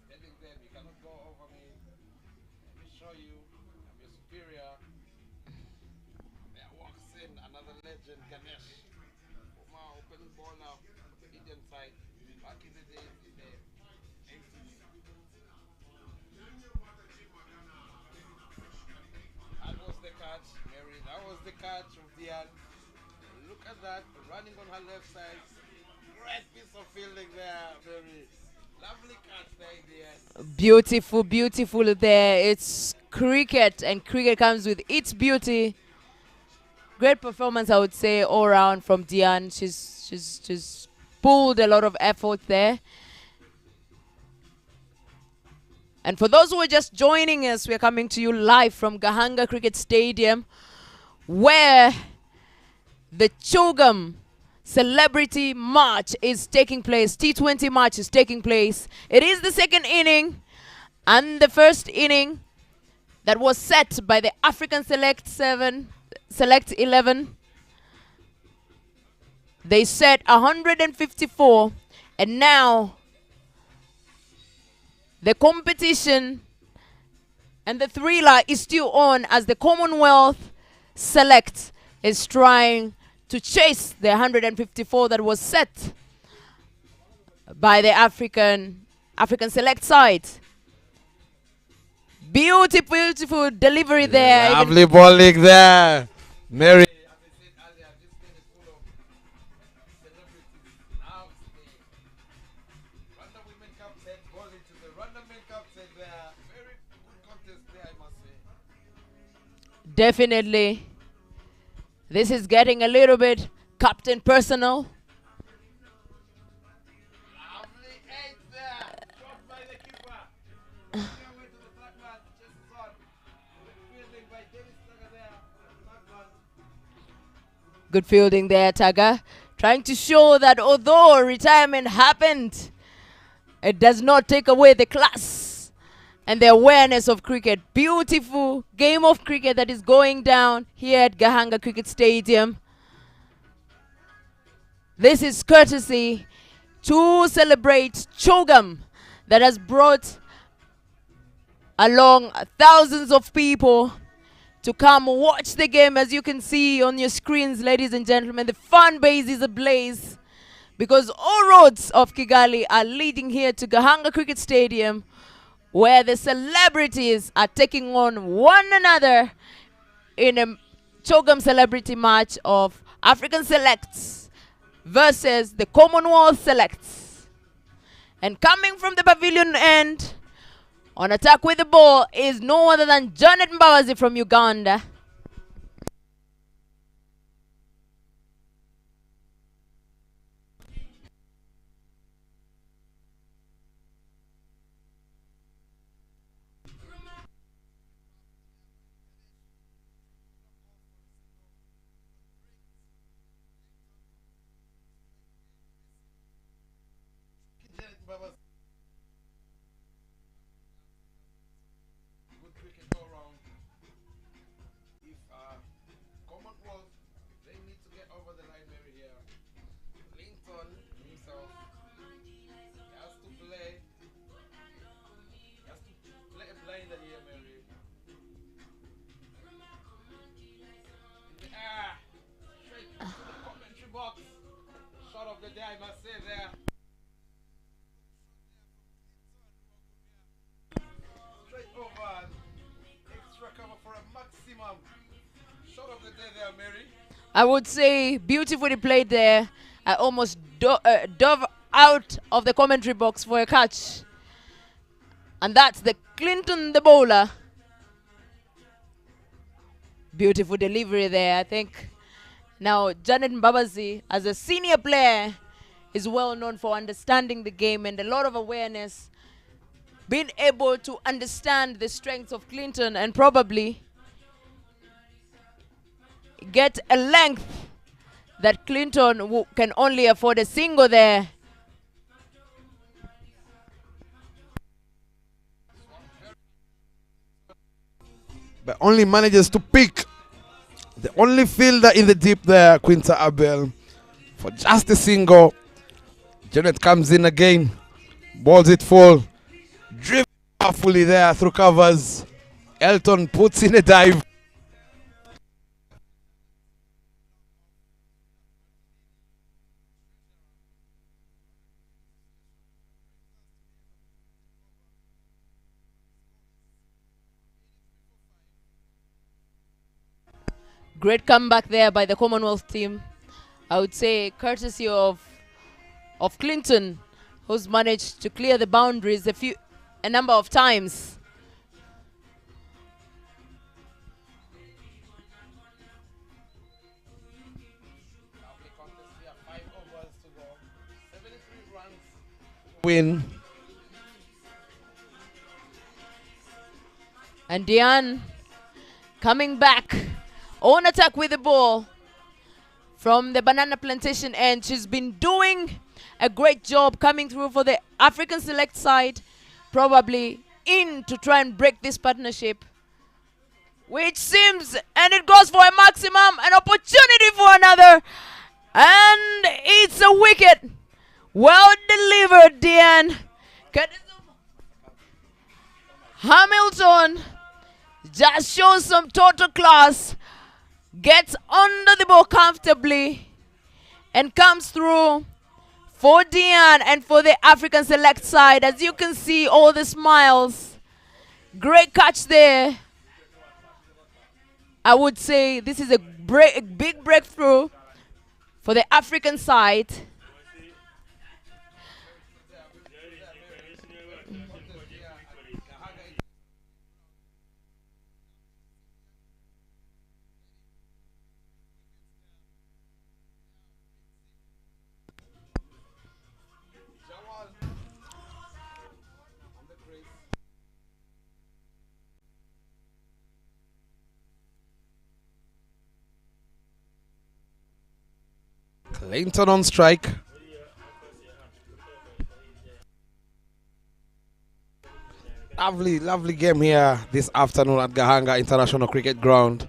Telling them you cannot go over me. Let me show you I'm your superior. There walks in another legend, Ganesh. Former opening bowler of the Indian side. Back in the days in the 80s. That was the catch, Mary. That was the catch of Diane. Look at that, running on her left side. Great piece of fielding there, very lovely catch there, yes. Beautiful, beautiful there. It's cricket, and cricket comes with its beauty. Great performance, I would say, all around from Diane. She's pulled a lot of effort there. And for those who are just joining us, we're coming to you live from Gahanga Cricket Stadium, where the Chogam Celebrity Match is taking place. T20 match is taking place. It is the second inning. And the first inning that was set by the African Select 11. They set 154, and now the competition and the thriller is still on as the Commonwealth Select is trying to chase the 154 that was set by the African Select side. Beautiful delivery there. Lovely bowling there. Mary. Definitely. This is getting a little bit captain personal. Good fielding there, Taga. Trying to show that although retirement happened, it does not take away the class and the awareness of cricket. Beautiful game of cricket that is going down here at Gahanga Cricket Stadium. This is courtesy to celebrate Chogam that has brought along thousands of people to come watch the game. As you can see on your screens, ladies and gentlemen, the fan base is ablaze because all roads of Kigali are leading here to Gahanga Cricket Stadium, where the celebrities are taking on one another in a Chogam celebrity match of African Selects versus the Commonwealth Selects. And coming from the pavilion end, on attack with the ball is no other than Janet Mbabazi from Uganda. I would say beautifully played there. I almost dove out of the commentary box for a catch. And that's the Clinton the bowler. Beautiful delivery there, I think. Now, Janet Mbabazi, as a senior player, is well known for understanding the game and a lot of awareness, being able to understand the strengths of Clinton and probably get a length that Clinton can only afford a single there. But only manages to pick the only fielder in the deep there, Quinta Abel, for just a single. Janet comes in again, balls it full, driven powerfully there through covers. Elton puts in a dive. Great comeback there by the Commonwealth team. I would say courtesy of Clinton, who's managed to clear the boundaries a number of times. Win. And Diane coming back on attack with the ball from the banana plantation end. She's been doing a great job coming through for the African Select side, probably in to try and break this partnership, which seems, and it goes for a maximum, an opportunity for another, and it's a wicket. Well delivered, Dian. Hamilton just shows some total class, gets under the ball comfortably, and comes through for Dian and for the African select side. As you can see, all the smiles. Great catch there. I would say this is a big breakthrough for the African side. Clinton on strike. Lovely game here this afternoon at Gahanga International Cricket Ground.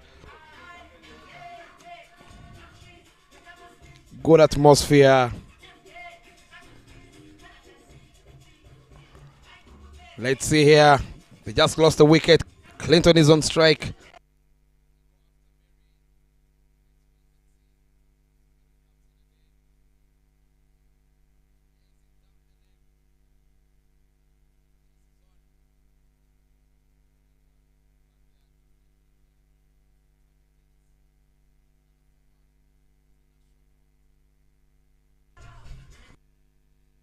Good atmosphere. Let's see here. They just lost a wicket. Clinton is on strike.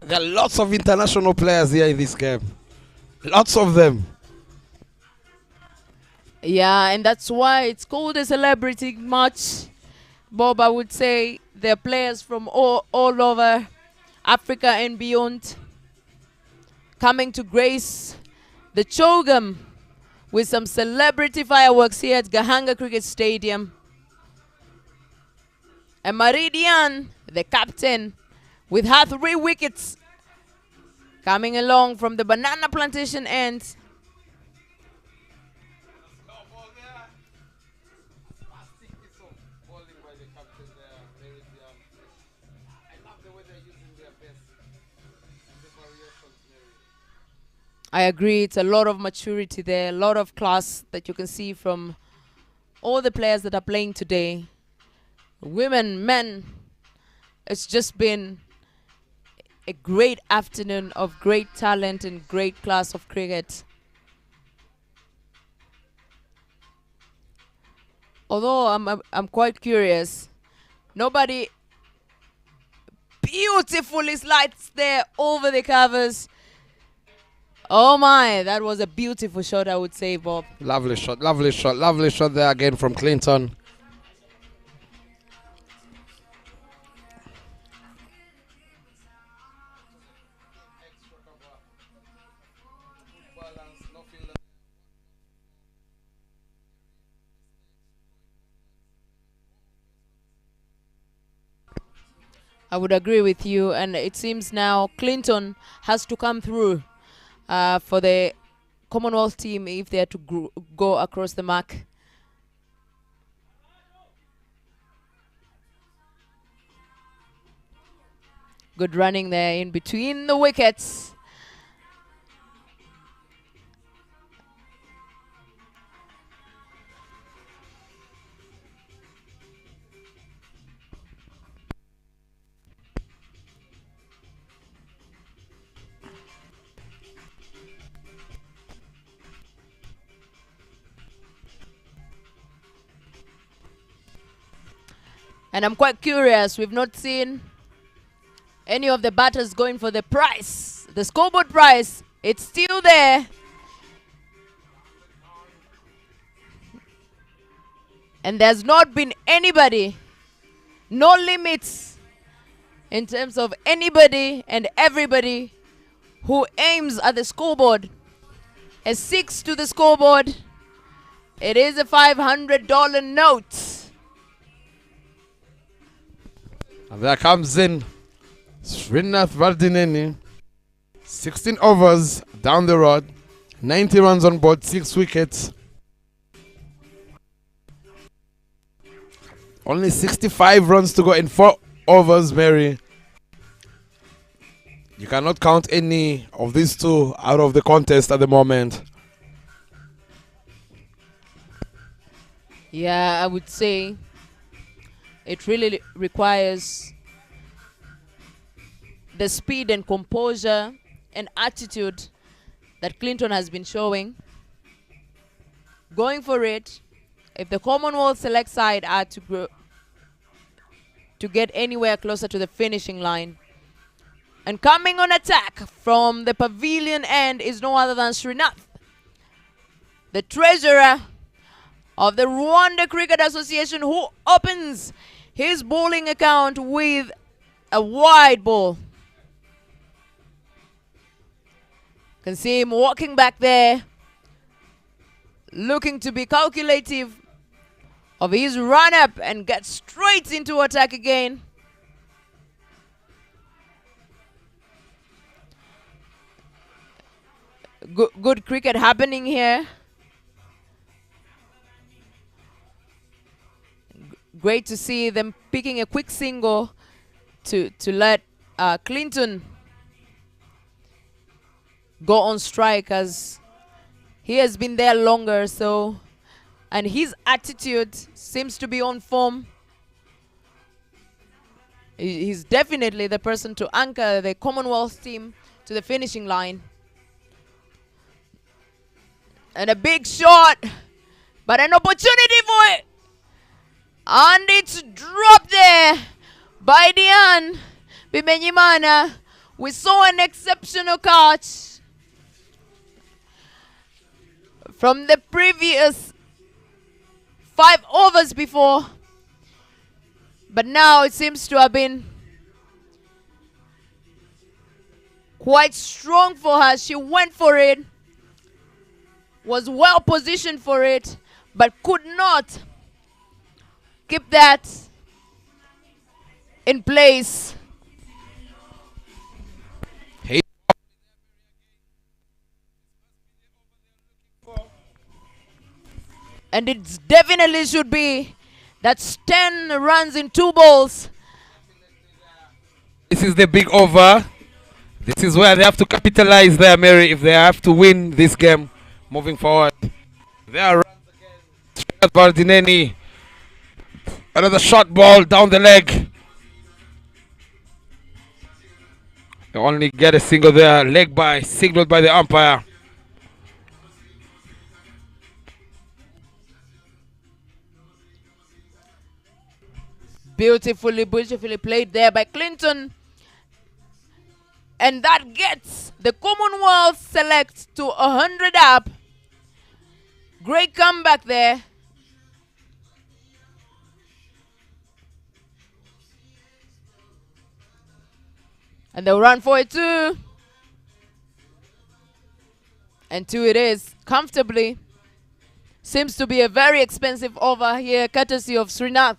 There are lots of international players here in this game. Lots of them. Yeah, and that's why it's called a celebrity match. Bob, I would say there are players from all over Africa and beyond coming to grace the Chogam with some celebrity fireworks here at Gahanga Cricket Stadium. And Maridian, the captain, with her 3 wickets coming along from the banana plantation end. I agree, it's a lot of maturity there, a lot of class that you can see from all the players that are playing today. Women, men, it's just been a great afternoon of great talent and great class of cricket. Although I'm quite curious, nobody beautifully slides there over the covers. Oh my, that was a beautiful shot, I would say, Bob. Lovely shot there again from Clinton. I would agree with you, and it seems now Clinton has to come through for the Commonwealth team if they are to go across the mark. Good running there in between the wickets. And I'm quite curious, we've not seen any of the batters going for the prize, the scoreboard prize. It's still there. And there's not been anybody, no limits in terms of anybody and everybody who aims at the scoreboard. A 6 to the scoreboard. It is a $500 note. And there comes in Srinath Vardineni. 16 overs down the road. 90 runs on board, 6 wickets. Only 65 runs to go in 4 overs, Mary. You cannot count any of these two out of the contest at the moment. Yeah, I would say it really requires the speed and composure and attitude that Clinton has been showing. Going for it, if the Commonwealth select side are to get anywhere closer to the finishing line. And coming on attack from the pavilion end is no other than Srinath, the treasurer of the Rwanda Cricket Association, who opens his bowling account with a wide ball. Can see him walking back there, looking to be calculative of his run-up and get straight into attack again. Good cricket happening here. Great to see them picking a quick single to let Clinton go on strike, as he has been there longer, so, and his attitude seems to be on form. He's definitely the person to anchor the Commonwealth team to the finishing line. And a big shot, but an opportunity for it. And it's dropped there by Dian Bimenyimana. We saw an exceptional catch from the previous 5 overs before. But now it seems to have been quite strong for her. She went for it, was well positioned for it, but could not keep that in place. And it definitely should be. That's 10 runs in 2 balls. This is the big over. This is where they have to capitalize there, Mary, if they have to win this game moving forward. There are runs again. Bardineni. Another short ball down the leg. They only get a single there. Leg by, signaled by the umpire. Beautifully played there by Clinton. And that gets the Commonwealth select to 100 up. Great comeback there. And they'll run for it too. And 2 it is, comfortably. Seems to be a very expensive over here, courtesy of Srinath.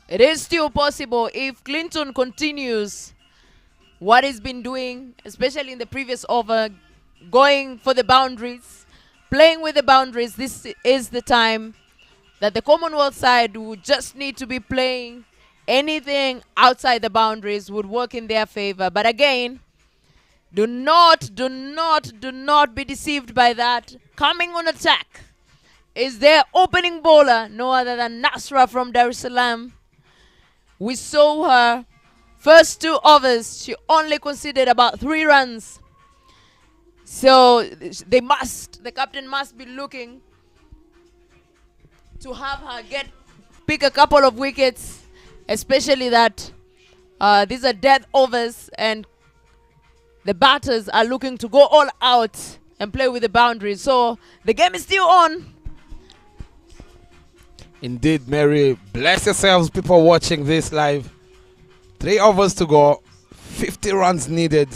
It is still possible if Clinton continues what he's been doing, especially in the previous over, going for the boundaries, playing with the boundaries. This is the time that the Commonwealth side would just need to be playing. Anything outside the boundaries would work in their favor. But again, do not be deceived by that. Coming on attack is their opening bowler, no other than Nasra from Dar es Salaam. We saw her First 2 overs, she only conceded about 3 runs. So the captain must be looking to have her pick a couple of wickets, especially that these are death overs and the batters are looking to go all out and play with the boundaries. So the game is still on. Indeed, Mary. Bless yourselves, people watching this live. 3 overs to go. 50 runs needed.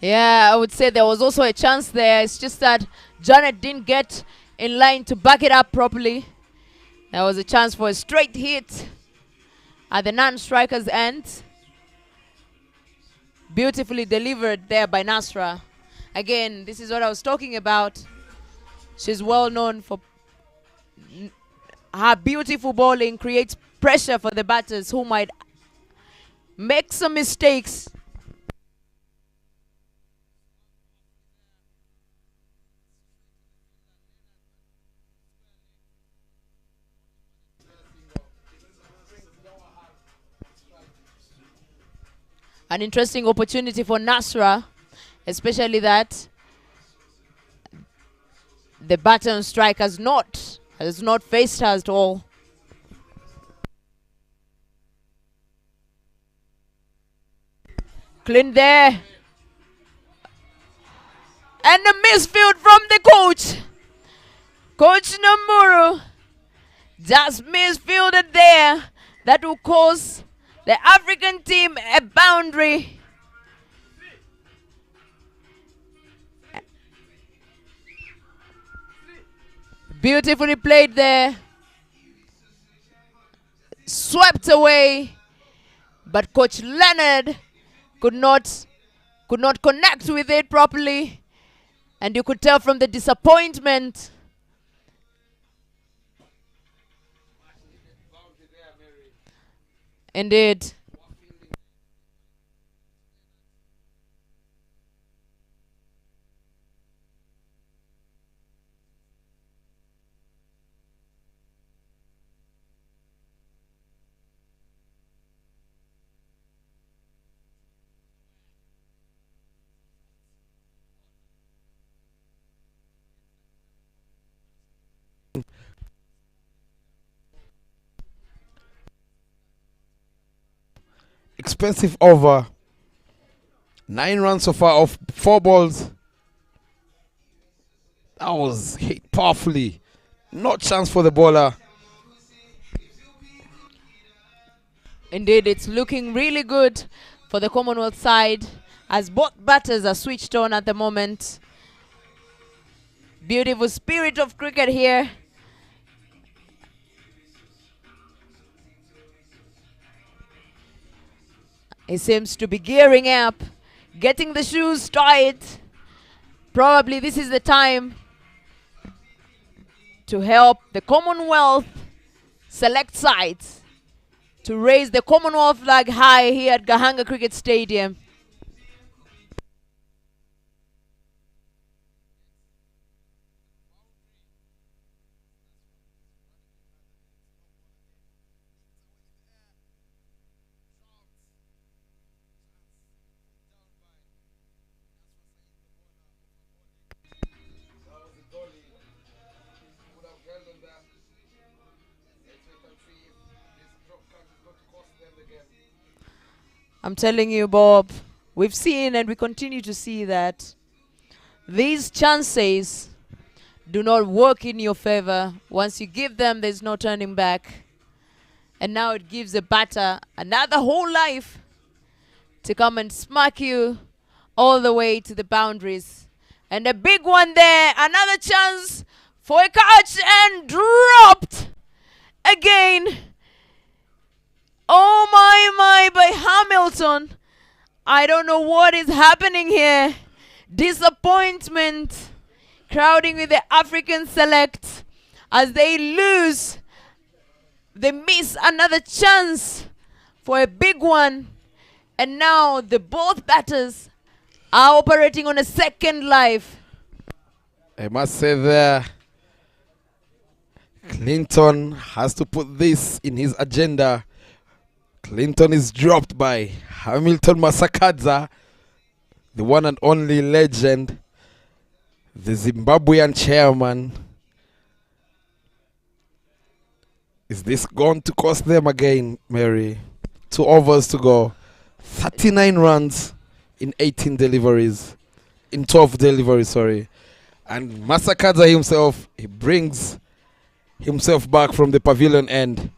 Yeah, I would say there was also a chance there. It's just that Janet didn't get in line to back it up properly. There was a chance for a straight hit at the non-striker's end. Beautifully delivered there by Nasra. Again, this is what I was talking about. She's well known for her beautiful bowling, creates pressure for the batters who might make some mistakes. An interesting opportunity for Nasra, especially that the batter on strike has not faced her at all. Clean there. And a misfield from the coach. Coach Namuru just misfielded there. That will cause the African team a boundary. Beautifully played there. Swept away. But Coach Leonard could not connect with it properly. And you could tell from the disappointment. Indeed. Expensive over. 9 runs so far off 4 balls. That was hit powerfully. No chance for the bowler. Indeed, it's looking really good for the Commonwealth side as both batters are switched on at the moment. Beautiful spirit of cricket here. He seems to be gearing up, getting the shoes tight. Probably this is the time to help the Commonwealth select sides to raise the Commonwealth flag high here at Gahanga Cricket Stadium. I'm telling you, Bob, we've seen and we continue to see that these chances do not work in your favor. Once you give them, there's no turning back. And now it gives the batter another whole life to come and smack you all the way to the boundaries. And a big one there, another chance for a catch and dropped again. Oh my, by Hamilton. I don't know what is happening here. Disappointment crowding with the African select as they lose. They miss another chance for a big one. And now the both batters are operating on a second life. I must say there, Clinton has to put this in his agenda. Clinton is dropped by Hamilton Masakadza, the one and only legend, the Zimbabwean chairman. Is this going to cost them again, Mary? 2 overs to go. 39 runs in 18 deliveries. In 12 deliveries, sorry. And Masakadza himself, he brings himself back from the pavilion end.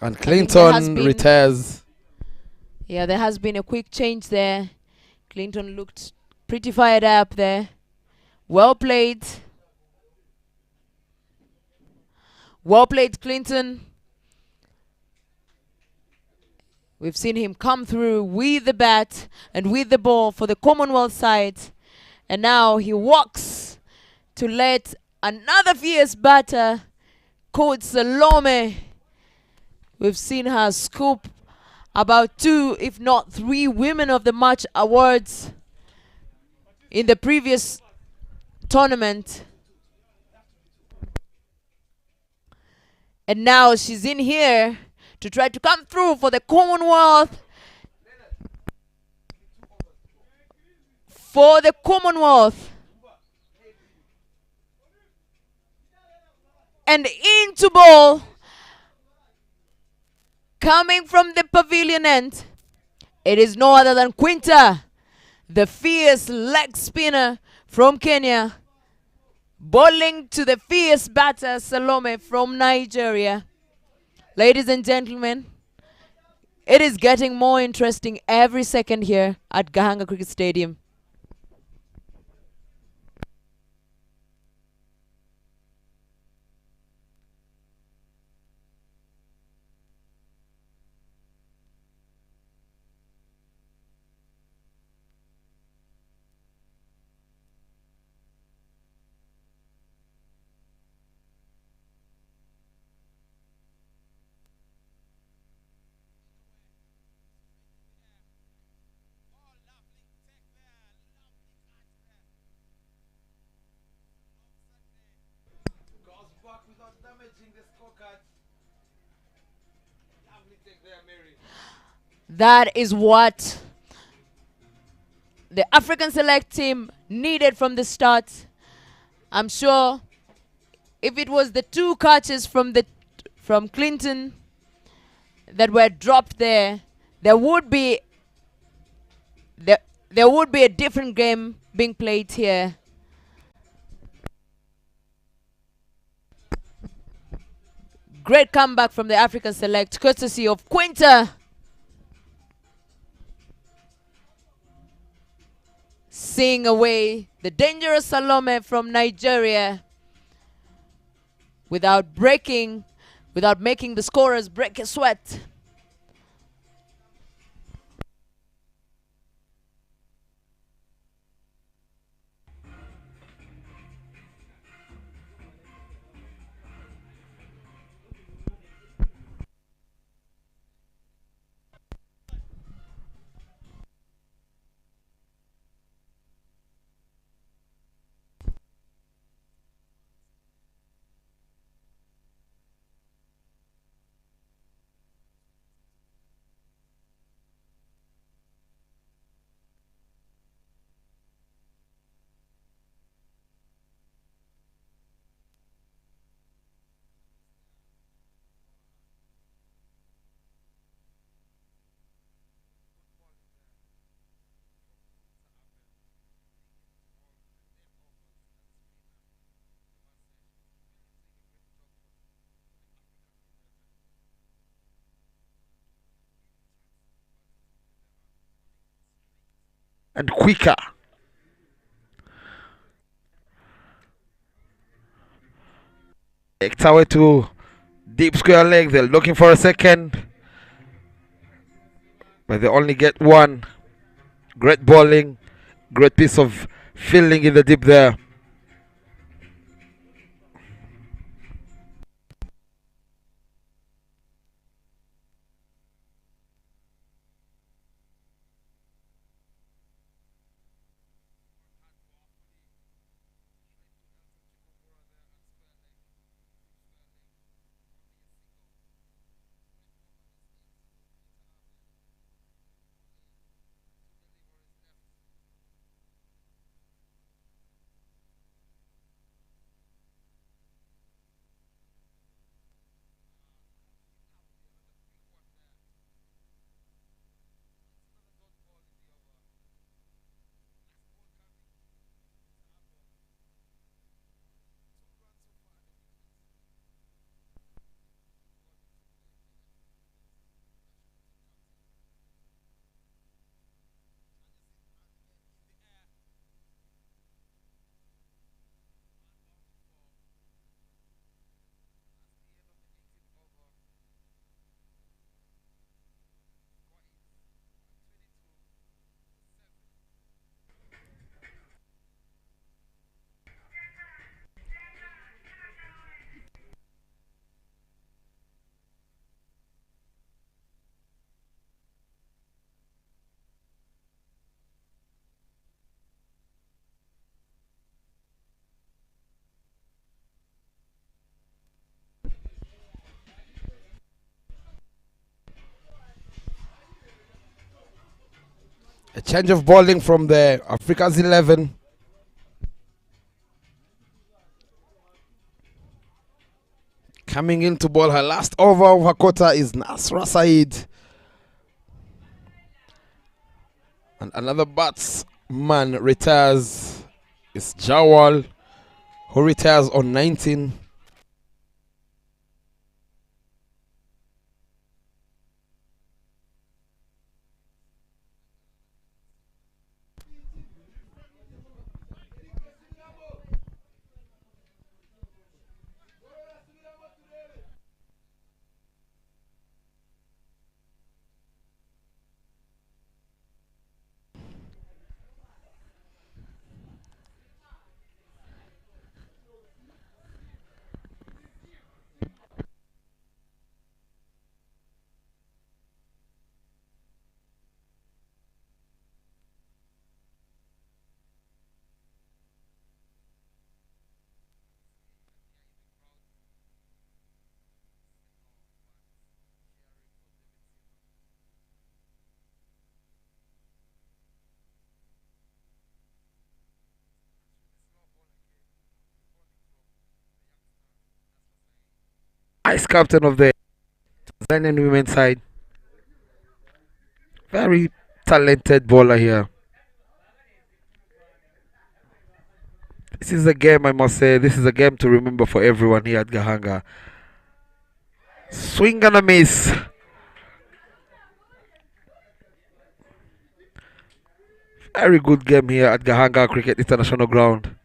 And Clinton retires. Yeah, there has been a quick change there. Clinton looked pretty fired up there. Well played. Well played, Clinton. We've seen him come through with the bat and with the ball for the Commonwealth side. And now he walks to let another fierce batter, Coach Salome. We've seen her scoop about 2, if not 3 Women of the Match awards in the previous tournament. And now she's in here to try to come through for the Commonwealth. For the Commonwealth. And into ball. Coming from the pavilion end. It is no other than Quinta, the fierce leg spinner from Kenya. Bowling to the fierce batter Salome from Nigeria. Ladies and gentlemen, it is getting more interesting every second here at Gahanga Cricket Stadium. That is what the African select team needed from the start. I'm sure if it was the 2 catches from Clinton that were dropped there would be a different game being played here. Great comeback from the African select, courtesy of Quinta. Seeing away the dangerous Salome from Nigeria without making the scorers break a sweat. And quicker. Takes away to deep square leg. They're looking for a second. but they only get one. Great bowling, great piece of fielding in the deep there. A change of bowling from the Africa's 11. Coming in to bowl her last over of her quarter is Nasra Said. And another batsman retires. It's Jawal, who retires on 19. Vice captain of the Tanzanian women's side. Very talented bowler here. This is a game, I must say, this is a game to remember for everyone here at Gahanga. Swing and a miss. Very good game here at Gahanga Cricket International Ground.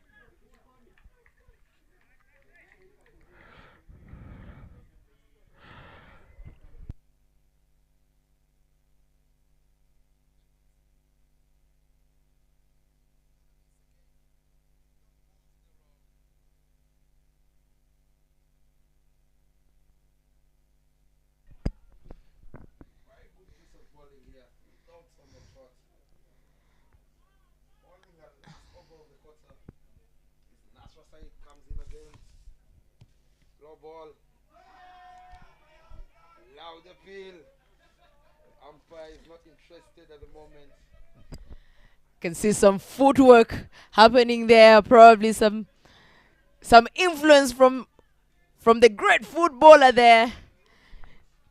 Ball. Loud appeal. Umpire is not interested at the moment. Can see some footwork happening there, probably some influence from the great footballer there,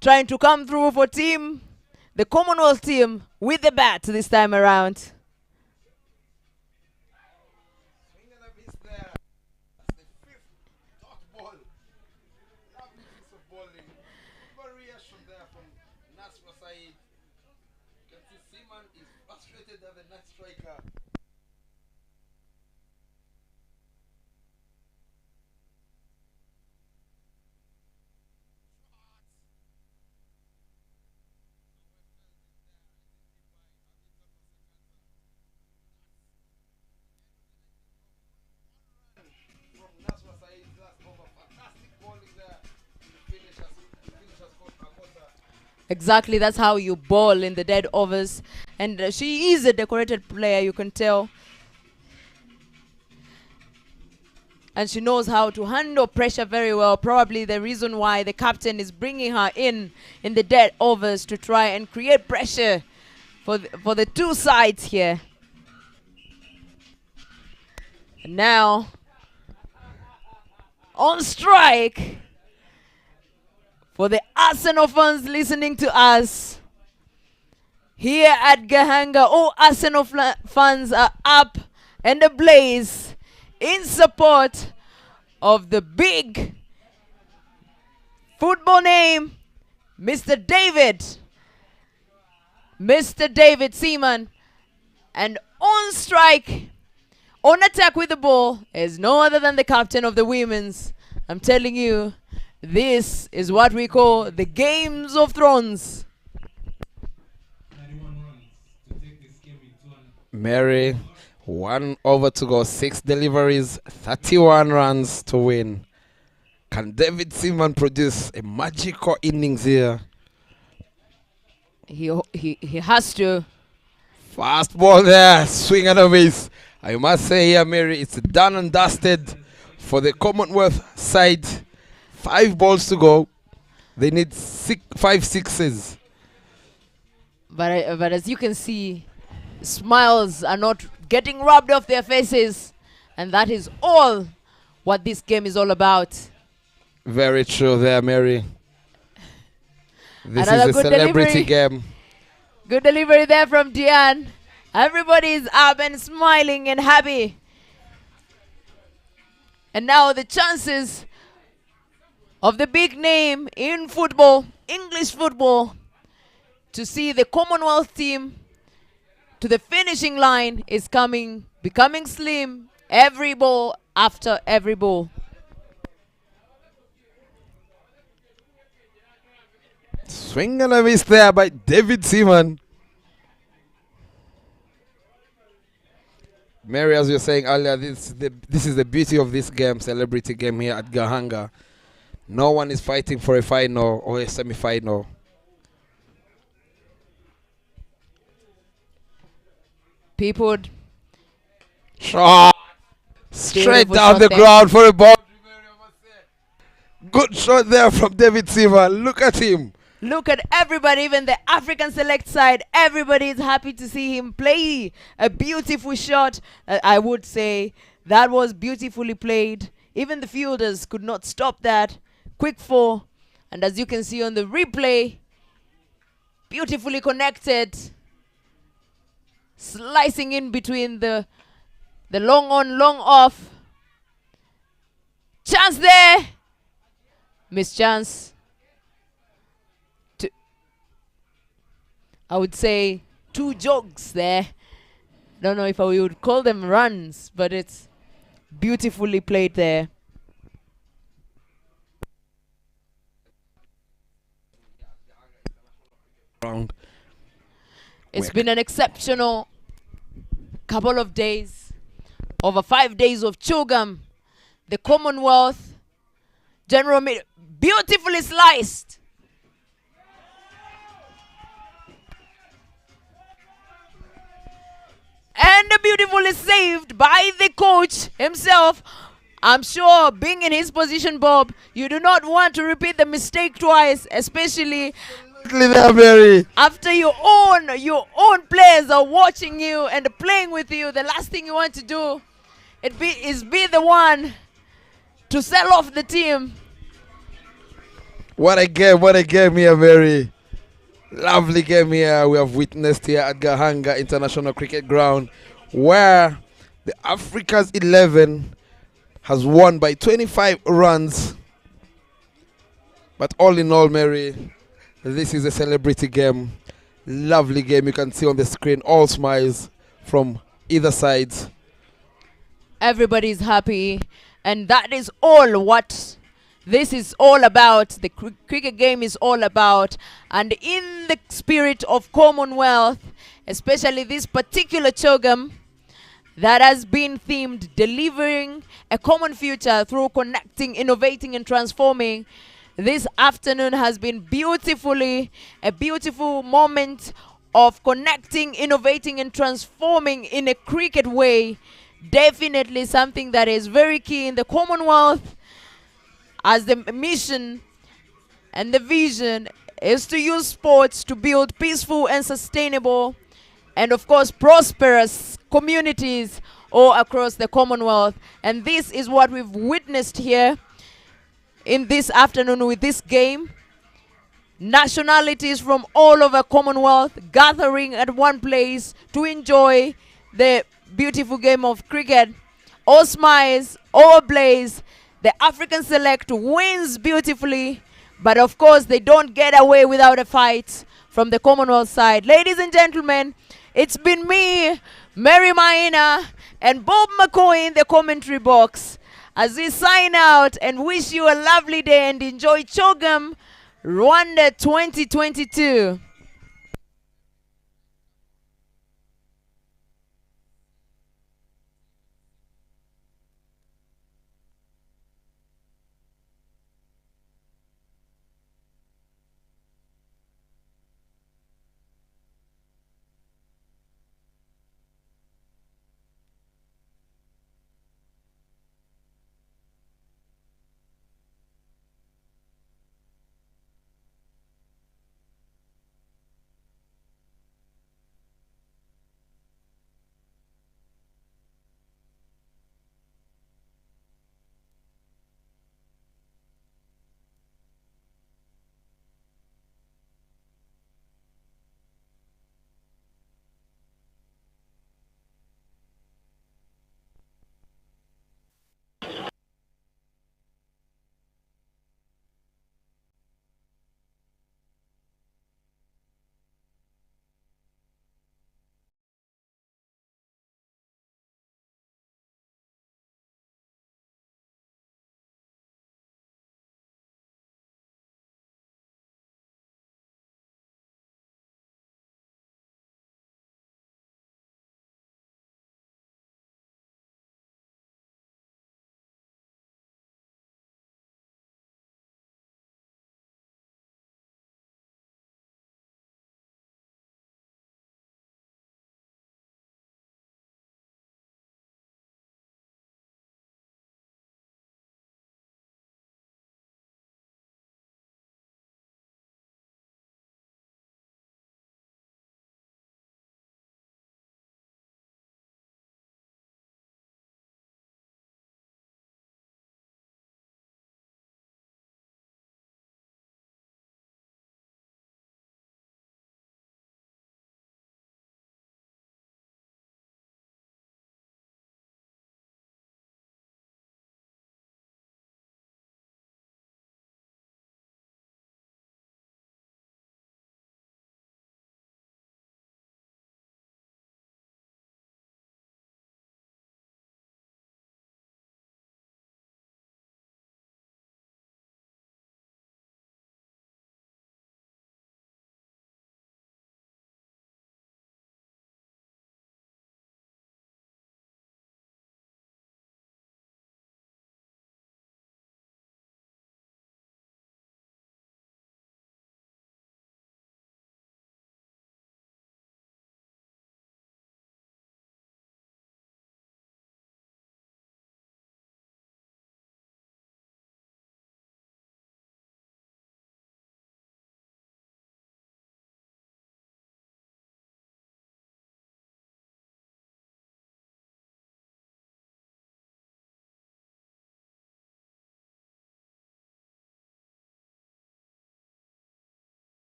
trying to come through for the Commonwealth team with the bat this time around. Exactly, that's how you ball in the dead overs. And she is a decorated player, you can tell. And she knows how to handle pressure very well. Probably the reason why the captain is bringing her in the dead overs to try and create pressure for the two sides here. And now, on strike, for the Arsenal fans listening to us, here at Gahanga, all Arsenal fans are up and ablaze in support of the big football name, Mr. David Seaman. And on strike, on attack with the ball, is no other than the captain of the women's. I'm telling you, this is what we call the Games of Thrones. Mary, 1 over to go, 6 deliveries, 31 runs to win. Can David Seaman produce a magical innings here? He has to. Fast ball there, swing and a miss. I must say here, Mary, it's done and dusted for the Commonwealth side. 5 balls to go. They need 5 sixes. But as you can see, smiles are not getting rubbed off their faces. And that is all what this game is all about. Very true there, Mary. This Another is a good celebrity delivery. game. Good delivery there from Diane. Everybody is up and smiling and happy. And now the chances of the big name in football, English football, to see the Commonwealth team to the finishing line is becoming slim every ball after every ball. Swing and a miss there by David Seaman. Mary, as you were saying earlier, this is the beauty of this game, celebrity game here at Gahanga. No one is fighting for a final or a semi-final. People Shot! Straight Beautiful down shot the there. ground for a ball. Good shot there from David Seaman. Look at him. look at everybody, even the African select side. Everybody is happy to see him play a beautiful shot. I would say that was beautifully played. Even the fielders could not stop that. Quick four. And as you can see on the replay, beautifully connected. Slicing in between the long on, long off. Chance there. Miss chance. I would say 2 jogs there. Don't know if we would call them runs, but it's beautifully played there. It's been an exceptional couple of days, over 5 days of Chogam, the Commonwealth, General beautifully sliced. And beautifully saved by the coach himself. I'm sure being in his position, Bob, you do not want to repeat the mistake twice, especially after your own players are watching you and playing with you. The last thing you want to do is be the one to sell off the team. What a game here, Mary. Lovely game here we have witnessed here at Gahanga International Cricket Ground, where the Africa's 11 has won by 25 runs. But all in all, Mary, this is a celebrity game. Lovely game. You can see on the screen all smiles from either side. Everybody's happy, and that is all what this is all about. The cricket game is all about. And in the spirit of Commonwealth, especially this particular Chogam that has been themed delivering a common future through connecting, innovating and transforming, This afternoon has been a beautiful moment of connecting, innovating, and transforming in a cricket way. Definitely something that is very key in the Commonwealth, as the mission and the vision is to use sports to build peaceful and sustainable and, of course, prosperous communities all across the Commonwealth. And this is what we've witnessed here in this afternoon with this game. Nationalities from all over Commonwealth gathering at one place to enjoy the beautiful game of cricket. All smiles, all blaze. The African select wins beautifully, but of course they don't get away without a fight from the Commonwealth side. Ladies and gentlemen, it's been me, Mary Maina, and Bob McCoy in the commentary box as we sign out and wish you a lovely day and enjoy Chogam Rwanda 2022.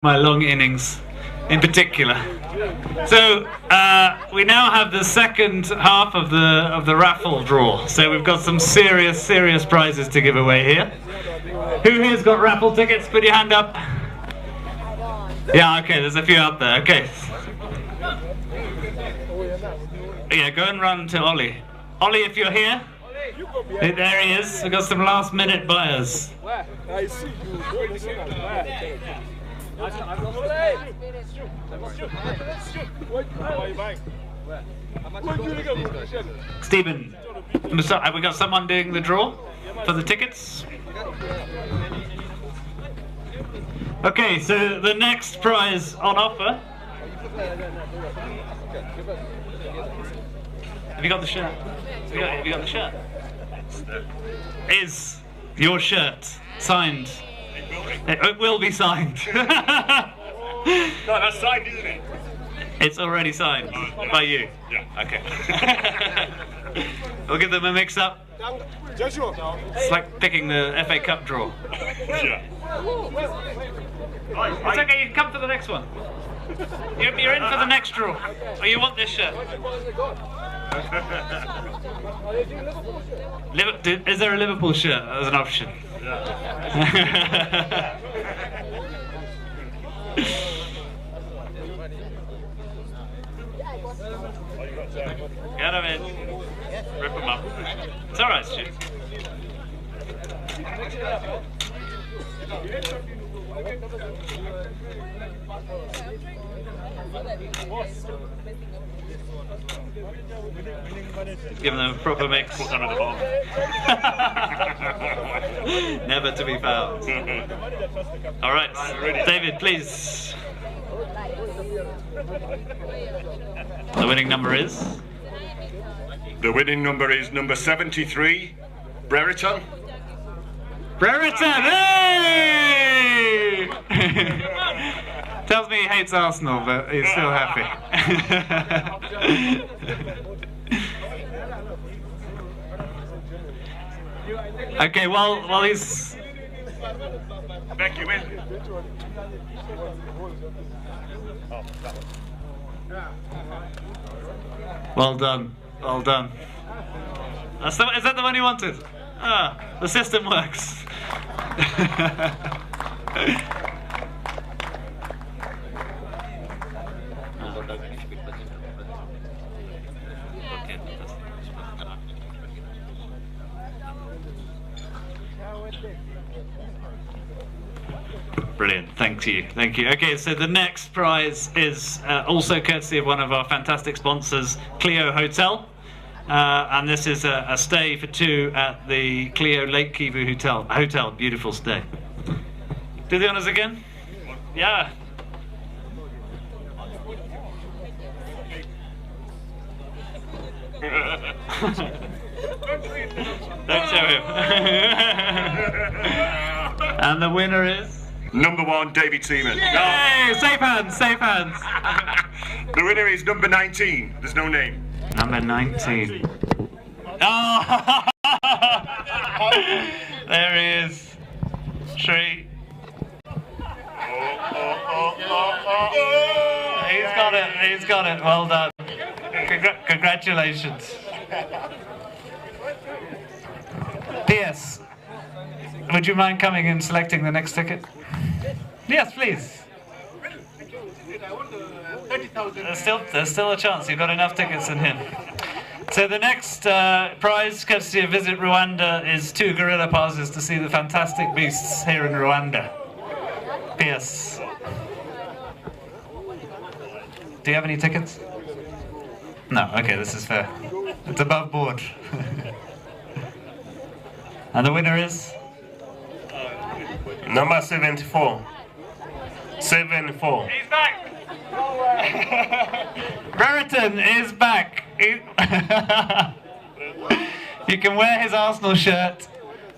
my long innings in particular. So we now have the second half of the raffle draw. So we've got some serious prizes to give away here. Who here's got raffle tickets? Put your hand up. Yeah, okay, there's a few out there. Okay. Yeah, go and run to Ollie. Ollie, if you're here. There he is. We've got some last minute buyers. Stephen, have we got someone doing the draw for the tickets? Okay, so the next prize on offer. Have you got the shirt? Have you got the shirt? Is your shirt signed? It will be signed. No, that's signed, isn't it? It's already signed by you. Yeah. Okay. We'll give them a mix-up. It's like picking the FA Cup draw. Yeah. It's okay, you can come for the next one. You're in for the next draw. Oh, you want this shirt? Is there a Liverpool shirt as an option? Get him in. Rip him up. It's alright, Stu. Give them a proper mix. Put them at the bottom. Never to be found. Alright, David, please. The winning number is? The winning number is number 73, Brereton. Brereton! Hey! Tells me he hates Arsenal, but he's still happy. Okay, while he's... Beck, you in? Well done, well done. Is that the one you wanted? Ah, the system works. Brilliant, thank you. Okay, so the next prize is also courtesy of one of our fantastic sponsors, Clio Hotel. And this is a stay for two at the Clio Lake Kivu Hotel. Beautiful stay. Do the honours again? Yeah. Don't show him. And the winner is? Number 1, David Seaman. Yay! Safe hands, safe hands. The winner is number 19. There's no name. Number 19. Oh! There he is. Tree. He's got it. Well done. Congratulations. P.S. Would you mind coming and selecting the next ticket? Yes, please. There's still a chance. You've got enough tickets in here. So the next prize, courtesy of Visit Rwanda, is 2 gorilla passes to see the fantastic beasts here in Rwanda. P.S. Do you have any tickets? No. Okay, this is fair. It's above board. And the winner is? Number 74. 74. He's back! Brereton is back. You can wear his Arsenal shirt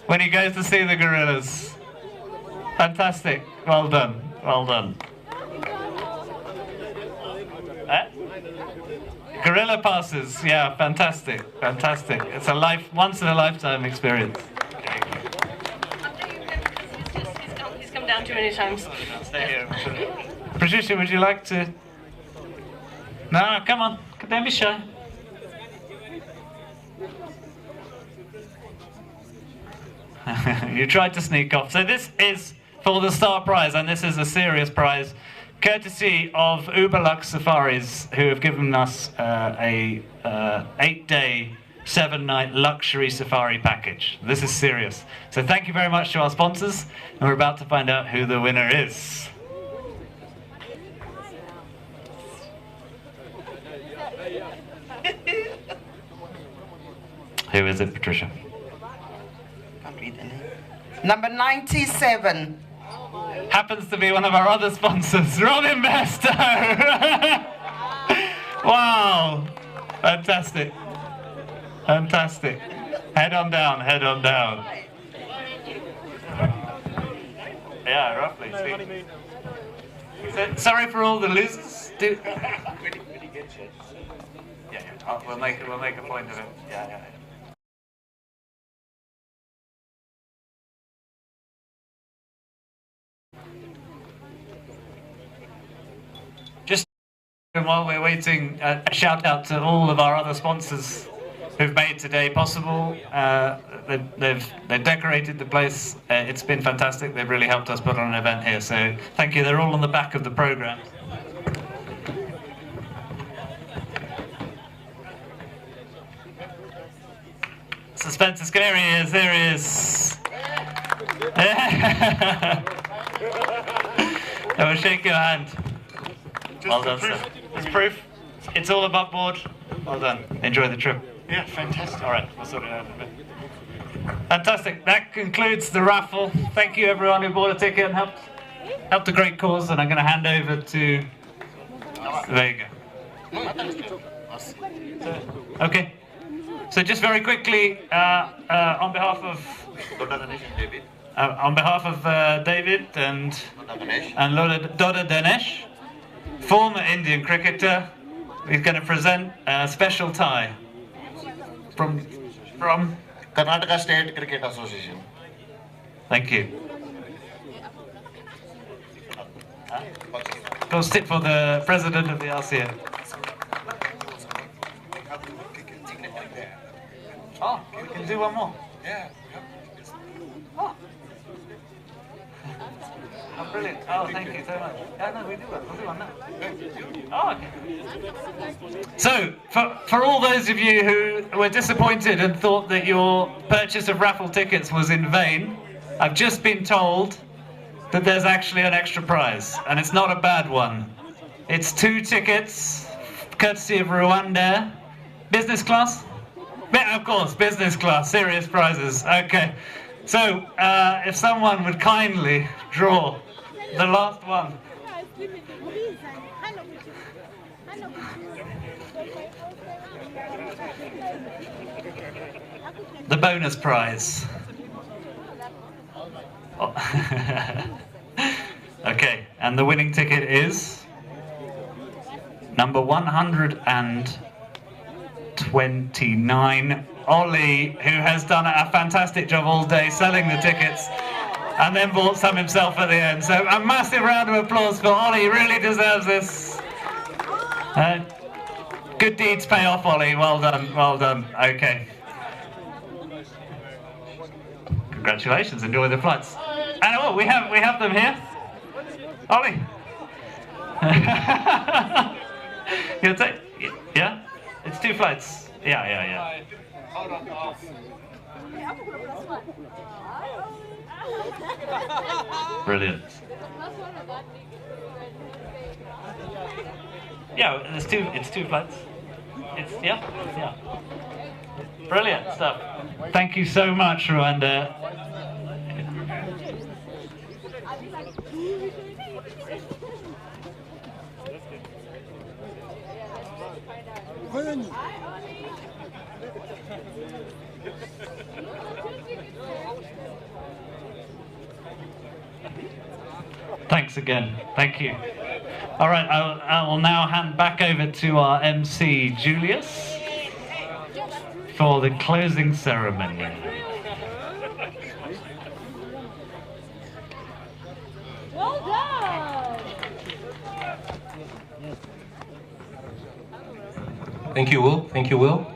when he goes to see the gorillas. Fantastic. Well done. Well done. Gorilla passes. Yeah, fantastic. Fantastic. It's a once in a lifetime experience. He's come down one too many times. Stay here. Patricia, would you like to? No, come on. Don't be shy. You tried to sneak off. So this is for the Star Prize, and this is a serious prize, courtesy of Uberlux Safaris, who have given us a 8-day, 7-night luxury safari package. This is serious. So thank you very much to our sponsors, and we're about to find out who the winner is. Who is it, Patricia? Number 97. Happens to be one of our other sponsors, Robin Besto. Wow, fantastic, fantastic. Head on down, head on down. Yeah, roughly speaking. So, sorry for all the losers. Yeah, we'll make a point of it. Yeah. Just while we're waiting, a shout out to all of our other sponsors who've made today possible. They've decorated the place. It's been fantastic. They've really helped us put on an event here. So thank you. They're all on the back of the program. Suspense is scary. There he is. I will shake your hand. Well done, sir. It's proof. It's all above board. Well done. Enjoy the trip. Yeah, fantastic. All right, we'll sort it out in a bit. Fantastic. That concludes the raffle. Thank you, everyone who bought a ticket and helped a great cause. And I'm going to hand over to. There you go. Okay. So just very quickly, on behalf of David and Doda Dinesh, former Indian cricketer, he's going to present a special tie from Karnataka State Cricket Association. Thank you. Go sit for the president of the RCA. Oh, we can do one more. Yeah. Oh. Oh, brilliant. Oh, thank you so much. Yeah, no, we do one. We'll do one now. Oh, okay. So, for all those of you who were disappointed and thought that your purchase of raffle tickets was in vain, I've just been told that there's actually an extra prize, and it's not a bad one. It's 2 tickets, courtesy of Rwanda. Business class? Yeah, of course, business class, serious prizes. Okay. So, if someone would kindly draw the last one. The bonus prize. Oh. Okay, and the winning ticket is number 129. Ollie, who has done a fantastic job all day selling the tickets and then bought some himself at the end. So a massive round of applause for Ollie. He really deserves this. Good deeds pay off, Ollie. Well done, well done. Okay. Congratulations, enjoy the flights. And oh, we have them here. Ollie. You'll take, yeah? It's 2 flights. Yeah. Brilliant. Yeah, it's 2 flights. Yeah. Brilliant stuff. Thank you so much, Rwanda. Thanks again. Thank you. All right, I will now hand back over to our MC, Julius, for the closing ceremony. Thank you, Will. Thank you, Will.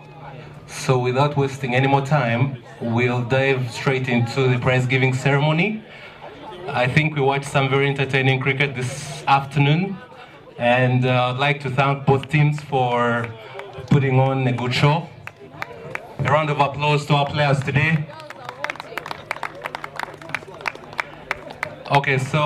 So without wasting any more time, we'll dive straight into the prize giving ceremony. I think we watched some very entertaining cricket this afternoon, and I'd like to thank both teams for putting on a good show. A round of applause to our players today. Okay, so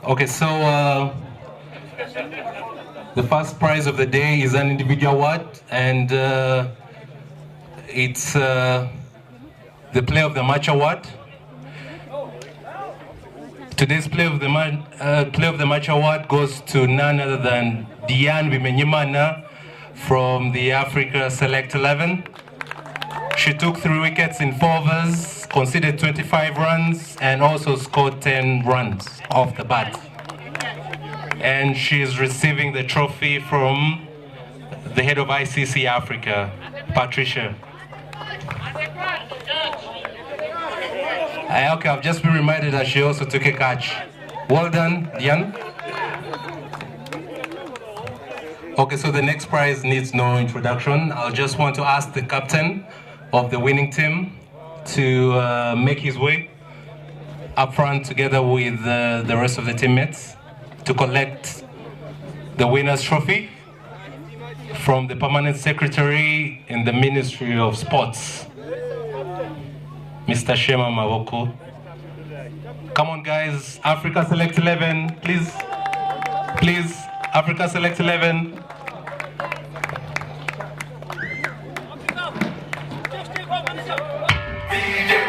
okay, so the first prize of the day is an individual award, and it's the Player of the Match award. Today's Player of the Match award goes to none other than Diane Bimenyimana from the Africa Select 11. She took 3 wickets in 4 overs, conceded 25 runs, and also scored 10 runs off the bat. And she is receiving the trophy from the head of ICC Africa, Patricia. Okay, I've just been reminded that she also took a catch. Well done, Diane. Okay, so the next prize needs no introduction. I'll just want to ask the captain of the winning team to make his way up front together with the rest of the teammates to collect the winner's trophy from the Permanent Secretary in the Ministry of Sports, Mr. Shema Mawoko. Come on guys, Africa Select 11, please. Please, Africa Select 11. DJ